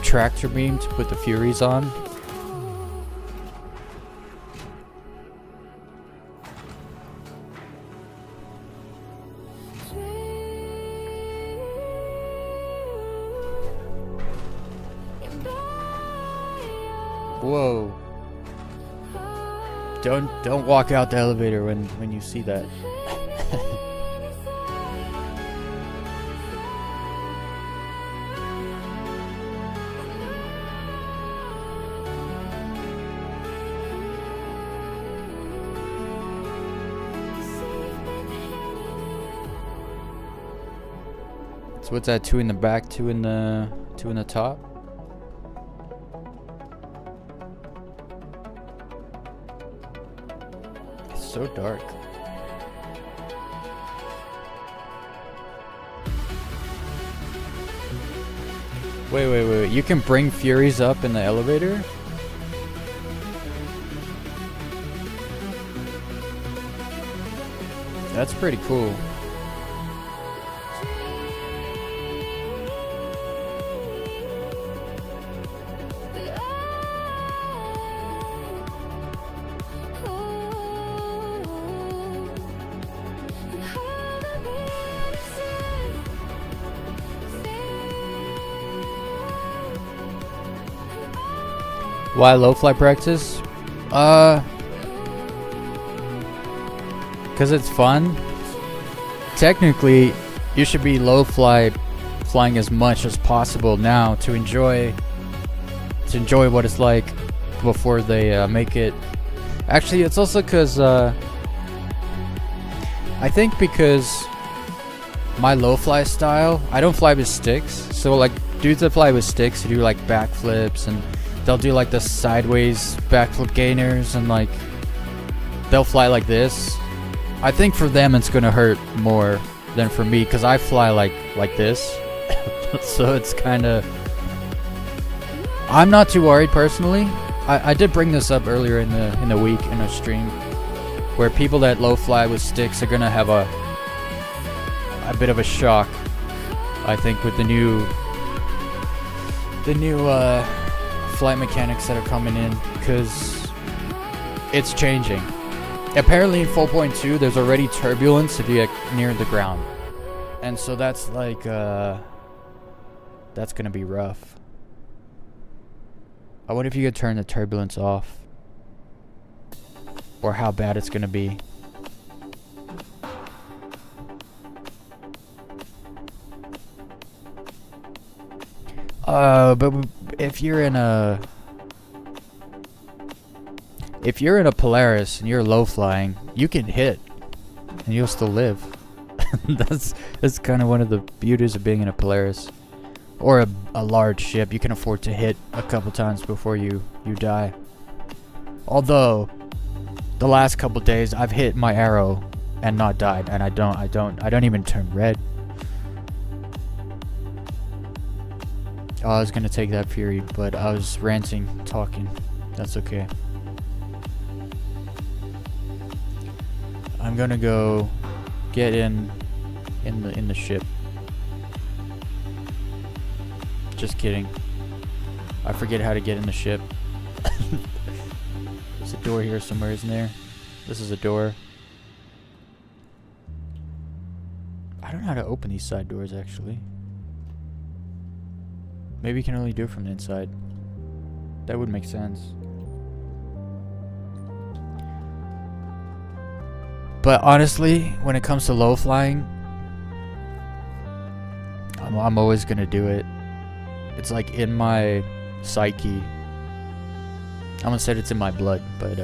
tractor beam to put the Furies on? Whoa. Don't walk out the elevator when you see that. So what's that? 2 in the back, 2 in the top? So dark. Wait. You can bring Furies up in the elevator? That's pretty cool. Why low fly practice? Cause it's fun. Technically, you should be low flying as much as possible now to enjoy what it's like before they make it. Actually, it's also cause I think because my low fly style, I don't fly with sticks. So like dudes that fly with sticks do like backflips, and they'll do like the sideways backflip gainers, and like they'll fly like this. I think for them it's gonna hurt more than for me, because I fly like this. So it's kind of, I'm not too worried personally. I did bring this up earlier in the week in a stream, where people that low fly with sticks are gonna have a bit of a shock, I think, with the new flight mechanics that are coming in, because it's changing. Apparently in 4.2 there's already turbulence if you get near the ground, and so that's like that's gonna be rough. I wonder if you could turn the turbulence off, or how bad it's gonna be. But if you're in a Polaris and you're low flying, you can hit and you'll still live. That's kind of one of the beauties of being in a Polaris or a large ship. You can afford to hit a couple times before you die. Although the last couple days I've hit my arrow and not died, and I don't even turn red. Oh, I was gonna take that fury, but I was ranting, talking. That's okay. I'm gonna go get in the ship. Just kidding. I forget how to get in the ship. There's a door here somewhere, isn't there? This is a door. I don't know how to open these side doors, actually. Maybe you can only do it from the inside. That would make sense. But honestly, when it comes to low flying, I'm always gonna do it. It's like in my psyche. I almost said it's in my blood, but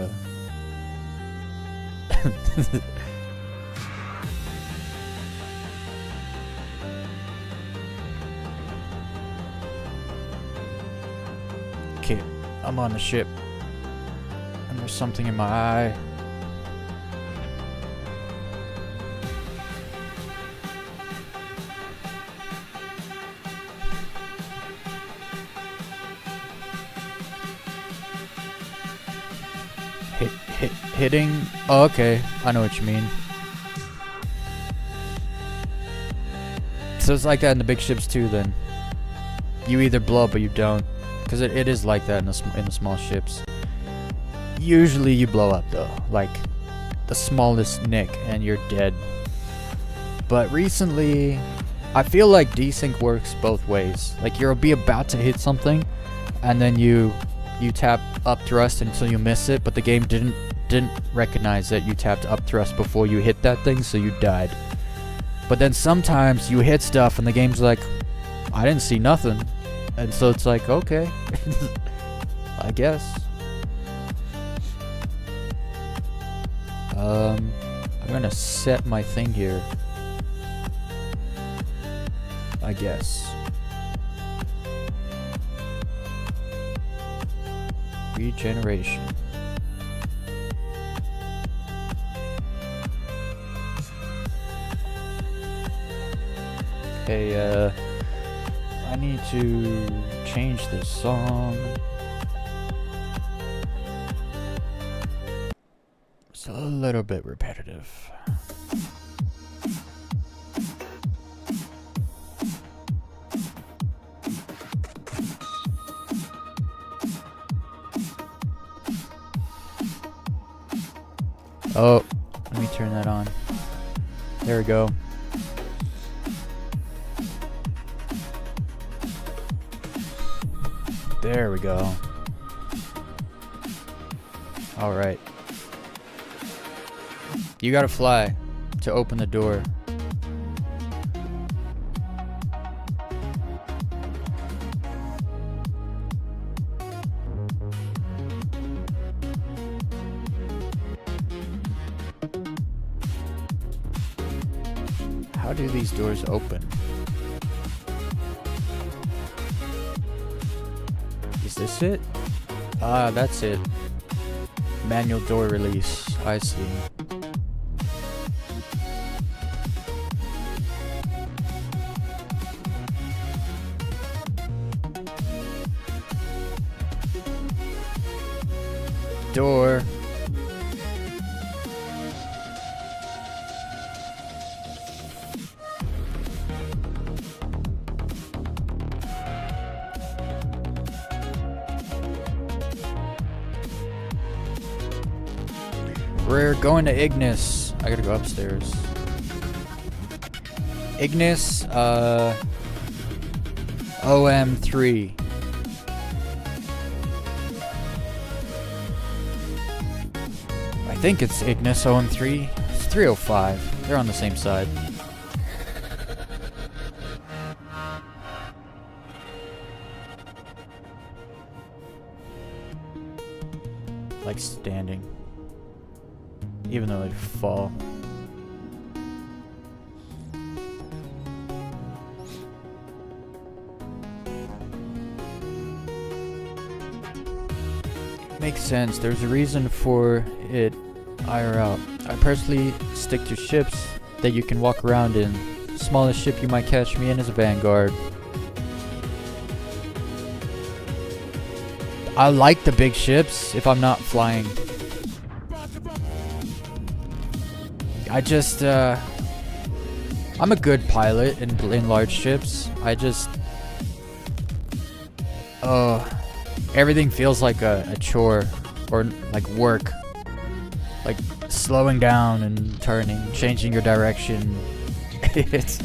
okay, I'm on the ship, and there's something in my eye. Hitting? Oh, okay. I know what you mean. So it's like that in the big ships too, then. You either blow up or you don't. Because it is like that in the small ships. Usually you blow up though. Like the smallest nick and you're dead. But recently, I feel like desync works both ways. Like you'll be about to hit something, and then you tap up thrust until you miss it, but the game didn't recognize that you tapped up thrust before you hit that thing, so you died. But then sometimes you hit stuff and the game's like, I didn't see nothing, and so it's like, okay. I guess. I'm gonna set my thing here, I guess. Regeneration. Okay, I need to change this song. It's a little bit repetitive. Oh, let me turn that on. There we go. There we go. Alright. You gotta fly to open the door. How do these doors open? Is this it? Ah, that's it. Manual door release. I see. Door. We're going to Ignis. I gotta go upstairs. Ignis, OM3. I think it's Ignis OM3. It's 305. They're on the same side. Like standing. Even though they fall. Makes sense. There's a reason for it IRL. I personally stick to ships that you can walk around in. Smallest ship you might catch me in is a Vanguard. I like the big ships if I'm not flying. I just, I'm a good pilot in large ships. I just, everything feels like a chore or like work. Like slowing down and turning, changing your direction. it's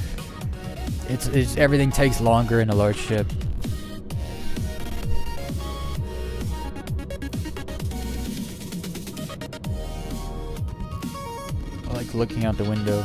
everything takes longer in a large ship. I like looking out the window.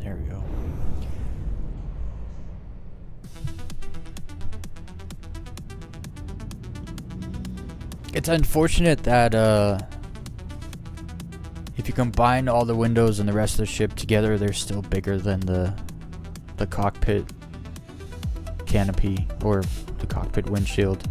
There we go. It's unfortunate that if you combine all the windows and the rest of the ship together, they're still bigger than the cockpit canopy or the cockpit windshield.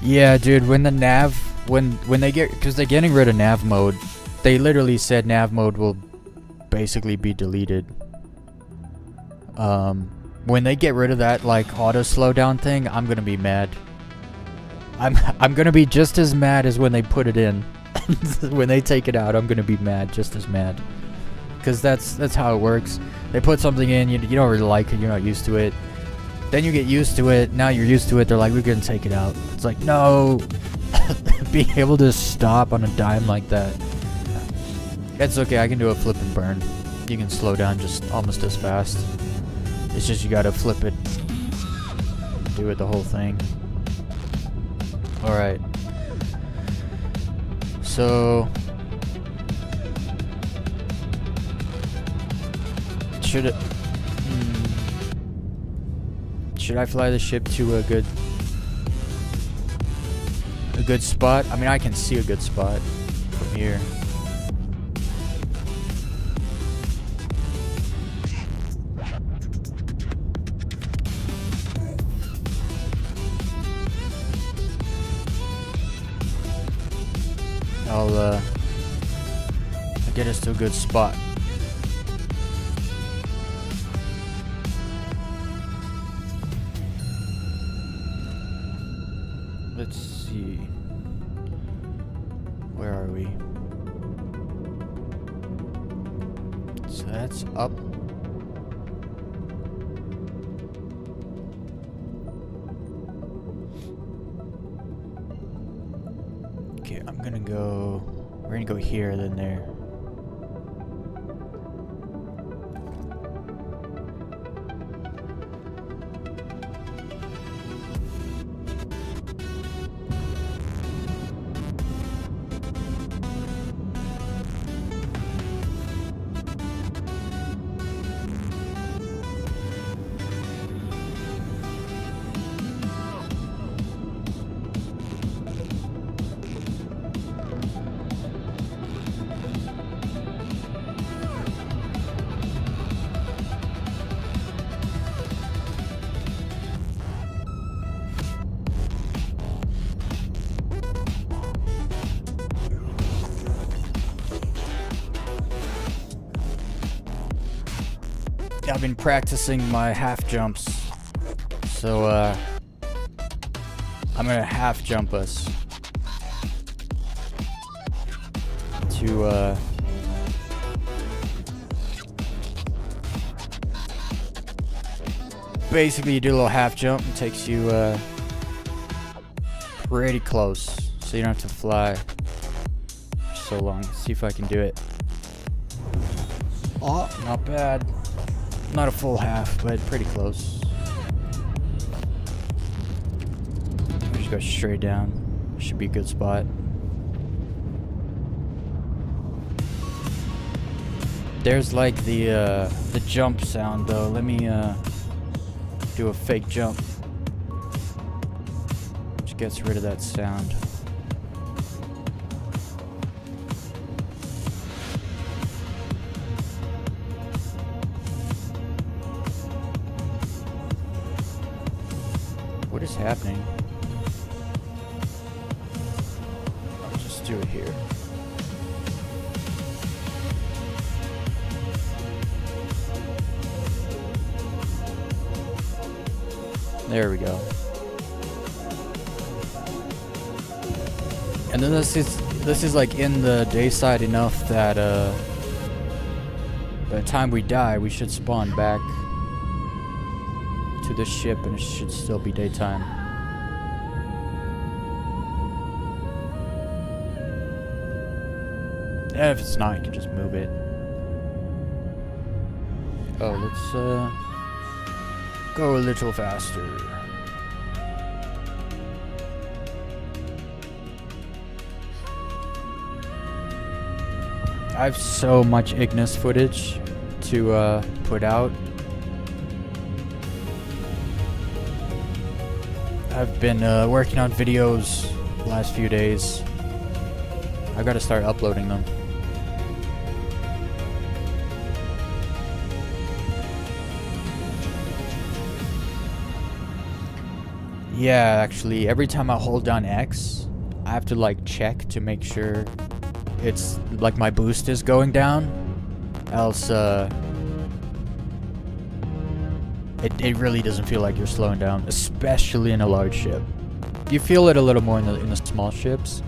Yeah, dude, when the nav, when they get, because they're getting rid of nav mode, they literally said nav mode will basically be deleted. When they get rid of that, like, auto slowdown thing, I'm gonna be mad. I'm gonna be just as mad as when they put it in. When they take it out, I'm gonna be mad, just as mad. Because that's how it works. They put something in, you don't really like it, you're not used to it. Then you get used to it, now you're used to it, they're like, we're gonna take it out. It's like, no. Being able to stop on a dime like that. It's okay, I can do a flip and burn. You can slow down just almost as fast. It's just you gotta flip it. Do it the whole thing. Alright. So... Should I fly the ship to a good spot? I mean, I can see a good spot from here. will get us to a good spot. Let's see. Where are we? So that's up. Okay, we're gonna go here, then there. I've been practicing my half jumps, so I'm gonna half jump us to basically you do a little half jump. It takes you pretty close, so you don't have to fly for so long. Let's see if I can do it. Oh, not bad. Not a full half, but pretty close. We just go straight down. Should be a good spot. There's like the jump sound though. Let me do a fake jump, which gets rid of that sound. What is happening? I'll just do it here. There we go. And then this is like in the day side enough that by the time we die, we should spawn back to the ship and it should still be daytime. And if it's not, you can just move it. Oh, let's go a little faster. I have so much Ignis footage to put out. I've been working on videos the last few days. I gotta start uploading them. Yeah, actually, every time I hold down X, I have to like check to make sure it's like my boost is going down. Else, it really doesn't feel like you're slowing down, especially in a large ship. You feel it a little more in the small ships,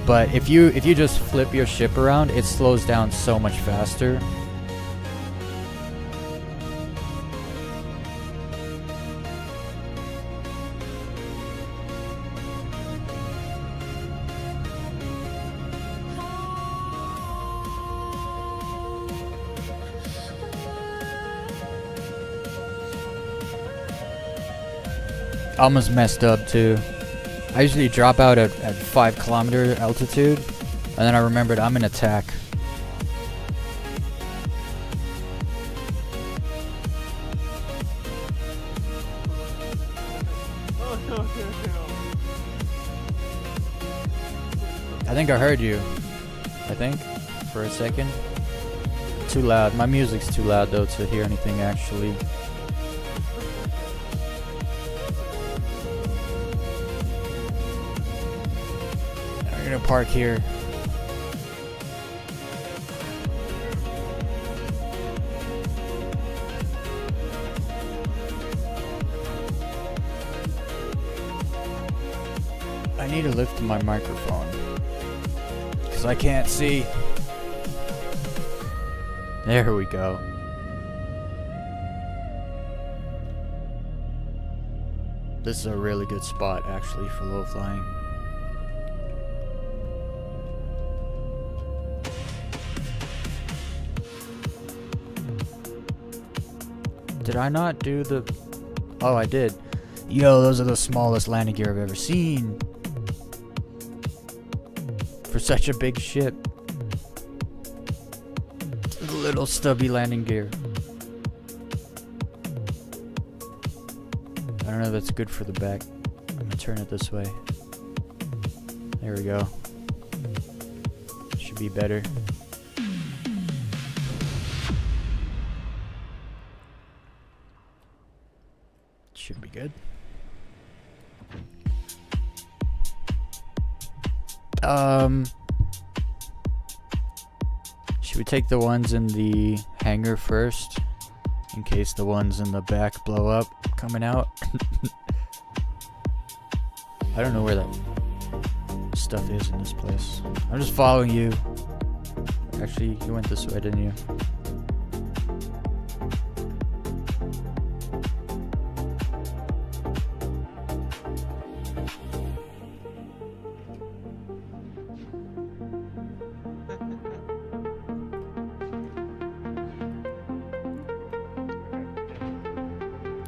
but if you just flip your ship around, it slows down so much faster. Almost messed up too. I usually drop out at 5 kilometer altitude, and then I remembered I'm in attack. I think I heard you. I think for a second. Too loud. My music's too loud though to hear anything actually. We're gonna park here. need to lift my microphone because I can't see. There we go. This is a really good spot actually for low flying. Did I not do the... Oh, I did. Yo, those are the smallest landing gear I've ever seen. For such a big ship. Little stubby landing gear. I don't know if that's good for the back. I'm gonna turn it this way. There we go. Should be better. Should be good. Should we take the ones in the hangar first? In case the ones in the back blow up coming out. I don't know where that stuff is in this place. I'm just following you. Actually, you went this way, didn't you?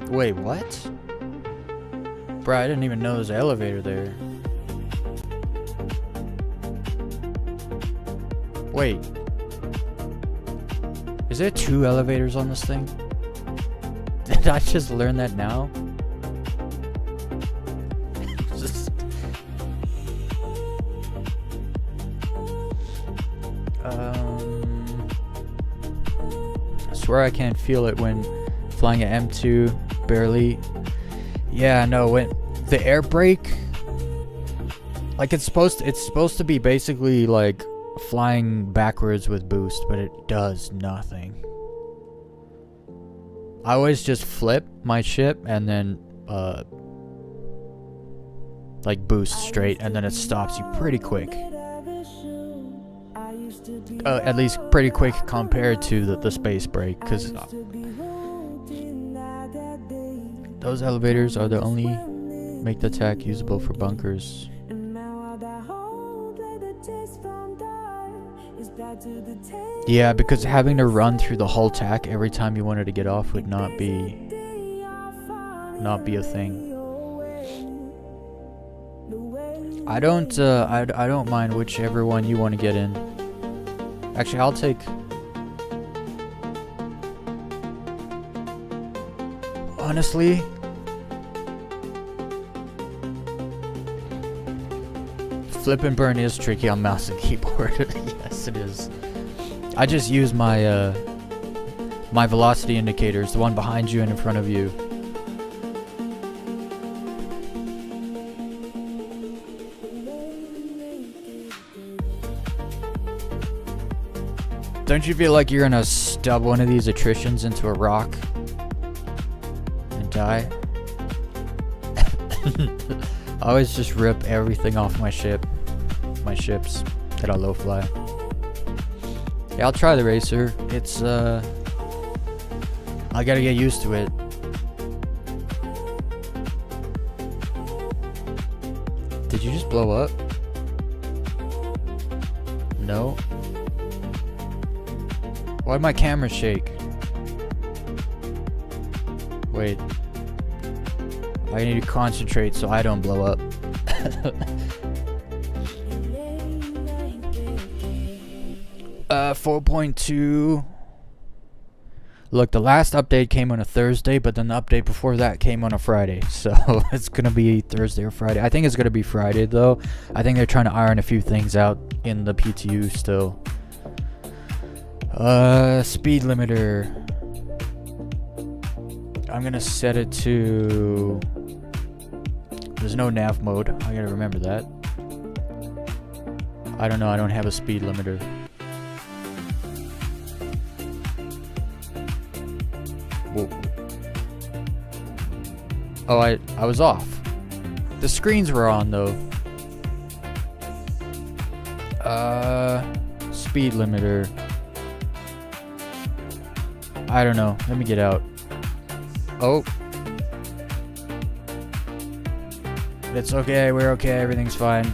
Wait, what? Bro, I didn't even know there's an elevator there. Wait. Is there 2 elevators on this thing? Did I just learn that now? I swear I can't feel it when flying at M2. Barely. Yeah, no, when the air brake, like it's supposed to be basically like flying backwards with boost, but it does nothing. I always just flip my ship and then like boost straight, and then it stops you pretty quick. At least pretty quick compared to the space brake, because those elevators are the only make the attack usable for bunkers. Yeah, because having to run through the whole tack every time you wanted to get off would not be a thing. I don't mind whichever one you want to get in. Actually, I'll take... Honestly, flip and burn is tricky on mouse and keyboard. Yes, it is. I just use my my velocity indicators, the one behind you and in front of you. Don't you feel like you're gonna stub one of these attritions into a rock? Die. I always just rip everything off my ships that I low fly. Yeah, I'll try the racer. It's I gotta get used to it. Did you just blow up? No. Why'd my camera shake? Wait. I need to concentrate so I don't blow up. 4.2. Look, the last update came on a Thursday, but then the update before that came on a Friday. So it's going to be Thursday or Friday. I think it's going to be Friday, though. I think they're trying to iron a few things out in the PTU still. Speed limiter. I'm going to set it to... There's no nav mode. I gotta remember that. I don't know. I don't have a speed limiter. Whoa. Oh, I was off. The screens were on though. Speed limiter. I don't know. Let me get out. Oh. It's okay. We're okay. Everything's fine.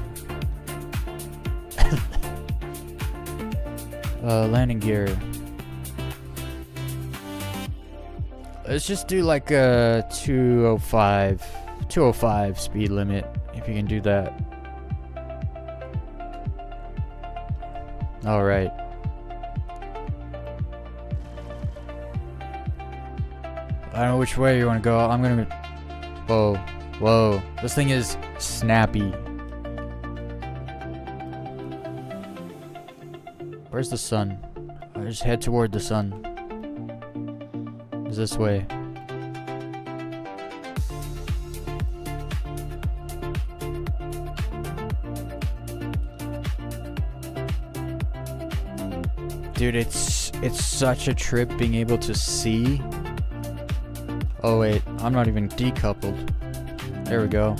Landing gear. Let's just do like a 205 speed limit, if you can do that. All right. I don't know which way you want to go. I'm gonna. Whoa, whoa! This thing is snappy. Where's the sun? I just head toward the sun. It's this way. Dude, it's such a trip being able to see. Oh wait, I'm not even decoupled. There we go.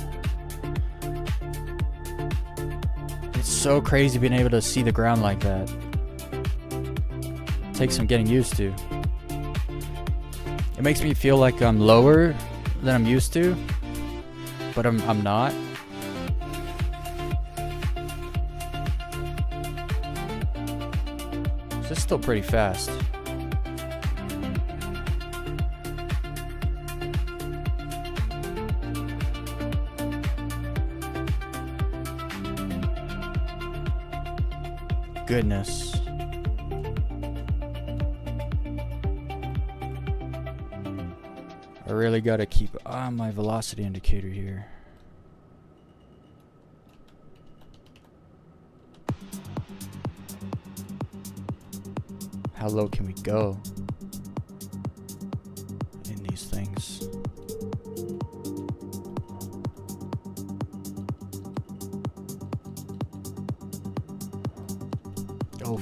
It's so crazy being able to see the ground like that. Takes some getting used to. It makes me feel like I'm lower than I'm used to, but I'm not. So it's still pretty fast. Goodness. I really gotta keep on my velocity indicator here. How low can we go in these things? Oh,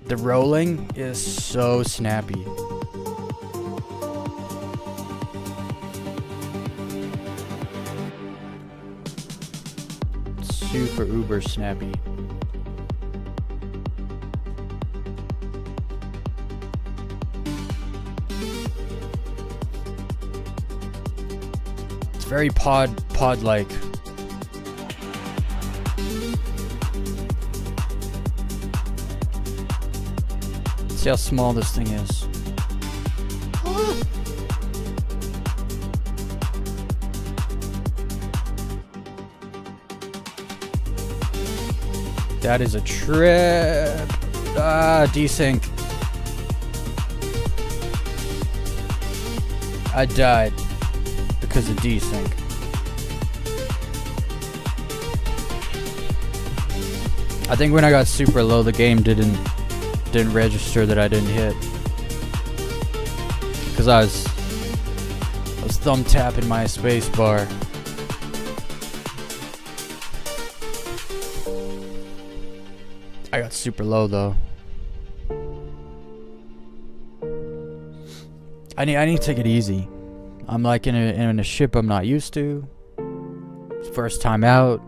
the rolling is so snappy. Super uber snappy. It's very pod-like. See how small this thing is. That is a trip. Desync. I died because of desync. I think when I got super low, the game didn't register that I didn't hit, because I was thumb tapping my space bar. I got super low though. I need to take it easy. I'm like in a ship I'm not used to. First time out.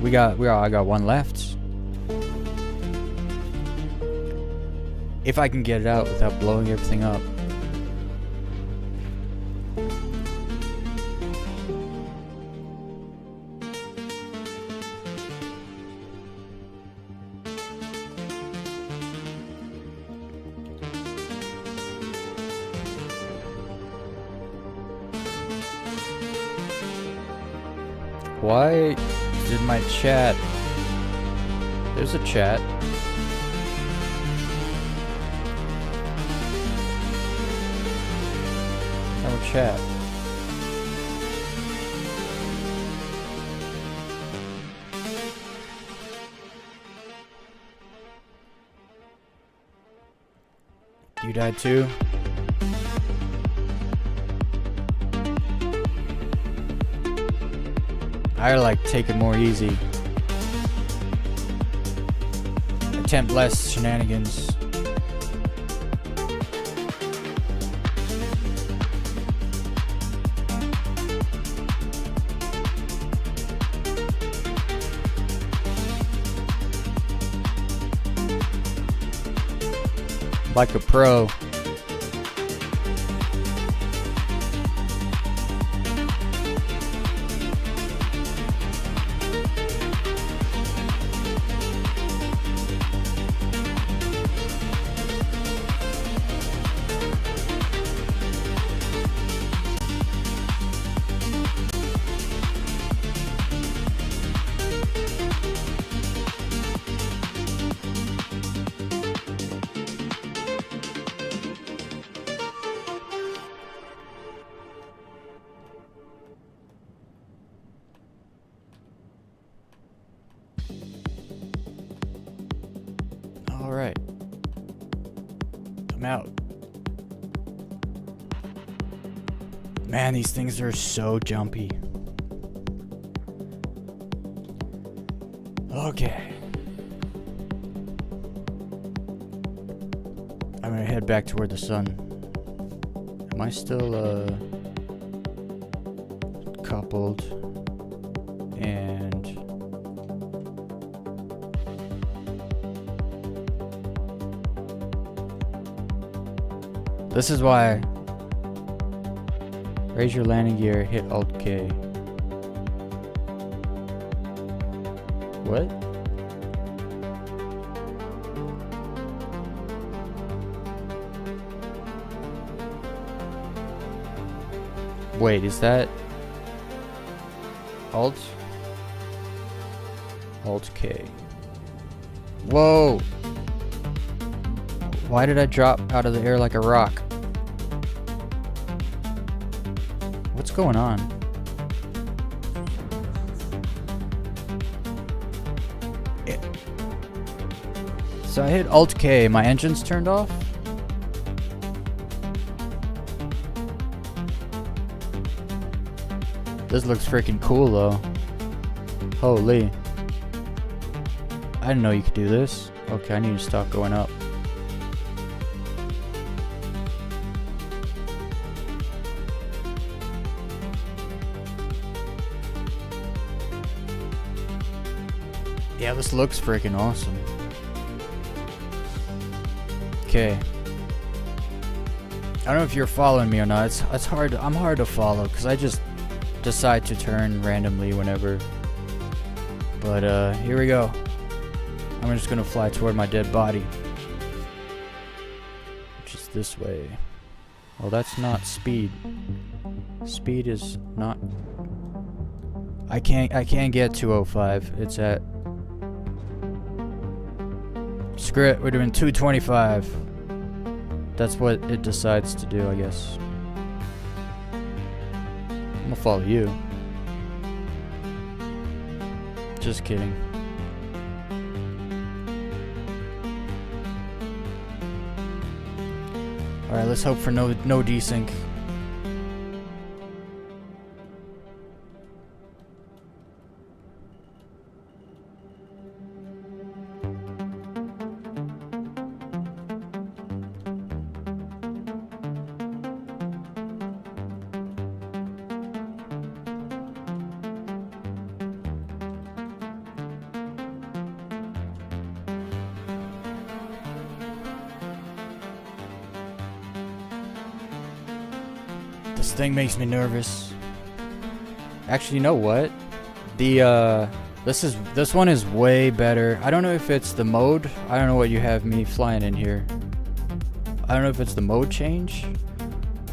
I got one left. If I can get it out without blowing everything up. Why did my chat... There's a chat. No chat. You died too? I like take it more easy. Attempt less shenanigans. like a pro. Alright. I'm out. Man, these things are so jumpy. Okay. I'm gonna head back toward the sun. Am I still, coupled? And... this is why... raise your landing gear, hit Alt K. What? Wait, is that Alt? Alt K. Whoa! Why did I drop out of the air like a rock? What's going on? So I hit Alt K, my engine's turned off? This looks freaking cool though. Holy. I didn't know you could do this. Okay, I need to stop going up. Yeah, this looks freaking awesome. Okay. I don't know if you're following me or not. It's hard. I'm hard to follow because I just decide to turn randomly whenever. But here we go. I'm just gonna fly toward my dead body, which is this way. Well, that's not speed. Speed is not. I can't get 205. It's at. Screw it, we're doing 225. That's what it decides to do, I guess. I'm gonna follow you. Just kidding. Alright, let's hope for no desync. This thing makes me nervous. Actually, you know what? This one is way better. I don't know if it's the mode. I don't know what you have me flying in here. I don't know if it's the mode change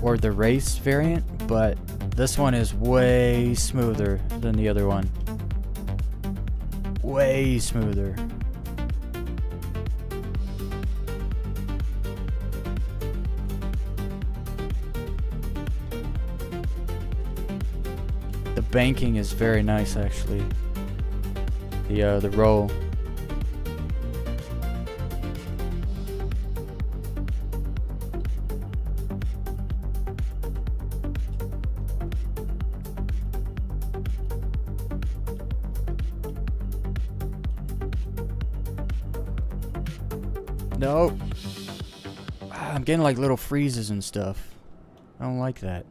or the race variant, but this one is way smoother than the other one. Way smoother. The banking is very nice, actually. The roll. No. I'm getting like little freezes and stuff. I don't like that.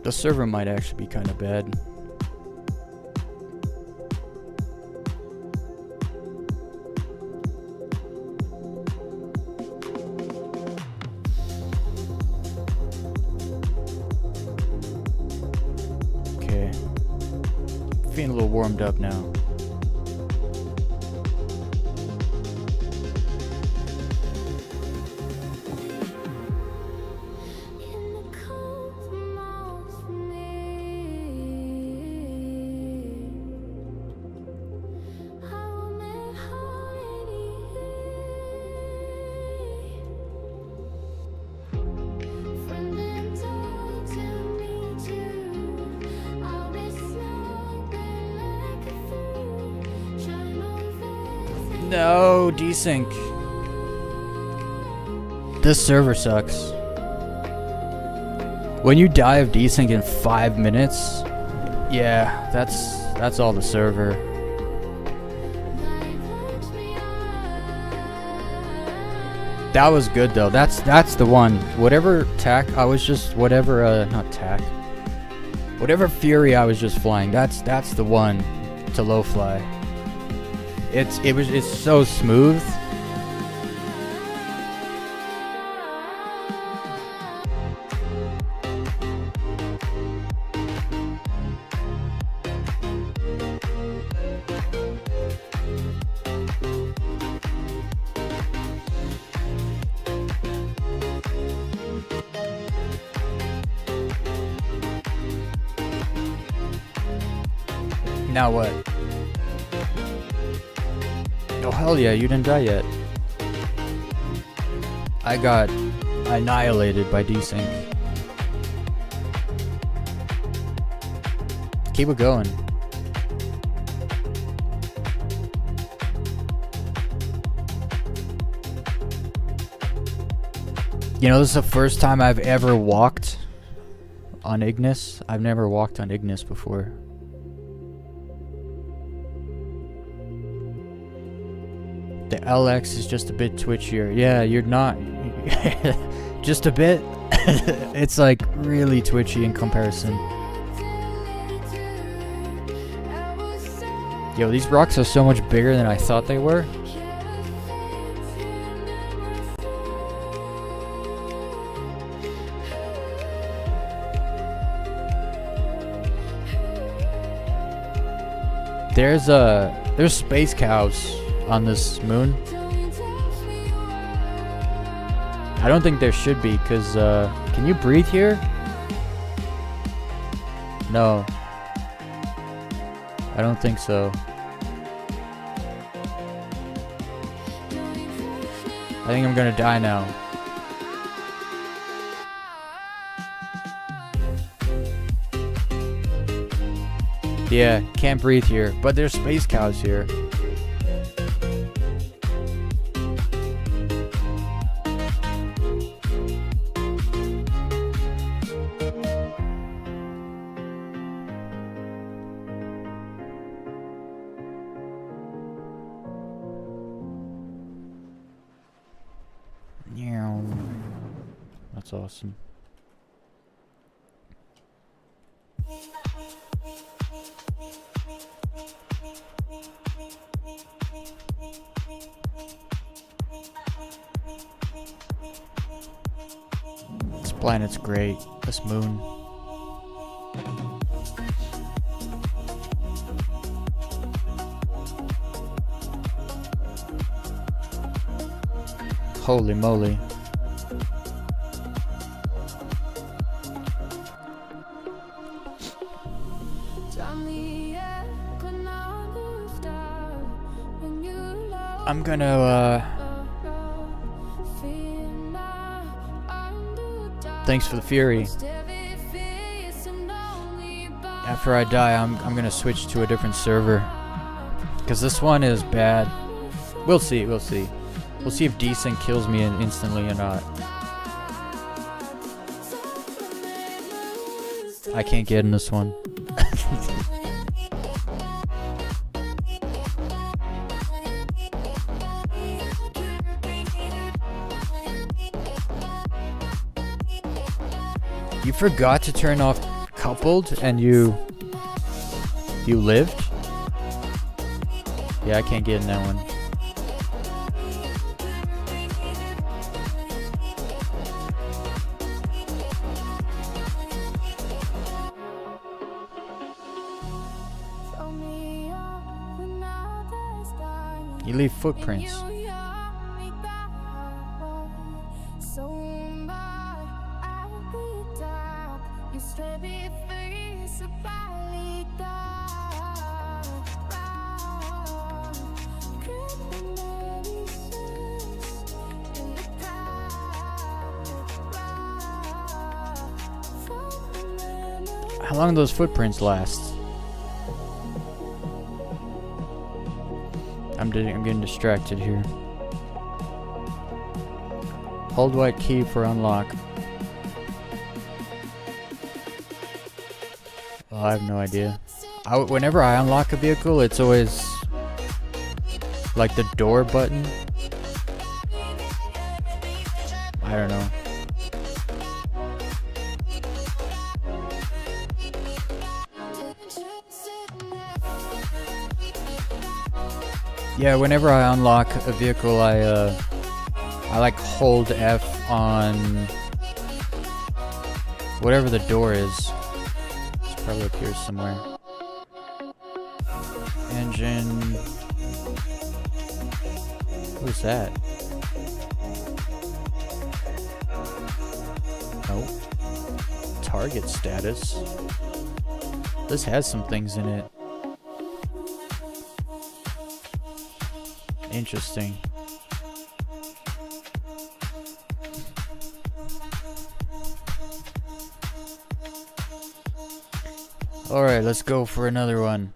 The server might actually be kind of bad. feeling a little warmed up now. No, desync. This server sucks. When you die of desync in 5 minutes, yeah, that's all the server. That was good though. That's the one. Whatever tack I was just not tack. Whatever fury I was just flying, that's the one to low fly. It's so smooth. Now what? Oh hell yeah, you didn't die yet. I got annihilated by desync. Keep it going. You know, this is the first time I've ever walked on Ignis. I've never walked on Ignis before. The LX is just a bit twitchier. Yeah, you're not... just a bit. It's like really twitchy in comparison. Yo, these rocks are so much bigger than I thought they were. There's space cows on this moon. I don't think there should be, because can you breathe here? No, I don't think so. I think I'm gonna die now. Yeah, can't breathe here, but there's space cows here. That's awesome. This planet's great. This moon. Holy moly. I'm gonna, thanks for the fury. After I die, I'm gonna switch to a different server. Because this one is bad. We'll see, we'll see. We'll see if desync kills me instantly or not. I can't get in this one. You forgot to turn off coupled and you lived? Yeah, I can't get in that one. You leave footprints. How long do those footprints last? I'm getting distracted here. Hold white key for unlock. Well, I have no idea. Whenever I unlock a vehicle, it's always like the door button. I don't know. Yeah, whenever I unlock a vehicle, I like hold F on whatever the door is. It's probably up here somewhere. Engine. Who's that? Oh. Target status. This has some things in it. Interesting. Alright, let's go for another one.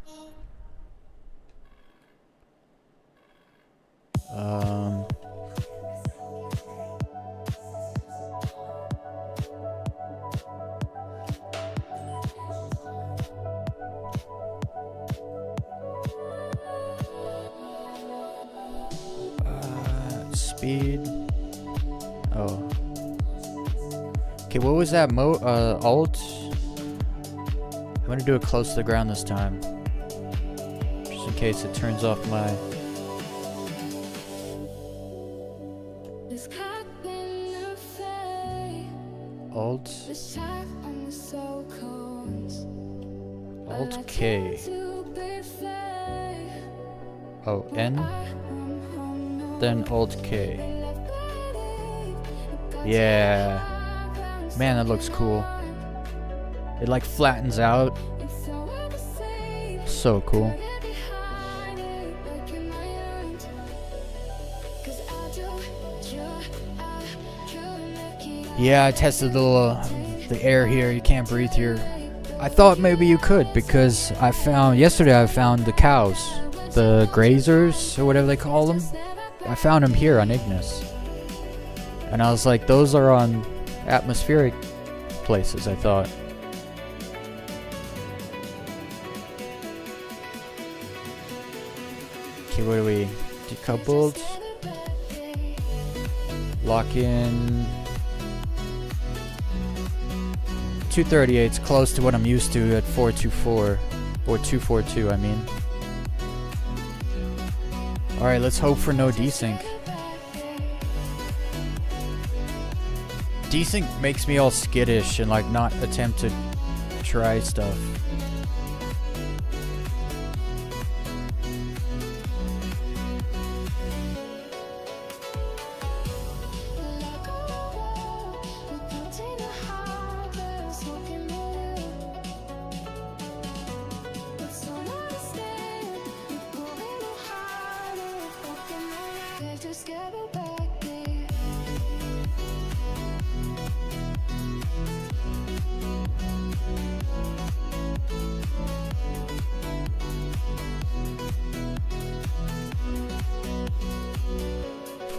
Speed. Oh. Okay, what was that alt? I'm gonna do it close to the ground this time. Just in case it turns off my... Alt. Alt K. Oh, N? Then Alt K. Yeah. Man, that looks cool. It like flattens out. So cool. Yeah, I tested the air here. You can't breathe here. I thought maybe you could because yesterday I found the cows, the grazers or whatever they call them. I found them here on Ignis. And I was like, those are on atmospheric places, I thought. Okay, what do we... Decoupled. Lock in. 238 is close to what I'm used to at 424. Or 242, I mean. Alright, let's hope for no desync. Desync makes me all skittish and like not attempt to try stuff.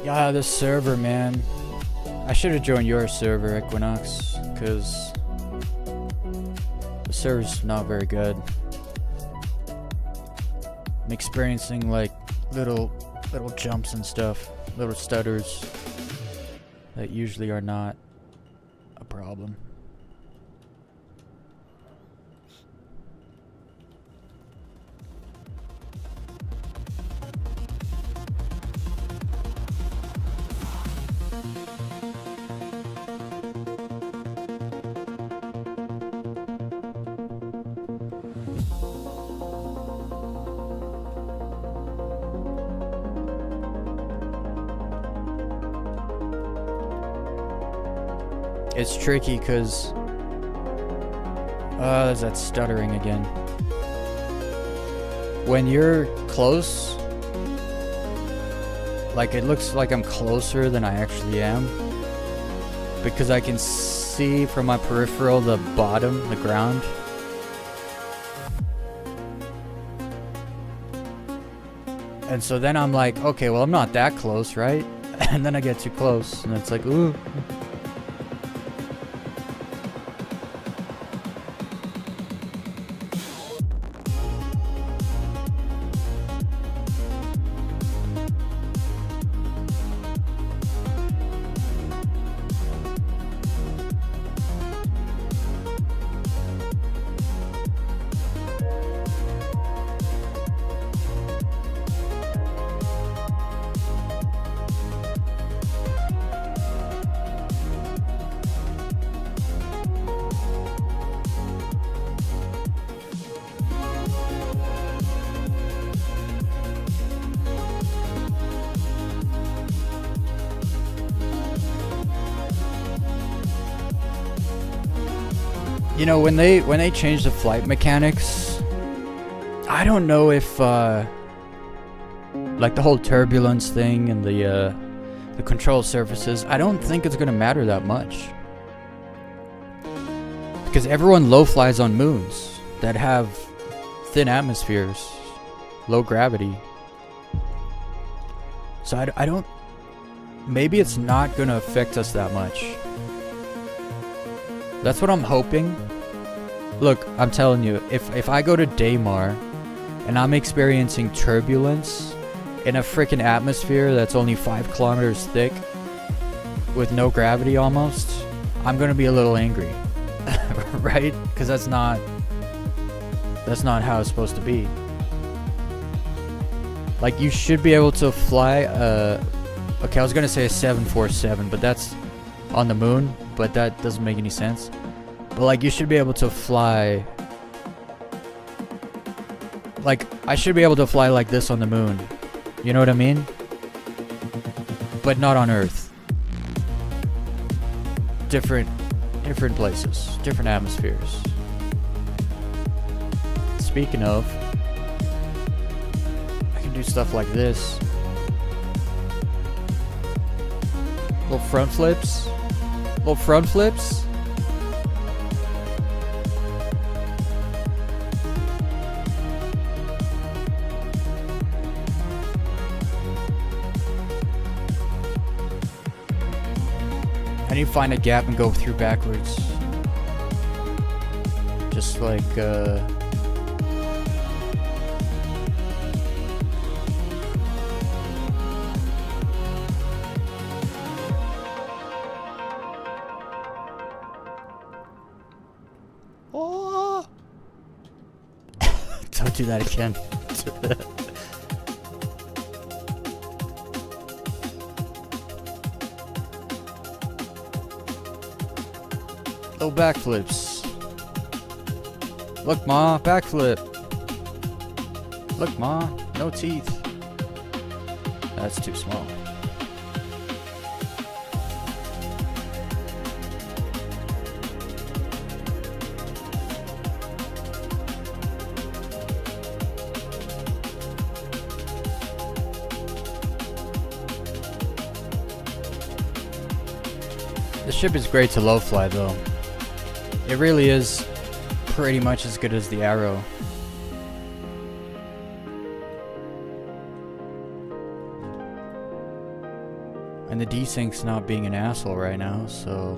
Yeah, this server, man. I should have joined your server, Equinox, because the server's not very good. I'm experiencing like little jumps and stuff, little stutters that usually are not a problem. It's tricky because there's that stuttering again. When you're close, like it looks like I'm closer than I actually am, because I can see from my peripheral the bottom, the ground. And so then I'm like, okay, well I'm not that close, right? And then I get too close, and it's like, ooh. You know, when they changed the flight mechanics, I don't know if like the whole turbulence thing and the control surfaces, I don't think it's gonna matter that much, because everyone low flies on moons that have thin atmospheres, low gravity. So I don't. Maybe it's not gonna affect us that much. That's what I'm hoping. Look, I'm telling you, if I go to Daymar and I'm experiencing turbulence in a freaking atmosphere that's only 5 kilometers thick with no gravity almost, I'm gonna be a little angry. Right? Because that's not how it's supposed to be. Like, you should be able to fly okay, I was gonna say a 747, but that's on the moon, but that doesn't make any sense. But like, you should be able to fly, like, I should be able to fly like this on the moon. You know what I mean? But not on Earth. Different places, different atmospheres. Speaking of, I can do stuff like this. Little front flips. Little front flips. I need to find a gap and go through backwards. Just like, oh! Don't do that again. Little backflips. Look, Ma, backflip. Look, Ma, no teeth. That's too small. The ship is great to low fly though. It really is pretty much as good as the Arrow. And the desync's not being an asshole right now, so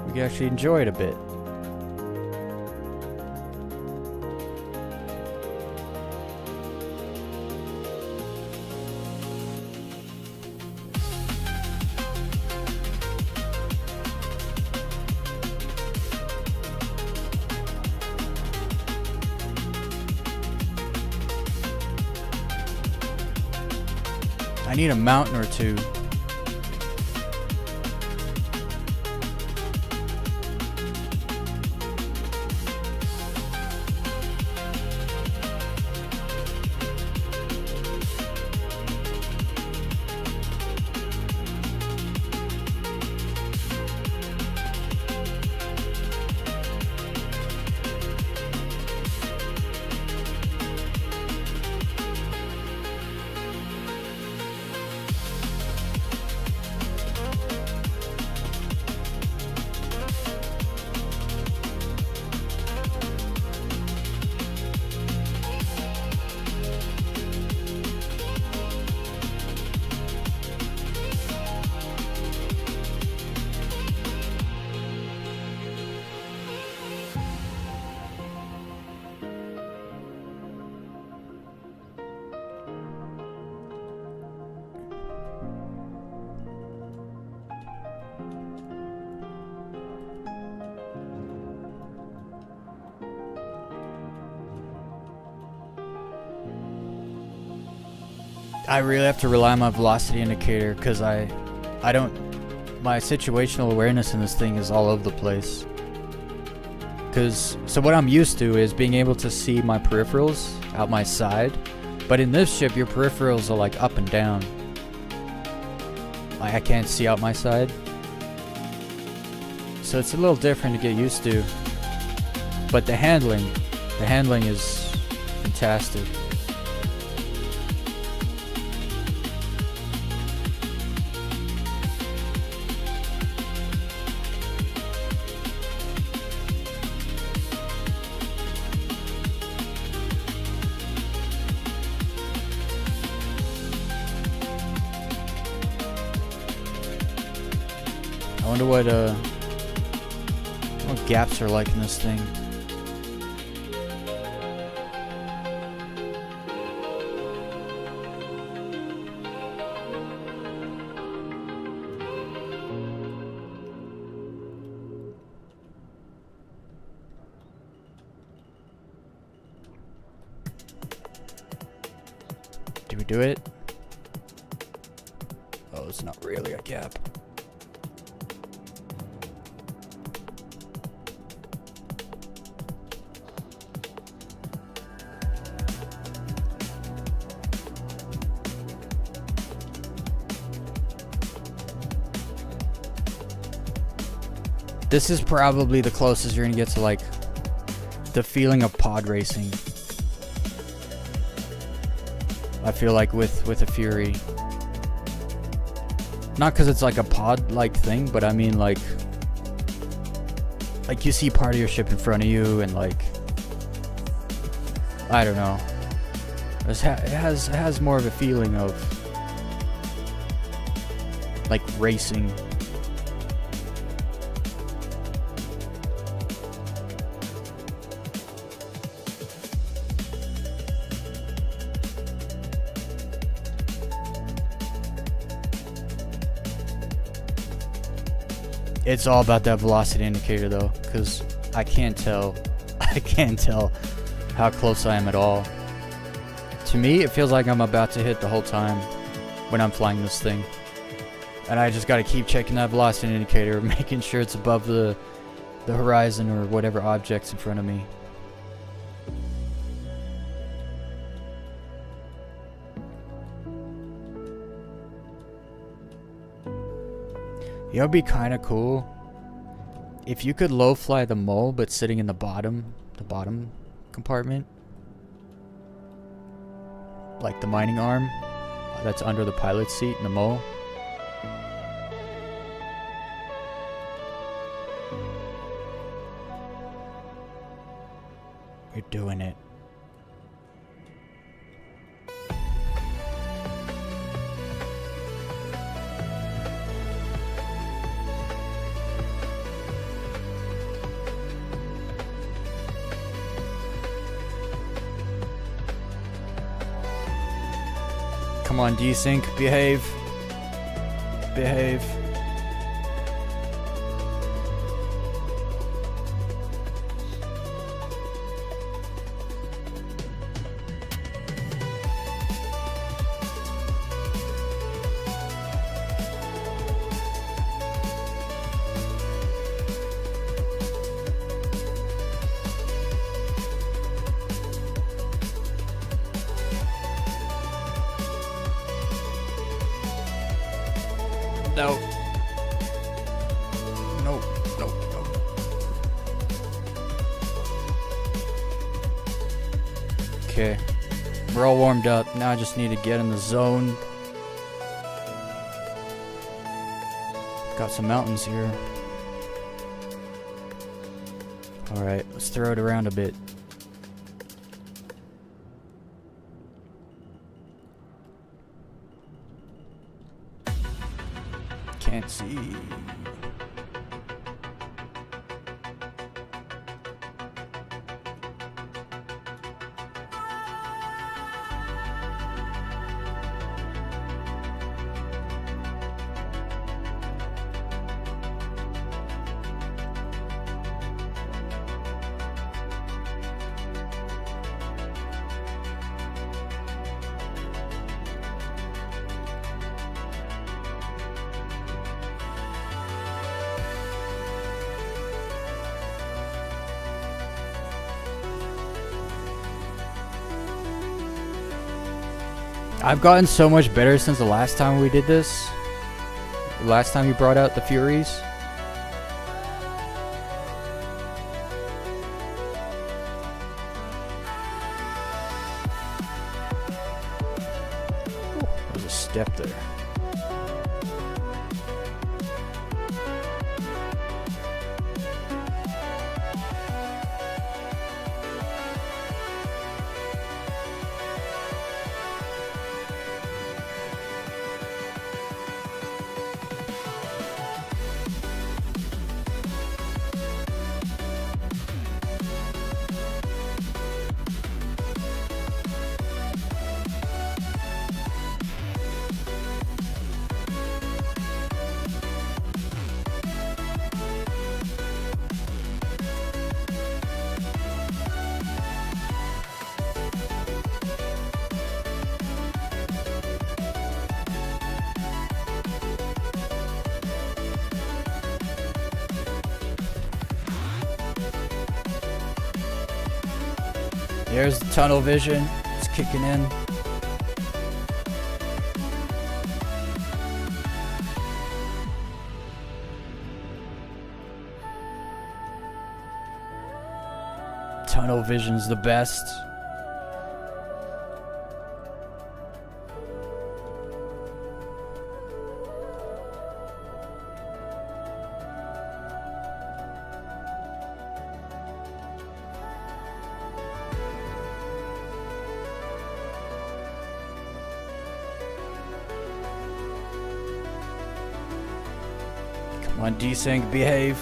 we can actually enjoy it a bit. I need a mountain or two. I really have to rely on my velocity indicator because I don't, my situational awareness in this thing is all over the place. So what I'm used to is being able to see my peripherals out my side, but in this ship your peripherals are like up and down. Like I can't see out my side. So it's a little different to get used to. But the handling is fantastic. I wonder what gaps are like in this thing. Do we do it? Oh, it's not really a gap. This is probably the closest you're gonna get to like the feeling of pod racing. I feel like with a Fury. Not because it's like a pod like thing, but I mean like you see part of your ship in front of you and like I don't know. It has more of a feeling of like racing. It's all about that velocity indicator though, because I can't tell how close I am at all. To me, it feels like I'm about to hit the whole time when I'm flying this thing. And I just gotta keep checking that velocity indicator, making sure it's above the horizon or whatever object's in front of me. It would be kind of cool if you could low fly the mole but sitting in the bottom compartment, like the mining arm that's under the pilot's seat in the mole. We're doing it. Come on, desync, behave. Behave. No. No. Okay. We're all warmed up. Now I just need to get in the zone. Got some mountains here. Alright, let's throw it around a bit. Can't see. I've gotten so much better since the last time we did this. Last time you brought out the Furies. There's a step there. There's the tunnel vision. It's kicking in. Tunnel vision's the best. Come on, desync, behave.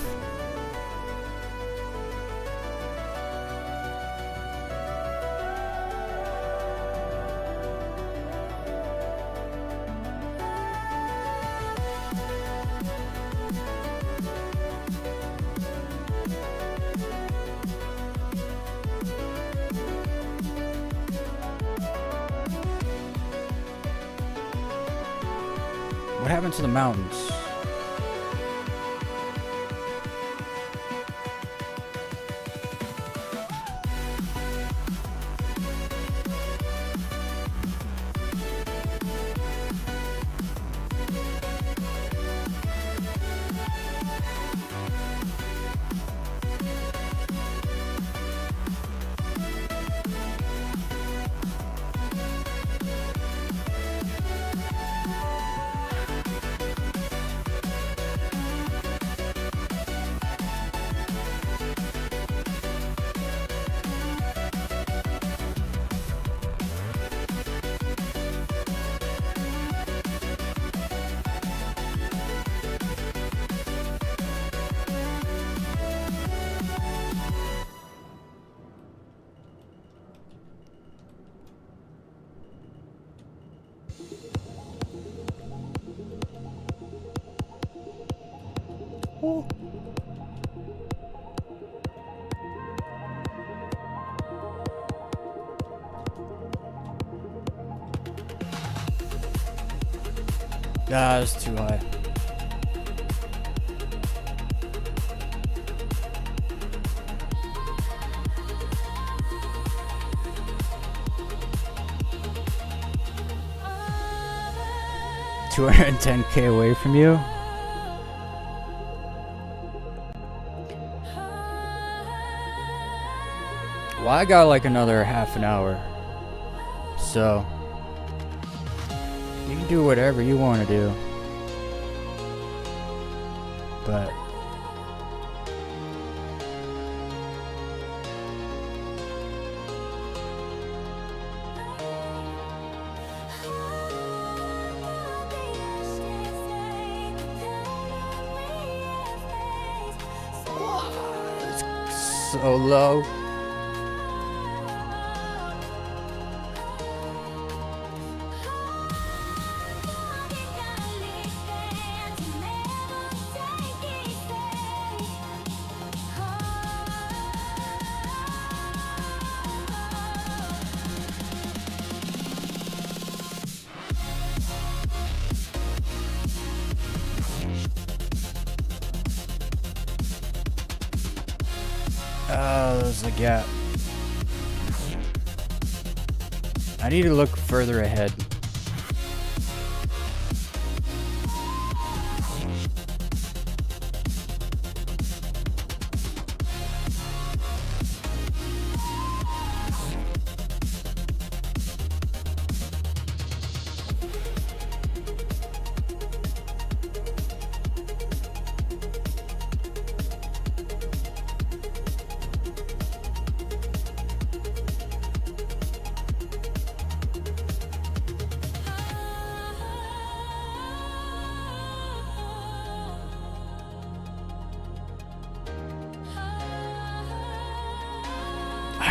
What happened to the mountains? Oh. Ah, that's too high. $210K away from you? Well, I got like another half an hour. So you can do whatever you want to do. But it's so low. Oh, there's a gap. I need to look further ahead.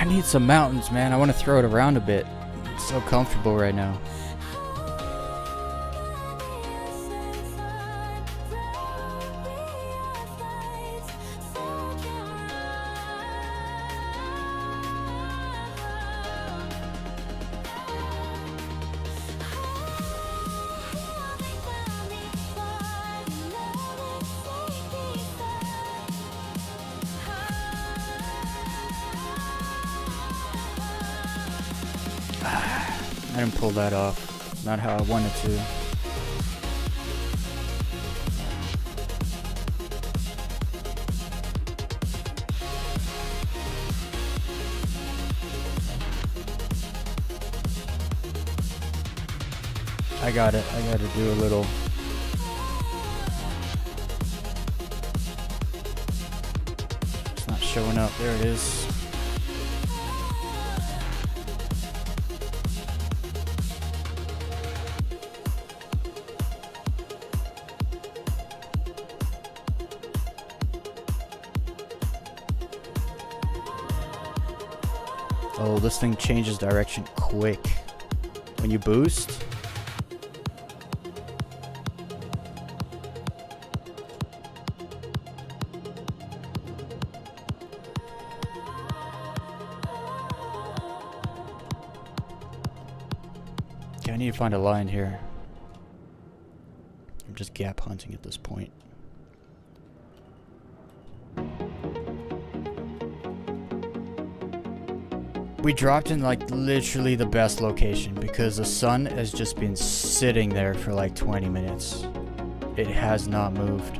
I need some mountains, man. I want to throw it around a bit. It's so comfortable right now. I didn't pull that off. Not how I wanted to. I got it. I got to do a little. It's not showing up. There it is. Oh, this thing changes direction quick. When you boost. Okay, I need to find a line here. I'm just gap hunting at this point. We dropped in like literally the best location because the sun has just been sitting there for like 20 minutes. It has not moved.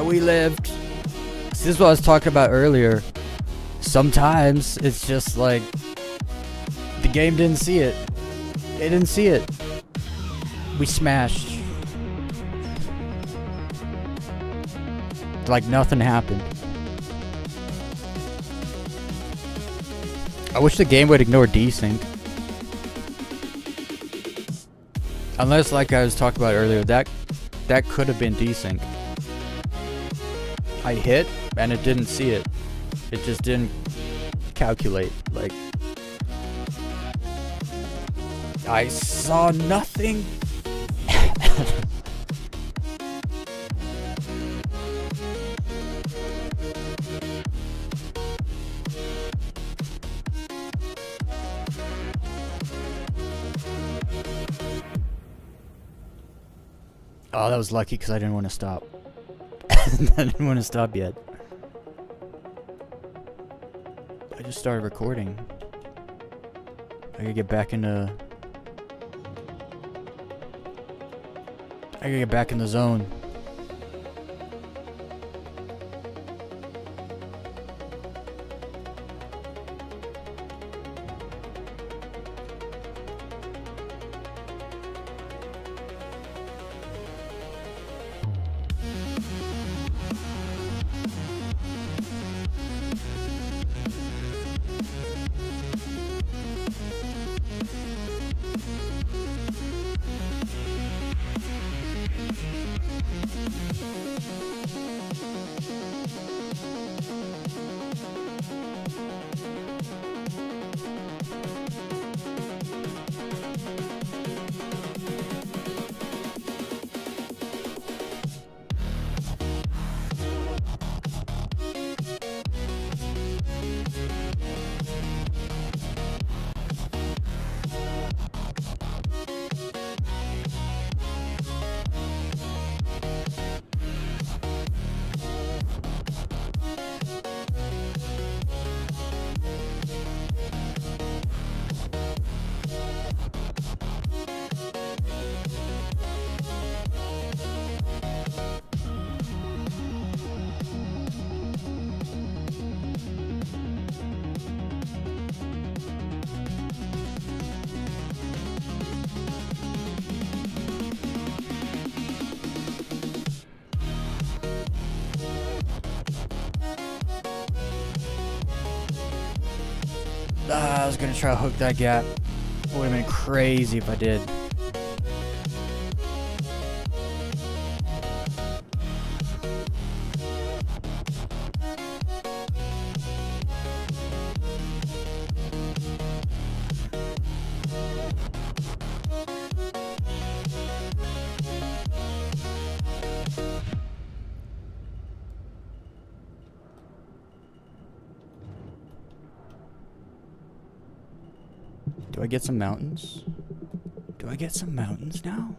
We lived. This is what I was talking about earlier. Sometimes it's just like the game didn't see it. It didn't see it. We smashed. Like nothing happened. I wish the game would ignore desync. Unless, like I was talking about earlier, that could have been desync. I hit and it didn't see it. It just didn't calculate. Like, I saw nothing. Oh, that was lucky because I didn't want to stop. I didn't want to stop yet. I just started recording. I gotta get back into... I gotta get back in the zone. I was gonna try to hook that gap. It would have been crazy if I did. Do I get some mountains? Do I get some mountains now?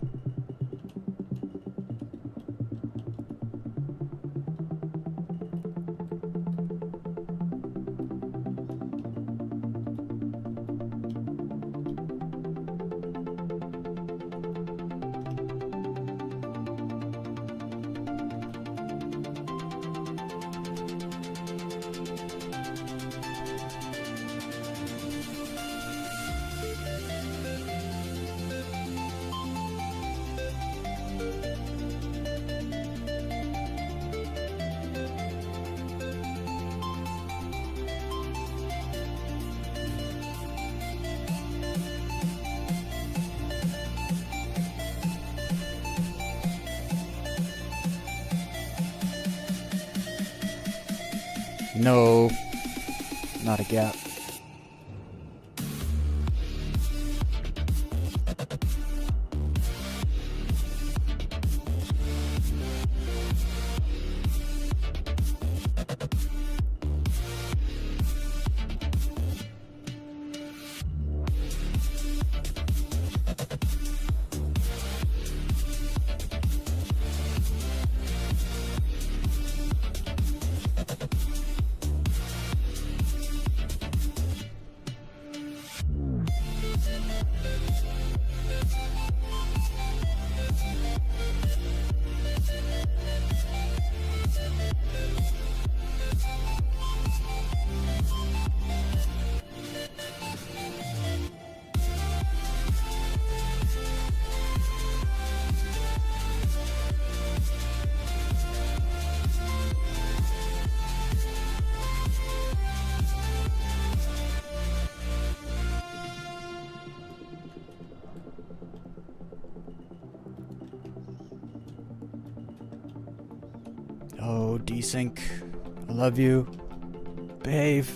No, not a gap. Oh, desync. I love you. Behave.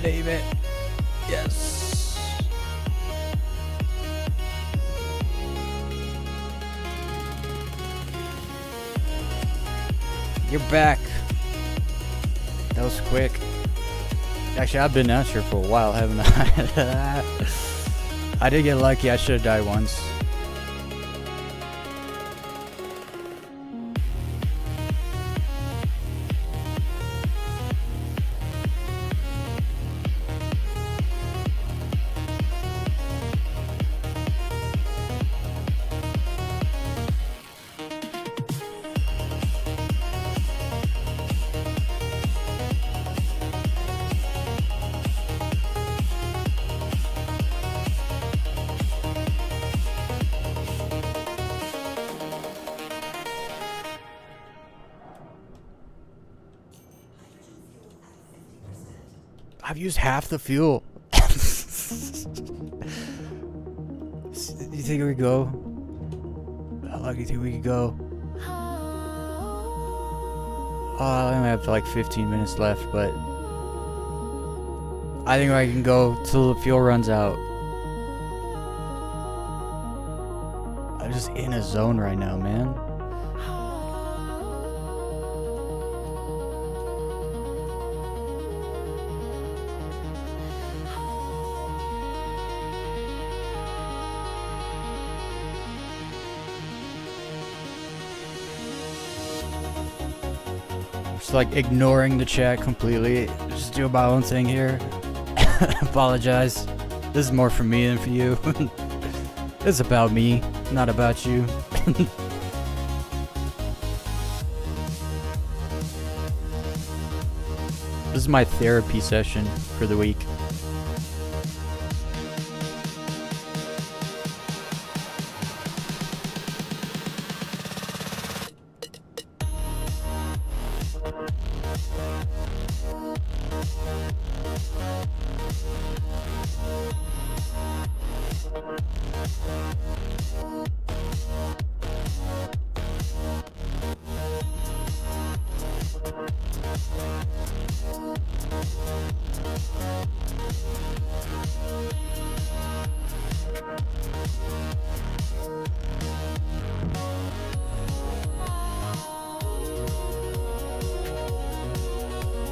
Save it. Yes. You're back. That was quick. Actually, I've been out here for a while, haven't I? I did get lucky. I should have died once. I've used half the fuel. You think we go? How long do you think we could go? I only have like 15 minutes left, but I think I can go till the fuel runs out. I'm just in a zone right now, man. Just like ignoring the chat completely. Just do my own thing here. Apologize. This is more for me than for you. It's about me, not about you. This is my therapy session for the week.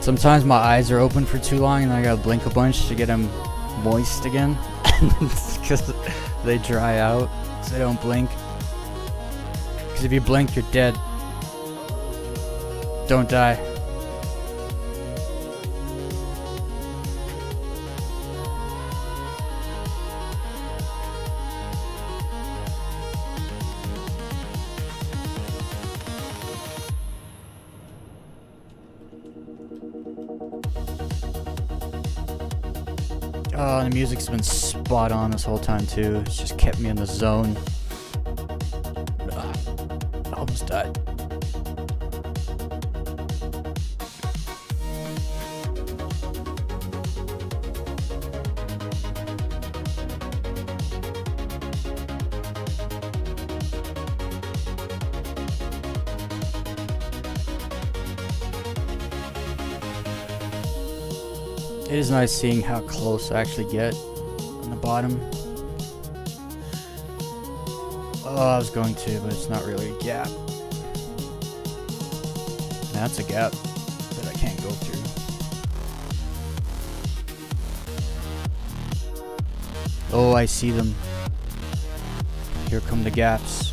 Sometimes my eyes are open for too long and I gotta blink a bunch to get them moist again. Because they dry out, so they don't blink. Because if you blink, you're dead. Don't die. Oh, the music's been spot on this whole time too. It's just kept me in the zone. I almost died. It is nice seeing how close I actually get on the bottom. Oh, I was going to, but it's not really a gap. That's a gap that I can't go through. Oh, I see them. Here come the gaps.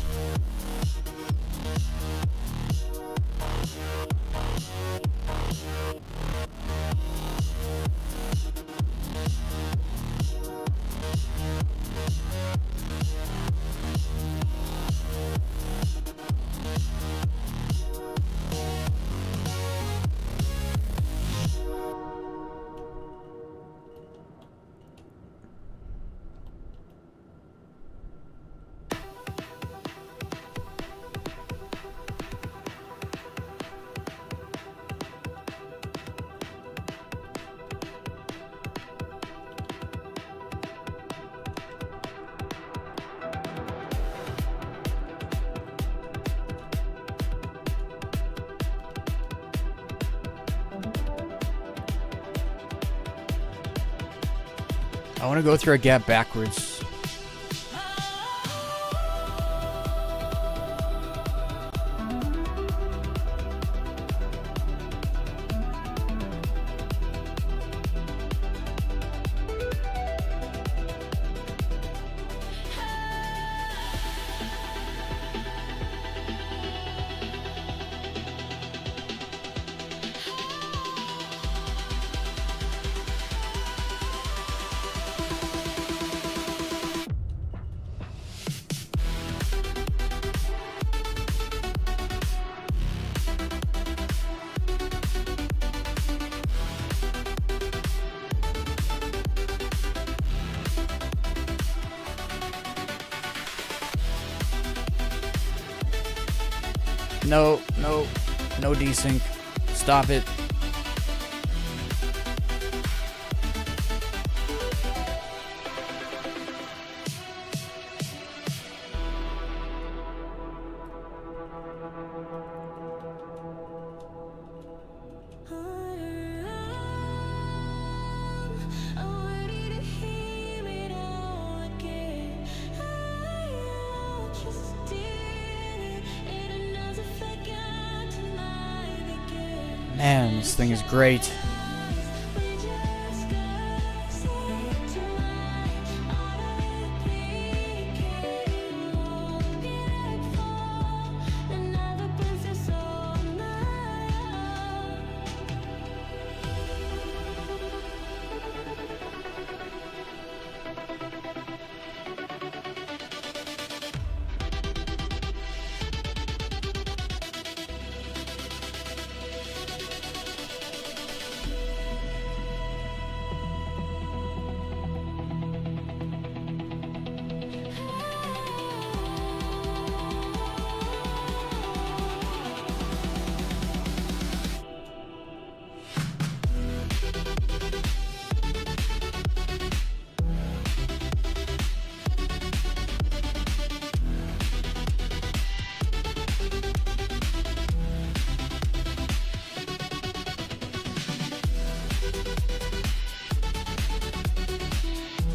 I want to go through a gap backwards. No, no, no desync. Stop it. Man, this thing is great.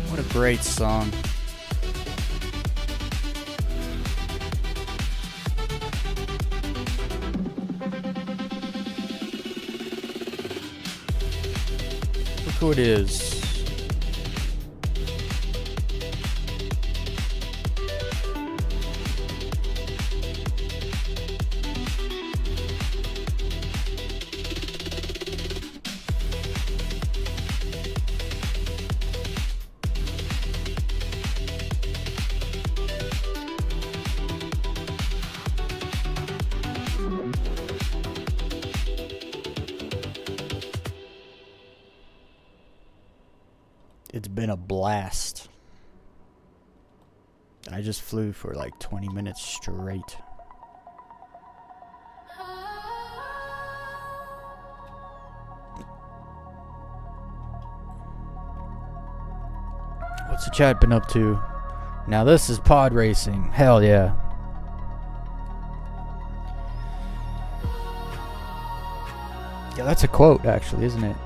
What a great song. Look who it is. It's been a blast. I just flew for like 20 minutes straight. What's the chat been up to? Now this is pod racing. Hell yeah. Yeah, that's a quote actually, isn't it?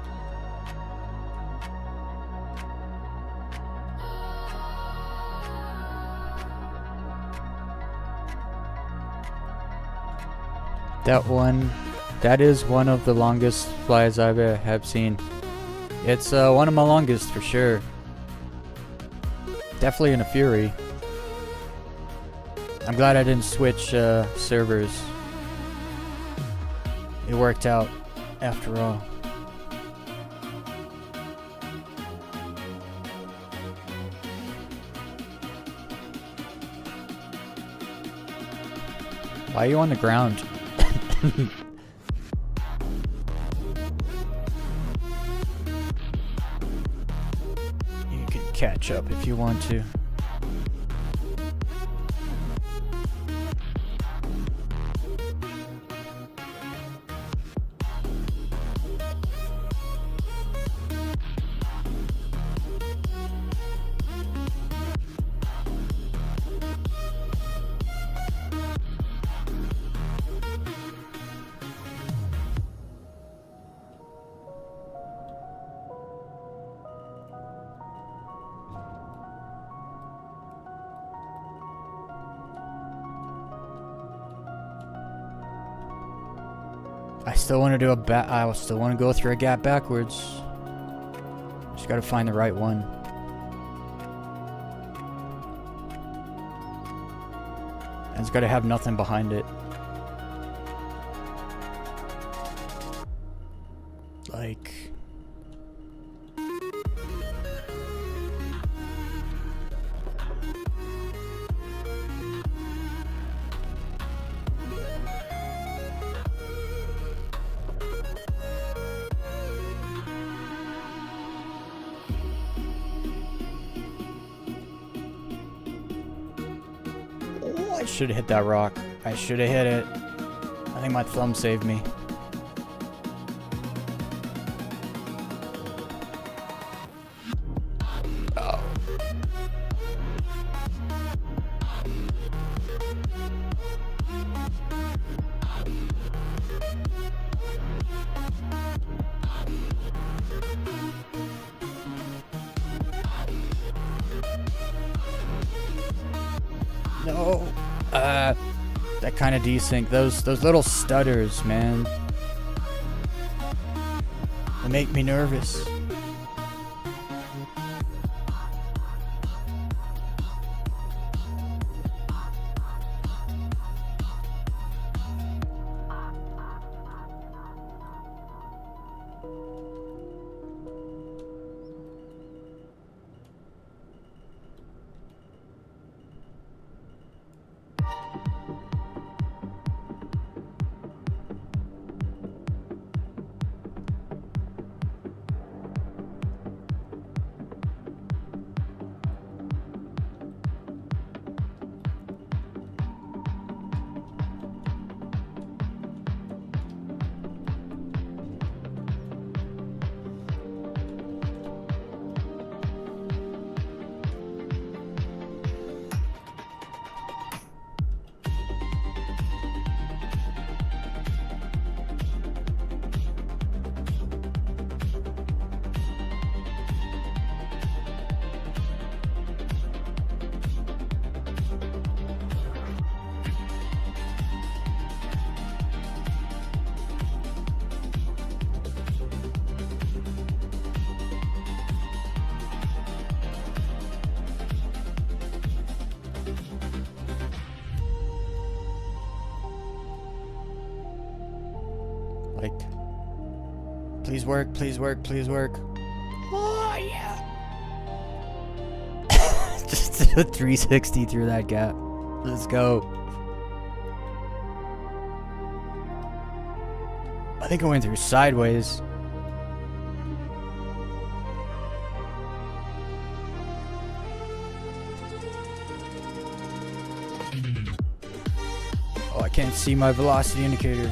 That is one of the longest flies I have seen. It's one of my longest for sure. Definitely in a Fury. I'm glad I didn't switch servers. It worked out after all. Why are you on the ground? You can catch up if you want to. I still want to do I still want to go through a gap backwards. Just gotta find the right one. And it's gotta have nothing behind it. Like... I should have hit that rock. I should have hit it. I think my thumb saved me. Oh. No. That kind of desync. Those little stutters, man. They make me nervous. Like, please work, please work, please work. Oh, yeah. Just do a 360 through that gap. Let's go. I think I went through sideways. Oh, I can't see my velocity indicator.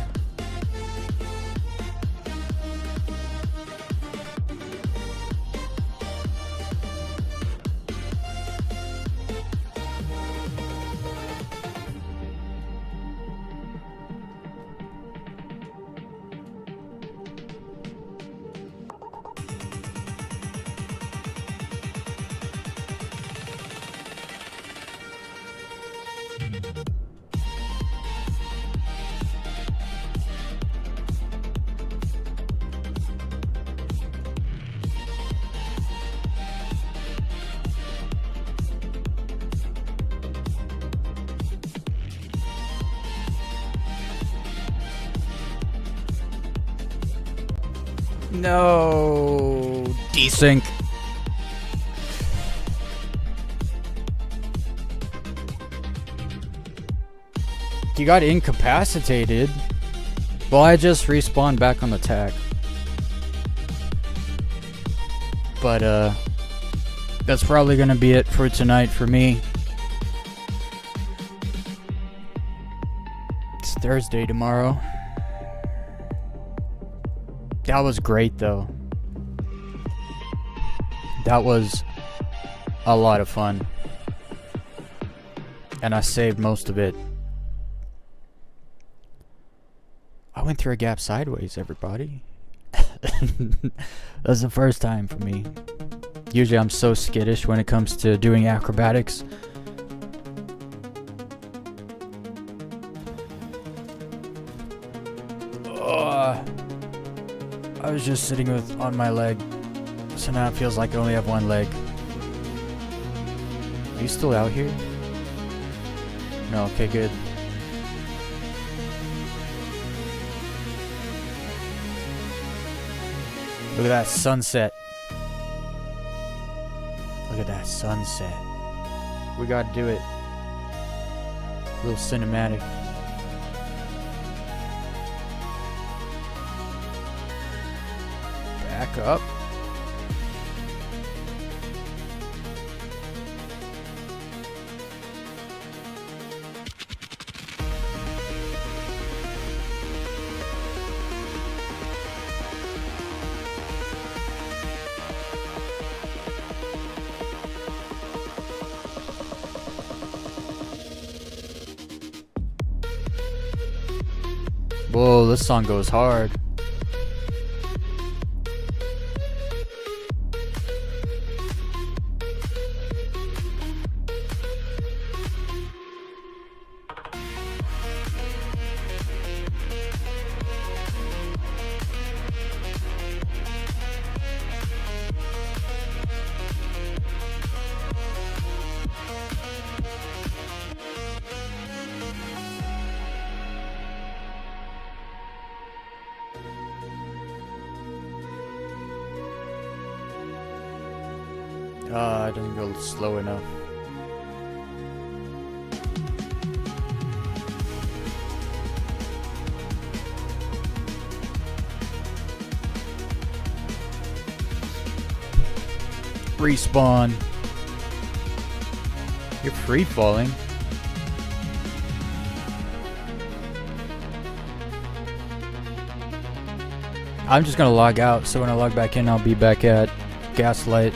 No, desync. You got incapacitated. Well, I just respawned back on the tag. But that's probably gonna be it for tonight for me. It's Thursday tomorrow. That was great, though. That was a lot of fun. And I saved most of it. I went through a gap sideways, everybody. That's the first time for me. Usually I'm so skittish when it comes to doing acrobatics. was just sitting on my leg, so now it feels like I only have one leg. Are you still out here? No, okay, good. Look at that sunset. Look at that sunset. We gotta do it. A little cinematic. Back up. Whoa, this song goes hard. It doesn't go slow enough. Respawn. You're free falling. I'm just gonna log out, so when I log back in, I'll be back at Gaslight.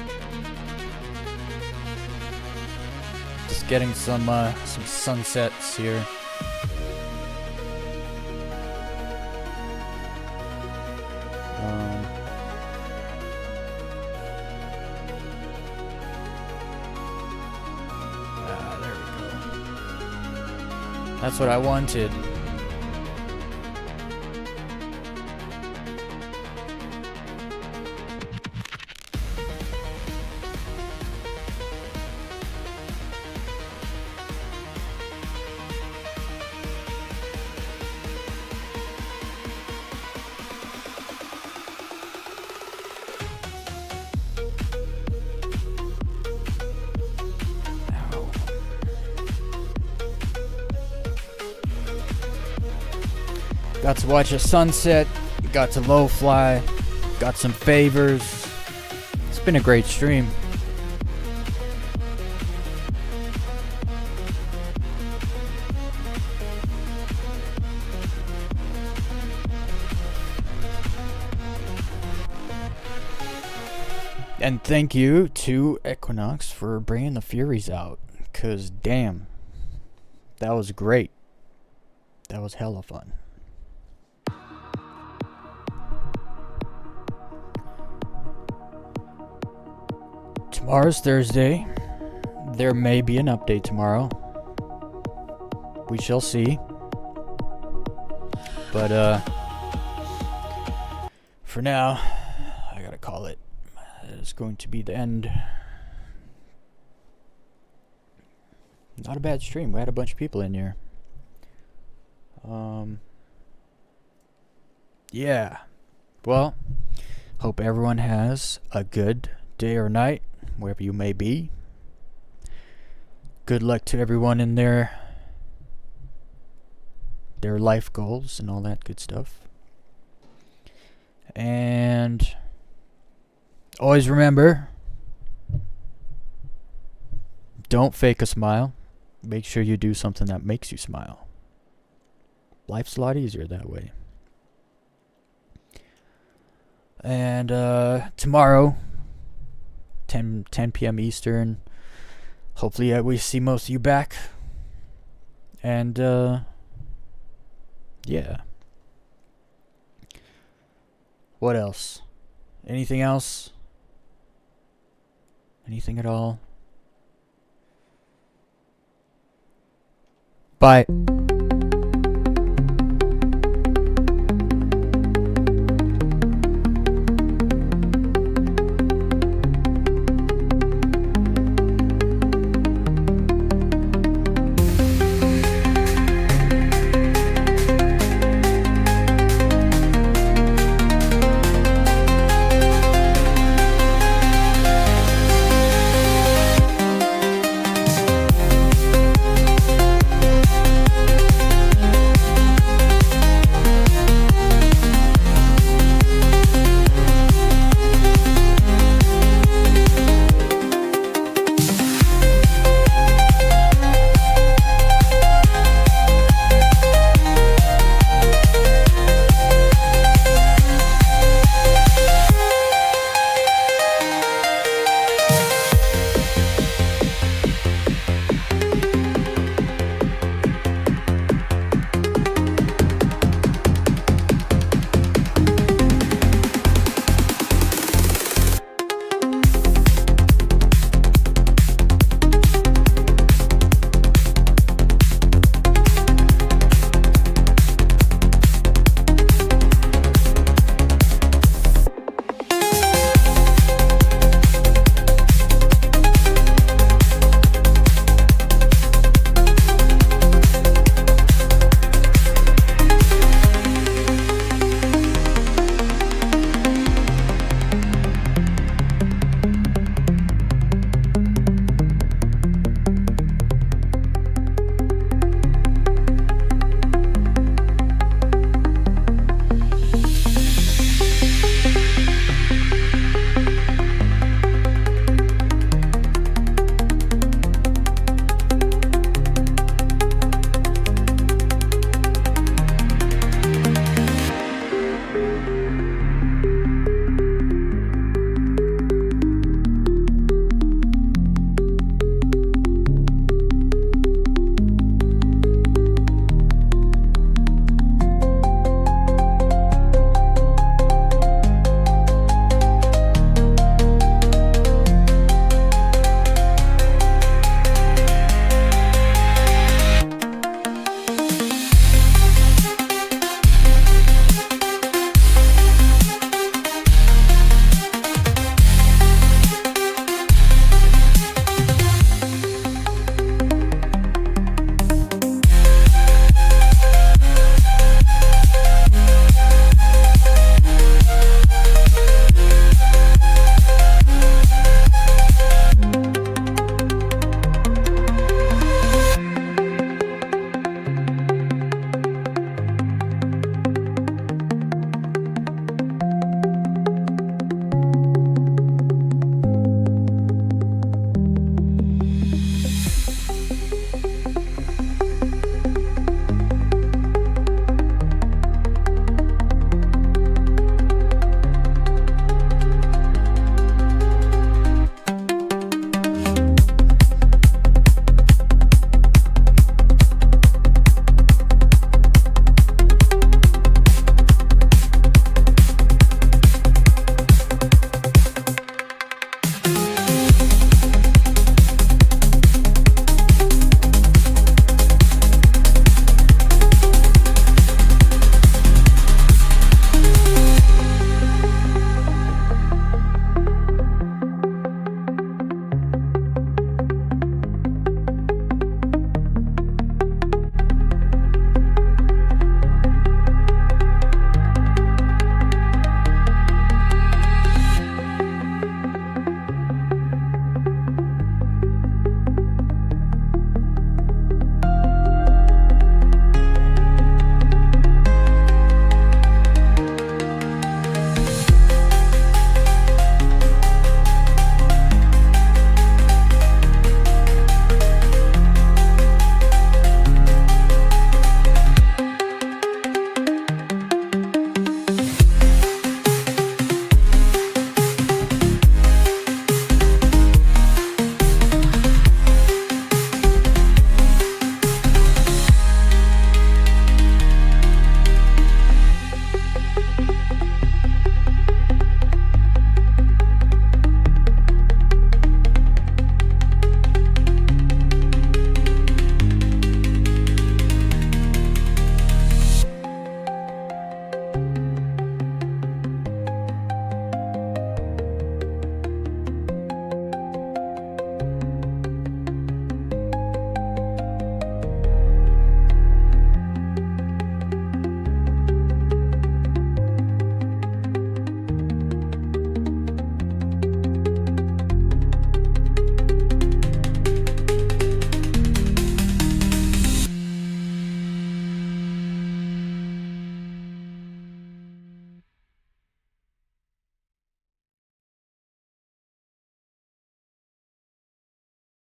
Just getting some sunsets here. There we go. That's what I wanted. Got to watch a sunset, got to low fly, got some favors. It's been a great stream. And thank you to Equinox for bringing the Furies out, cause damn, that was great. That was hella fun. Tomorrow's Thursday. There may be an update tomorrow. We shall see. But for now, I gotta call it. It's going to be the end. Not a bad stream. We had a bunch of people in here. Yeah. Well, hope everyone has a good day or night, wherever you may be. Good luck to everyone in their life goals and all that good stuff. And always remember, don't fake a smile. Make sure you do something that makes you smile. Life's a lot easier that way. And tomorrow, 10 p.m. Eastern. Hopefully we see most of you back. And yeah. What else? Anything else? Anything at all? Bye.